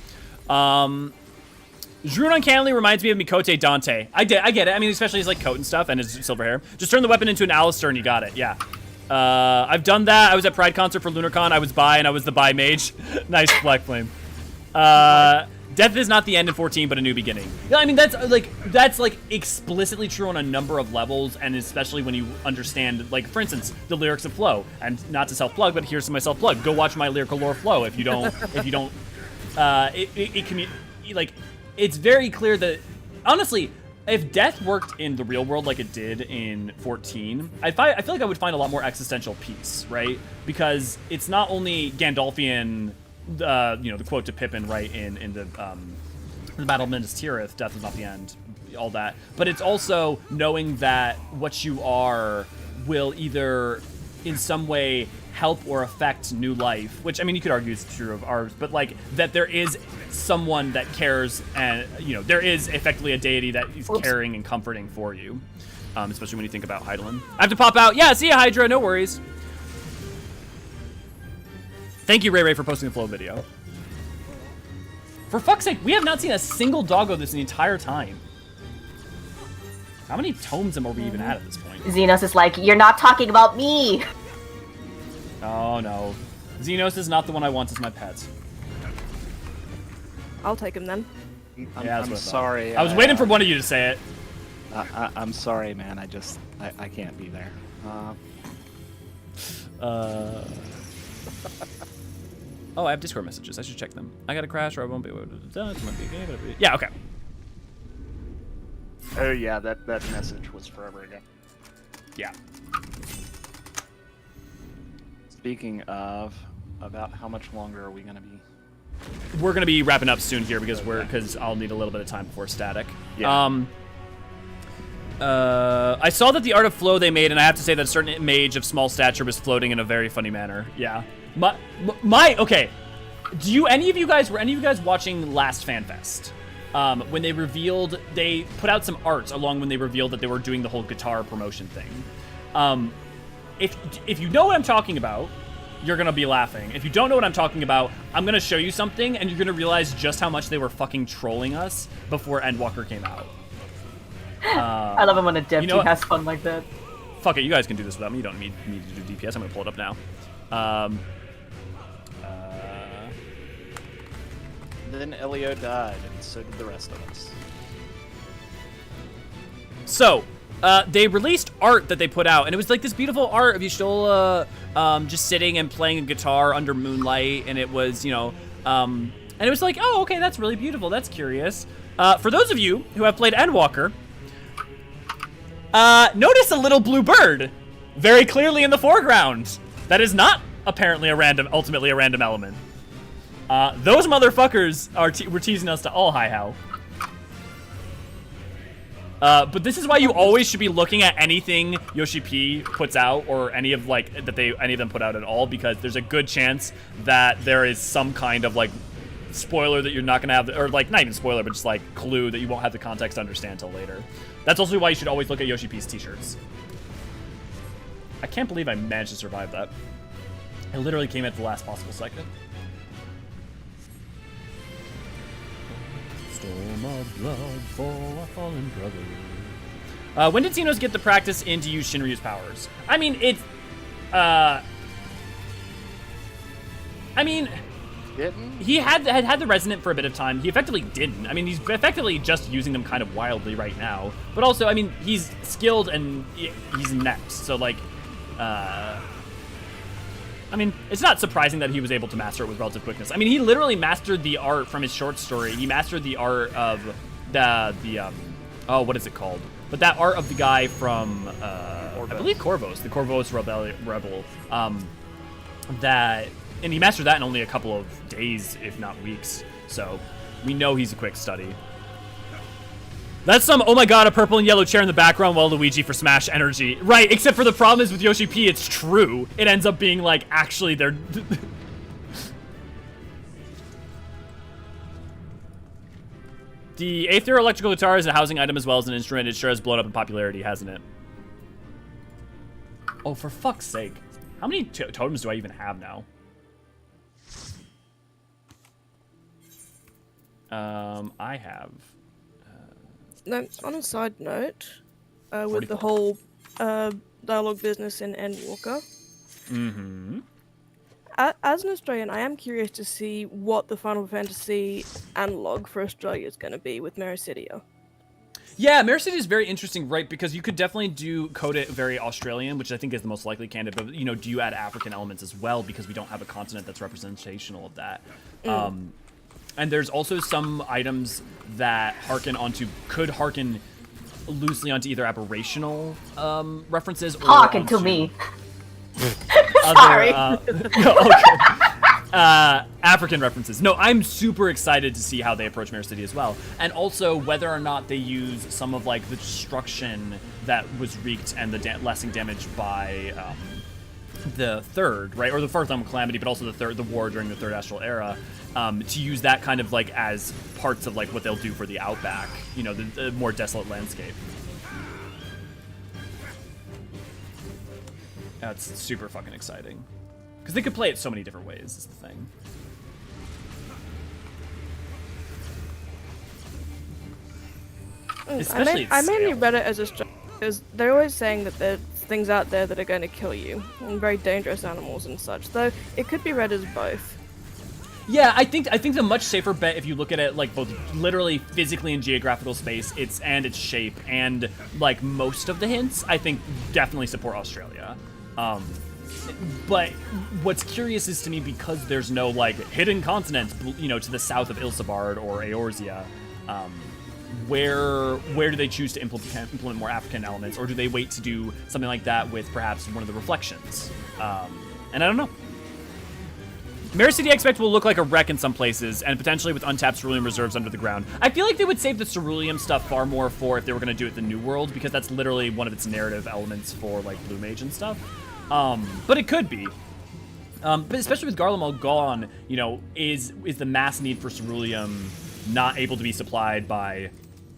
Droon uncannily reminds me of Mikote Dante. I get it. I mean, especially his coat and stuff and his silver hair. Just turn the weapon into an Alistair and you got it. Yeah. I've done that. I was at Pride Concert for LunarCon. I was bi and I was the bi mage. Nice Black Flame. Death is not the end in 14, but a new beginning. Yeah, I mean that's explicitly true on a number of levels, and especially when you understand, for instance, the lyrics of Flow. And not to self-plug, but here's my self-plug: go watch my lyrical lore Flow. If you don't, it's very clear that honestly, if Death worked in the real world like it did in 14, I feel like I would find a lot more existential peace, right? Because it's not only Gandalfian. The quote to Pippin, right, in the Battle of Minas Tirith, death is not the end, all that. But it's also knowing that what you are will either in some way help or affect new life, which, I mean, you could argue is true of ours, but that there is someone that cares and, there is effectively a deity that is caring and comforting for you, especially when you think about Hydaelyn. I have to pop out. Yeah, see ya, Hydra, no worries. Thank you, Ray, for posting the Flow video. For fuck's sake, we have not seen a single doggo this the entire time. How many tomes are we even at this point? Xenos is like, you're not talking about me! Oh, no. Xenos is not the one I want as my pet. I'll take him then. I'm sorry. I was waiting for one of you to say it. I'm sorry, man. I can't be there. Oh, I have Discord messages. I should check them. I got a crash or I won't be able to. Yeah, okay. Oh yeah, that message was forever ago. Yeah. Speaking of, about how much longer are we gonna be? We're gonna be wrapping up soon here because I'll need a little bit of time before static. Yeah. I saw that the Art of Flow they made, and I have to say that a certain mage of small stature was floating in a very funny manner. Yeah. Okay. Were any of you guys watching last FanFest? When they put out some art along when they revealed that they were doing the whole guitar promotion thing. If you know what I'm talking about, you're gonna be laughing. If you don't know what I'm talking about, I'm gonna show you something, and you're gonna realize just how much they were fucking trolling us before Endwalker came out. I love it when a dev team has fun like that. Fuck it, you guys can do this without me. You don't need me to do DPS. I'm gonna pull it up now. Then Elio died, and so did the rest of us. So, they released art that they put out, and it was this beautiful art of Y'shtola just sitting and playing a guitar under moonlight, and it was, and it was oh, okay, that's really beautiful. That's curious. For those of you who have played Endwalker, notice a little blue bird very clearly in the foreground. That is not apparently ultimately a random element. Those motherfuckers were teasing us to all high hell. But this is why you always should be looking at anything Yoshi P puts out, or any of any of them put out at all, because there's a good chance that there is some kind of spoiler that you're not gonna have, or not even spoiler, but just clue that you won't have the context to understand till later. That's also why you should always look at Yoshi P's t-shirts. I can't believe I managed to survive that. I literally came at the last possible second. storm of blood for a fallen brother. When did Xenos get the practice in to use Shinryu's powers? I mean, it's... Didn't? He had the resonant for a bit of time. He effectively didn't. I mean, he's effectively just using them kind of wildly right now. But also, I mean, he's skilled and he's next. So, like, I mean, it's not surprising that he was able to master it with relative quickness. I mean, he literally mastered the art from his short story. He mastered the art of oh, what is it called? But that art of the guy from, I believe Corvos, the Corvos rebel, and he mastered that in only a couple of days, if not weeks. So we know he's a quick study. That's some, oh my god, a purple and yellow chair in the background while Luigi for Smash energy. Right, except for the problem is with Yoshi P, it's true. It ends up being like, actually, they're... The Aether electrical guitar is a housing item as well as an instrument. It sure has blown up in popularity, hasn't it? Oh, for fuck's sake. How many totems do I even have now? I have... No, on a side note, with the whole dialogue business in Endwalker, as an Australian, I am curious to see what the Final Fantasy analog for Australia is going to be with Mericidia. Yeah, Mericidia is very interesting, right? Because you could definitely code it very Australian, which I think is the most likely candidate. But, you know, do you add African elements as well? Because we don't have a continent that's representational of that. And there's also some items that could harken loosely onto either aberrational references or Talking to me. Sorry. African references. No, I'm super excited to see how they approach Mericidia as well. And also whether or not they use some of like the destruction that was wreaked and the lasting damage by the third, right? Or the fourth Calamity, but also the war during the third Astral Era. To use that kind of like as parts of like what they'll do for the Outback, you know, the more desolate landscape. That's super fucking exciting. Because they could play it so many different ways, is the thing. Especially I mainly read it as a because they're always saying that there's things out there that are going to kill you, and very dangerous animals and such, though it could be read as both. Yeah, I think the much safer bet, if you look at it like both literally physically in geographical space, its shape, and like most of the hints, I think definitely support Australia. But what's curious is to me, because there's no like hidden continent, you know, to the south of Ilsabard or Eorzea, where do they choose to implement more African elements, or do they wait to do something like that with perhaps one of the reflections? And I don't know. Mericidia, I expect, will look like a wreck in some places, and potentially with untapped cerulean reserves under the ground. I feel like they would save the cerulean stuff far more for if they were going to do it the New World, because that's literally one of its narrative elements for like Blue Mage and stuff. But it could be. But especially with Garlemald gone, you know, is the mass need for ceruleum not able to be supplied by,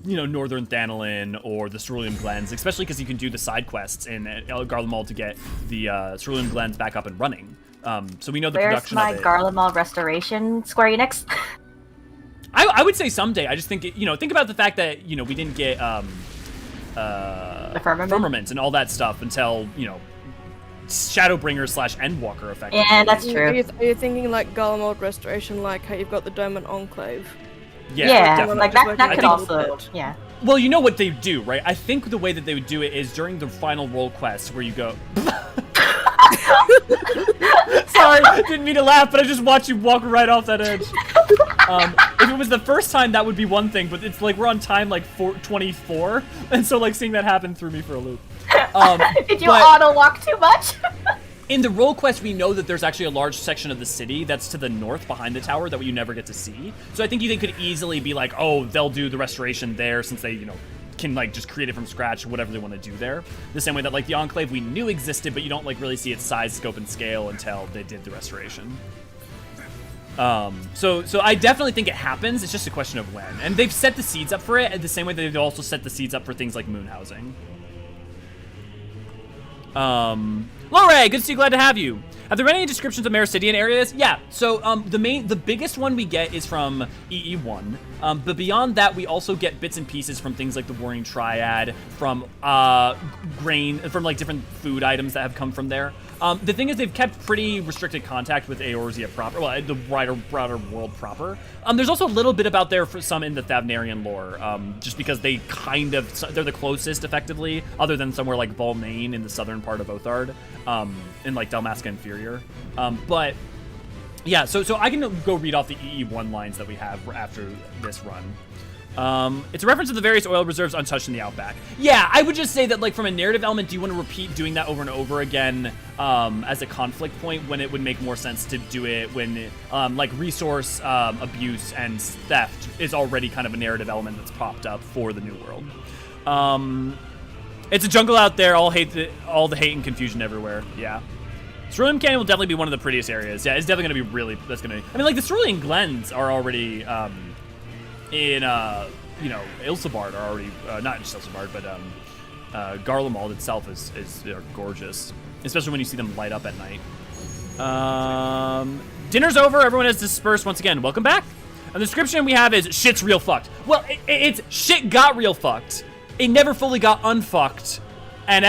you know, Northern Thanalin or the cerulean glens, especially because you can do the side quests in Garlemald to get the cerulean glens back up and running. So we know the production of it. Where's my Garlemald restoration, Square Enix? I would say someday. I just think, you know, think about the fact that, you know, we didn't get the firmament and all that stuff until, you know, Shadowbringer / Endwalker effectively. Yeah, that's true. Are you thinking like Garlemald restoration, like how you've got the Dome and Enclave? Yeah, definitely. Like that could also, yeah. Well, you know what they do, right? I think the way that they would do it is during the final role quest where you go... Sorry, didn't mean to laugh, but I just watched you walk right off that edge. If it was the first time, that would be one thing, but it's like we're on time like 24, and so like seeing that happen threw me for a loop. Did you auto walk too much? In the role quest, we know that there's actually a large section of the city that's to the north behind the tower that you never get to see. So I think they could easily be like, oh, they'll do the restoration there since they, you know, can like just create it from scratch, whatever they want to do there. The same way that like the Enclave we knew existed, but you don't like really see its size, scope, and scale until they did the restoration. So I definitely think it happens. It's just a question of when. And they've set the seeds up for it the same way that they've also set the seeds up for things like moon housing. Lore, good to see you, glad to have you. Have there been any descriptions of Mericidian areas? Yeah, so the biggest one we get is from EE1, but beyond that we also get bits and pieces from things like the Warring Triad, from grain, from like different food items that have come from there. The thing is they've kept pretty restricted contact with Eorzea proper, well, the broader world proper. There's also a little bit about there for some in the Thavnarian lore, just because they're the closest effectively, other than somewhere like Volnane in the southern part of Othard, in like Dalmasca Inferior. But yeah, so I can go read off the EE1 lines that we have after this run. It's a reference to the various oil reserves untouched in the Outback. Yeah, I would just say that, like, from a narrative element, do you want to repeat doing that over and over again as a conflict point when it would make more sense to do it when, like, resource abuse and theft is already kind of a narrative element that's popped up for the New World. It's a jungle out there, all the hate and confusion everywhere. Yeah. Cerulean Canyon will definitely be one of the prettiest areas. Yeah, it's definitely going to be really, I mean, like, the Cerulean Glens are already, in Ilsabard are already not just Ilsabard, but Garlemald itself is gorgeous, especially when you see them light up at night. Dinner's over. Everyone has dispersed once again. Welcome back. And the description we have is shit's real fucked. Well, it's shit got real fucked. It never fully got unfucked, and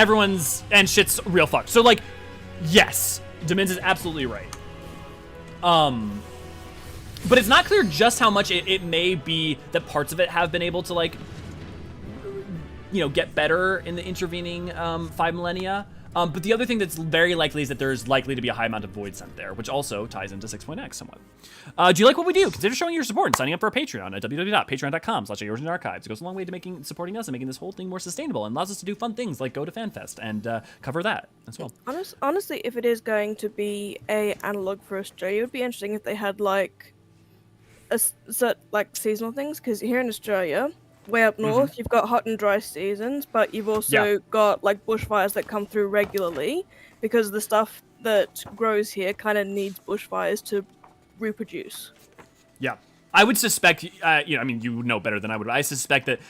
shit's real fucked. So like, yes, Demins is absolutely right. But it's not clear just how much it may be that parts of it have been able to, like, get better in the intervening 5 millennia. But the other thing that's very likely is that there's likely to be a high amount of void sent there, which also ties into 6.x somewhat. Do you like what we do? Consider showing your support and signing up for our Patreon at www.patreon.com/Eorzean Archives. It goes a long way to supporting us and making this whole thing more sustainable and allows us to do fun things like go to FanFest and cover that as well. Honestly, if it is going to be a analog for Australia, it would be interesting if they had, like, seasonal things, because here in Australia, way up north, you've got hot and dry seasons, but you've also got like bushfires that come through regularly, because the stuff that grows here kind of needs bushfires to reproduce. Yeah, I would suspect, I mean, you would know better than I would, but I suspect that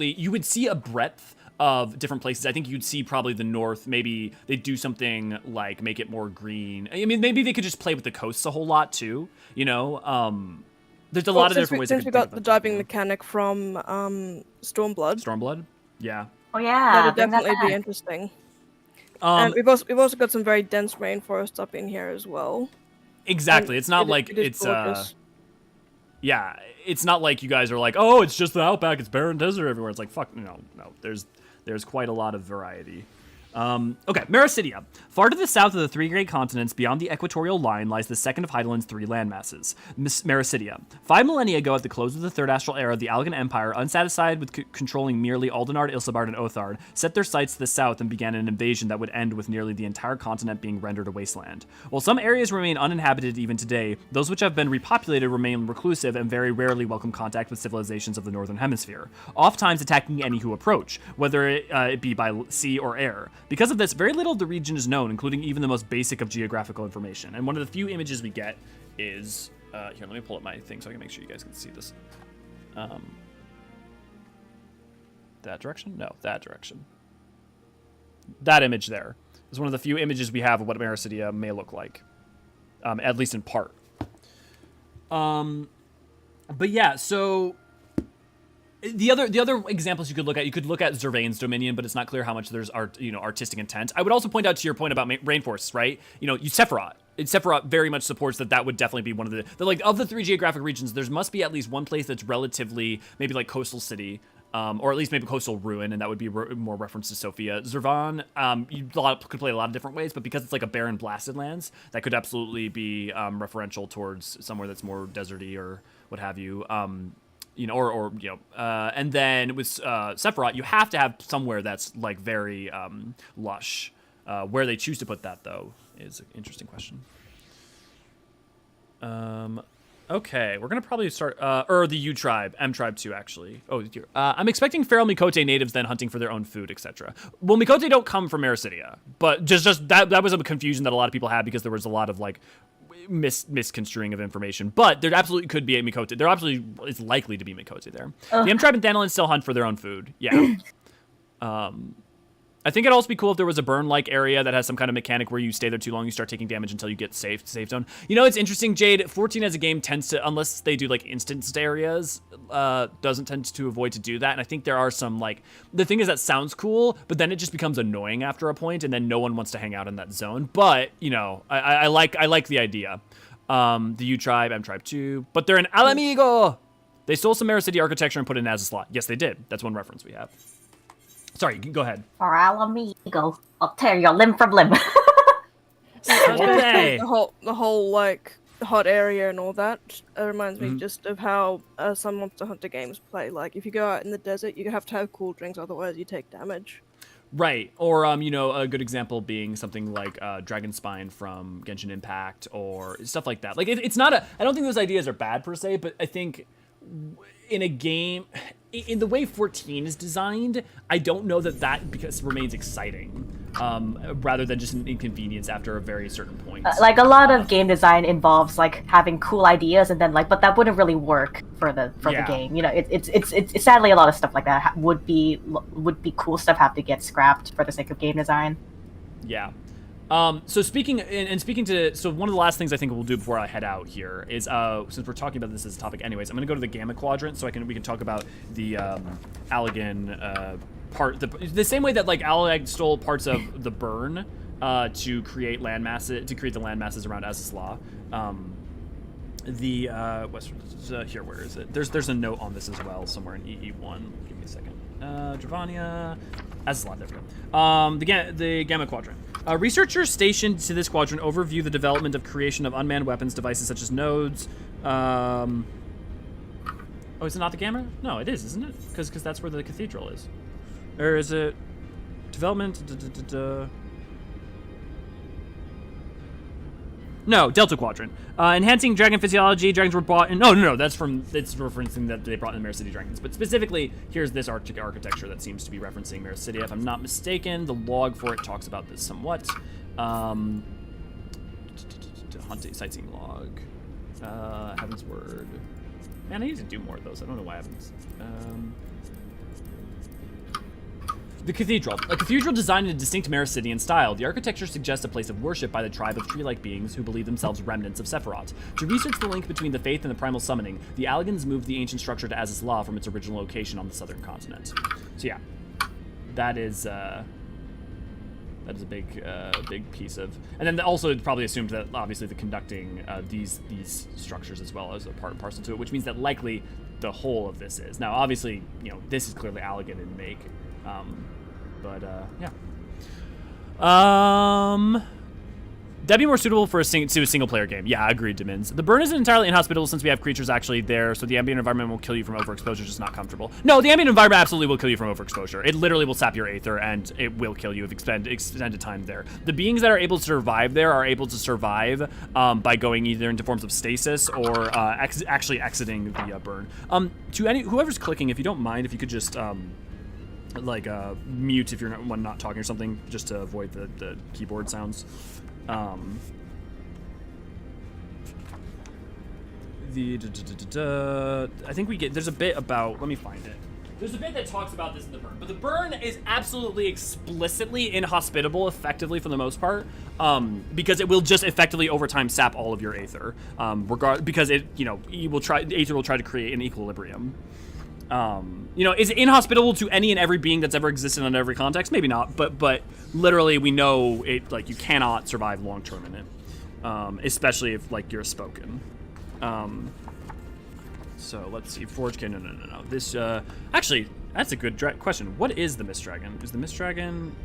you would see a breadth of different places. I think you'd see probably the north, maybe they do something like make it more green. I mean, maybe they could just play with the coasts a whole lot too, There's a lot of different ways. Since we got the diving mechanic from Stormblood. Stormblood, yeah. Oh yeah, that would definitely be interesting. And we've also got some very dense rainforest up in here as well. Exactly, it's not like it's yeah, it's not like you guys are like, oh, it's just the Outback, it's barren desert everywhere. It's like, fuck, no. There's quite a lot of variety. Okay, Mericidia. Far to the south of the 3 great continents, beyond the equatorial line, lies the second of Hydaelyn's 3 landmasses, Mericidia. 5 millennia ago, at the close of the Third Astral Era, the Allagan Empire, unsatisfied with controlling merely Aldenard, Ilsabard, and Othard, set their sights to the south and began an invasion that would end with nearly the entire continent being rendered a wasteland. While some areas remain uninhabited even today, those which have been repopulated remain reclusive and very rarely welcome contact with civilizations of the Northern Hemisphere, oft-times attacking any who approach, whether it be by sea or air. Because of this, very little of the region is known, including even the most basic of geographical information. And one of the few images we get is... here, let me pull up my thing so I can make sure you guys can see this. That direction? No, that direction. That image there is one of the few images we have of what Mericidia may look like. At least in part. But yeah, so... The other examples you could look at Zervain's Dominion, but it's not clear how much there's artistic intent. I would also point out to your point about rainforests, right? Sephiroth. Sephiroth very much supports that would definitely be one of the like of the 3 geographic regions. There must be at least one place that's relatively maybe like coastal city, or at least maybe coastal ruin, and that would be more reference to Sophia. Zervan, could play a lot of different ways, but because it's like a barren blasted lands, that could absolutely be referential towards somewhere that's more deserty or what have you. And then with Sephiroth, you have to have somewhere that's like very lush. Where they choose to put that, though, is an interesting question. Okay, we're gonna probably start, the U tribe, M tribe too, actually. Oh, I'm expecting feral Mikote natives then hunting for their own food, etc. Well, Mikote don't come from Mericidia, but just that was a confusion that a lot of people had because there was a lot of like misconstruing of information, but there absolutely could be a Mikote. There absolutely is likely to be Mikote there. The M tribe and Thanalin still hunt for their own food. Yeah. I think it'd also be cool if there was a burn-like area that has some kind of mechanic where you stay there too long, you start taking damage until you get safe zone. You know, it's interesting, Jade. 14 as a game tends to, unless they do like instanced areas, doesn't tend to avoid to do that. And I think there are some like, the thing is that sounds cool, but then it just becomes annoying after a point, and then no one wants to hang out in that zone. But you know, I like the idea. The U tribe, M tribe too, but they're an Alamigo. They stole some Mara City architecture and put it in as a slot. Yes, they did. That's one reference we have. Sorry, you can go ahead. For Alamigo, I'll tear your limb from limb. Okay. The whole like hot area and all that reminds me just of how some Monster Hunter games play. Like if you go out in the desert, you have to have cool drinks, otherwise you take damage. Right, or you know, a good example being something like Dragon Spine from Genshin Impact or stuff like that. Like it's not a. I don't think those ideas are bad per se, but I think in a game, in the way 14 is designed, I don't know that because remains exciting, rather than just an inconvenience after a very certain point. Like a lot of game design involves like having cool ideas and then like, but that wouldn't really work for the game. You know, it's sadly a lot of stuff like that would be cool stuff have to get scrapped for the sake of game design. Yeah. So speaking to one of the last things I think we'll do before I head out here is since we're talking about this as a topic anyways, I'm gonna go to the Gamma Quadrant so we can talk about the Allagan part, the same way that like Allagan stole parts of the burn to create land masses, to create the land masses around Azazla. The here, where is it? There's a note on this as well somewhere in EE1. Give me a second. Dravania, Azazla, there we go. The Gamma Quadrant. Researchers stationed to this quadrant overview the development of creation of unmanned weapons devices such as nodes. Oh, is it not the Gamma? No, it is, isn't it? Because that's where the cathedral is. Or is it development? No, Delta Quadrant. Enhancing dragon physiology. Dragons were bought. No. It's referencing that they brought in the Mara City dragons. But specifically, here's this architecture that seems to be referencing Mara City. If I'm not mistaken, the log for it talks about this somewhat. Hunting sightseeing log. Heaven's Word. Man, I need to do more of those. I don't know why I haven't. The Cathedral. A cathedral designed in a distinct Mericidian style, the architecture suggests a place of worship by the tribe of tree-like beings who believe themselves remnants of Sephiroth. To research the link between the faith and the primal summoning, the Allagans moved the ancient structure to Azazla from its original location on the southern continent. So yeah, that is a big piece of, and then also probably assumed that obviously the conducting these structures as well as a part and parcel to it, which means that likely the whole of this is. Now obviously, you know, this is clearly Allagan in make. Yeah. That'd be more suitable for a single-player game. Yeah, agreed, Demins. The burn isn't entirely inhospitable since we have creatures actually there, so the ambient environment will kill you from overexposure, just not comfortable. No, the ambient environment absolutely will kill you from overexposure. It literally will sap your aether, and it will kill you if extended time there. The beings that are able to survive there are able to survive by going either into forms of stasis or actually exiting the burn. To whoever's clicking, if you don't mind, if you could just mute if you're not talking or something, just to avoid the keyboard sounds. I think there's a bit about, let me find it. There's a bit that talks about this in the burn, but the burn is absolutely explicitly inhospitable, effectively for the most part, because it will just effectively over time sap all of your aether, because it, you know, aether will try to create an equilibrium. You know, is it inhospitable to any and every being that's ever existed in every context? Maybe not, but literally we know it, like, you cannot survive long term in it, especially if like you're spoken. So let's see, Forge King. No. This actually, that's a good question. What is the Mist Dragon? Is the Mist Dragon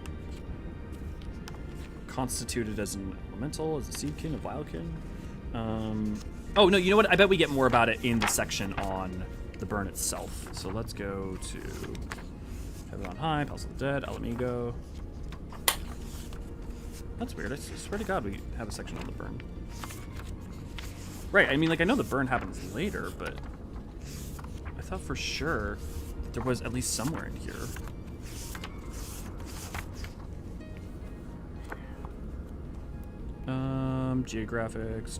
constituted as an elemental, as a seedkin, a vilekin? Oh no, you know what? I bet we get more about it in the section on the burn itself. So let's go to Heaven on High, Palace of the Dead, Alamigo. That's weird. I swear to God we have a section on the burn. Right, I mean, like, I know the burn happens later, but I thought for sure there was at least somewhere in here. Geographics,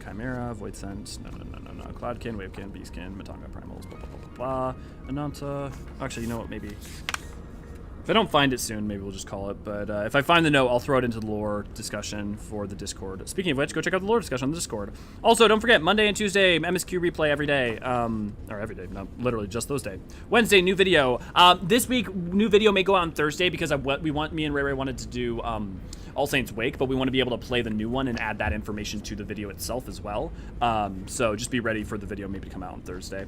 Chimera, Void Scent, no, Cloudkin, Wavekin, Beastkin, Matanga Primals, blah, blah, blah, blah, blah, Ananta. Actually, you know what, maybe If I don't find it soon, maybe we'll just call it. But if I find the note, I'll throw it into the lore discussion for the Discord. Speaking of which, go check out the lore discussion on the Discord. Also, don't forget, Monday and Tuesday, MSQ replay every day. Or every day, not literally just those days. Wednesday, new video. This week, new video may go out on Thursday because me and Ray wanted to do All Saints Wake, but we want to be able to play the new one and add that information to the video itself as well. So just be ready for the video maybe to come out on Thursday,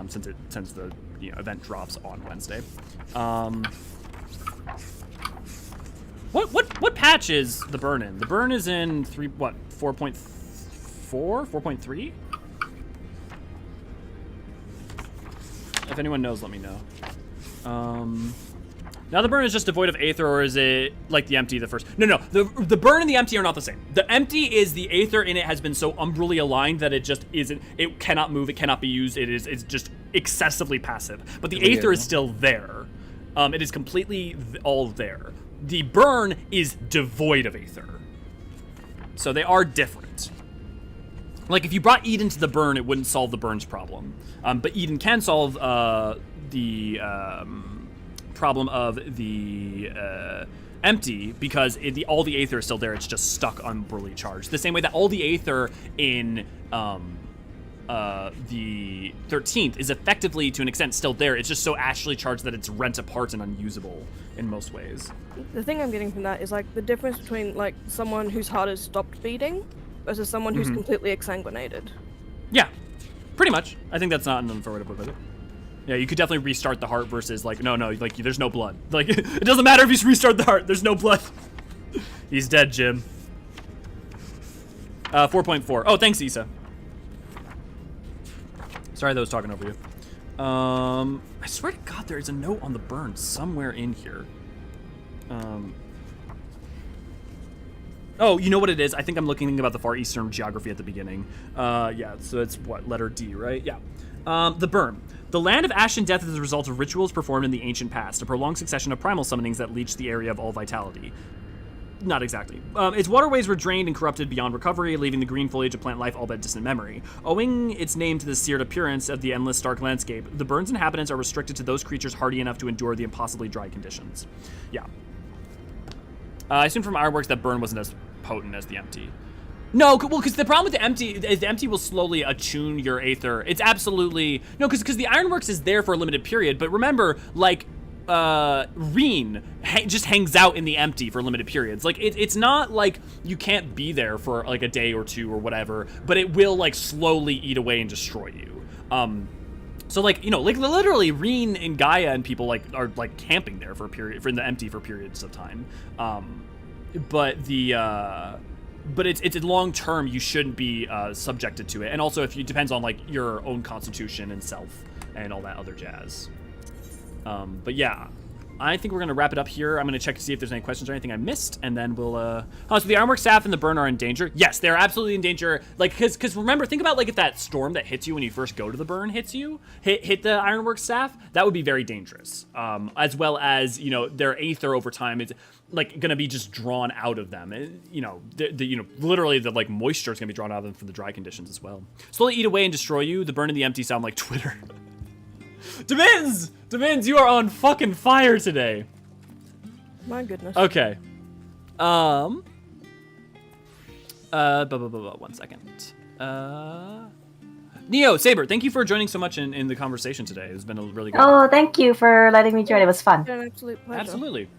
since the event drops on Wednesday. What patch is the burn in? The burn is in 4.4? 4.3? If anyone knows, let me know. Now the burn is just devoid of Aether, or is it like the empty the first? No. The burn and the empty are not the same. The empty is the Aether in it has been so umbrally aligned that it just isn't. It cannot move. It cannot be used. It's just excessively passive. But the Aether is still there. It is completely all there. The burn is devoid of Aether. So they are different. Like, if you brought Eden to the burn, it wouldn't solve the burn's problem. But Eden can solve the problem of the empty, because all the Aether is still there. It's just stuck umbrally charged. The same way that all the Aether in the 13th is effectively, to an extent, still there. It's just so astrally charged that it's rent apart and unusable in most ways. The thing I'm getting from that is like the difference between like someone whose heart has stopped beating versus someone who's completely exsanguinated. Yeah, pretty much. I think that's not an unfair way to put it. Yeah, you could definitely restart the heart versus like, no, like there's no blood. Like, it doesn't matter if you restart the heart, there's no blood. He's dead, Jim. 4.4. Oh, thanks, Issa. Sorry that I was talking over you. I swear to God, there is a note on the burn somewhere in here. Oh, you know what it is? I think I'm looking about the Far Eastern geography at the beginning. Yeah, so it's what, letter D, right? Yeah. The burn. The land of ash and death is the result of rituals performed in the ancient past, a prolonged succession of primal summonings that leached the area of all vitality. Not exactly. Its waterways were drained and corrupted beyond recovery, leaving the green foliage of plant life all but distant memory. Owing its name to the seared appearance of the endless stark landscape, the burn's inhabitants are restricted to those creatures hardy enough to endure the impossibly dry conditions. Yeah. I assume from Ironworks that burn wasn't as potent as the empty. No, well, because the problem with the empty is the empty will slowly attune your Aether. It's absolutely... No, because the Ironworks is there for a limited period, but remember, like... Reen just hangs out in the empty for limited periods. Like, it's not like you can't be there for like a day or two or whatever, but it will like slowly eat away and destroy you. So like, like literally Reen and Gaia and people like are like camping there for a period, for in the empty for periods of time. But it's long term, you shouldn't be subjected to it. And also if you depends on like your own constitution and self and all that other jazz. But yeah, I think we're going to wrap it up here. I'm going to check to see if there's any questions or anything I missed, and then we'll, so the Ironwork staff and the burn are in danger? Yes, they're absolutely in danger. Like, because remember, think about, like, if that storm that hits you when you first go to the burn hits you, hit the Ironwork staff, that would be very dangerous. As well as, their Aether over time is, like, going to be just drawn out of them. Literally the, like, moisture is going to be drawn out of them from the dry conditions as well. Slowly eat away and destroy you. The burn and the empty sound like Twitter. Demins, you are on fucking fire today. My goodness. Okay. One second. Neo, Saber, thank you for joining so much in the conversation today. It's been a really good. Oh, thank you for letting me join. It was fun. An absolute pleasure. Absolutely.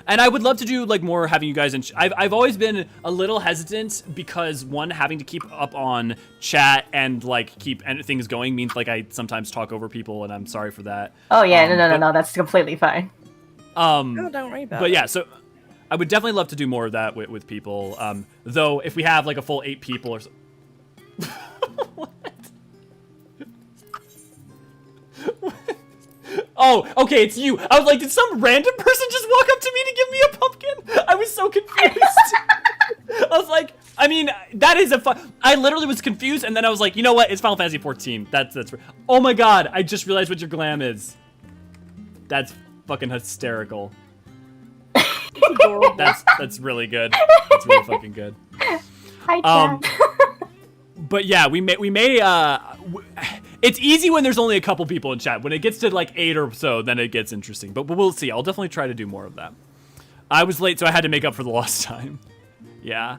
And I would love to do like more having you guys in. I've always been a little hesitant because one, having to keep up on chat and like keep things going means like I sometimes talk over people, and I'm sorry for that. Oh yeah, no, that's completely fine. No, don't worry about it. But yeah, so I would definitely love to do more of that with people. Though if we have like a full 8 people or so. What? Oh, okay, it's you. I was like, did some random person just walk up to me to give me a pumpkin? I was so confused. I was like, I mean, that is a fun... I literally was confused, and then I was like, you know what? It's Final Fantasy 14. That's... Oh my god, I just realized what your glam is. That's fucking hysterical. That's really good. That's really fucking good. Hi, Chad. But yeah, we may It's easy when there's only a couple people in chat. When it gets to like 8 or so, then it gets interesting. But we'll see. I'll definitely try to do more of that. I was late, so I had to make up for the lost time. Yeah.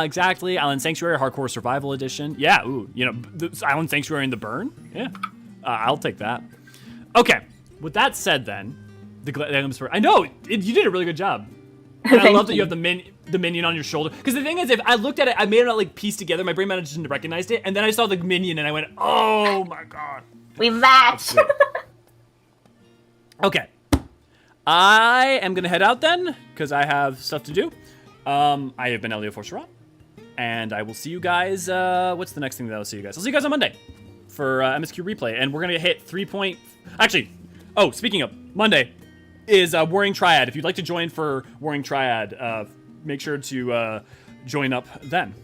Exactly. Island Sanctuary Hardcore Survival Edition. Yeah. Ooh. You know, the Island Sanctuary in the Burn. Yeah. I'll take that. Okay. With that said, then I know you did a really good job. And I love that you have the minion on your shoulder. Because the thing is, if I looked at it, I may not like piece together. My brain managed to recognize it, and then I saw the minion, and I went, "Oh my god, We matched. Okay, I am gonna head out then because I have stuff to do. I have been Elio Forcerat, and I will see you guys. What's the next thing that I'll see you guys? I'll see you guys on Monday for MSQ replay, and we're gonna hit 3 point. Actually, oh, speaking of Monday. Is Warring Triad. If you'd like to join for Warring Triad, make sure to join up then.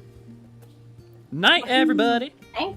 Night, everybody. Thank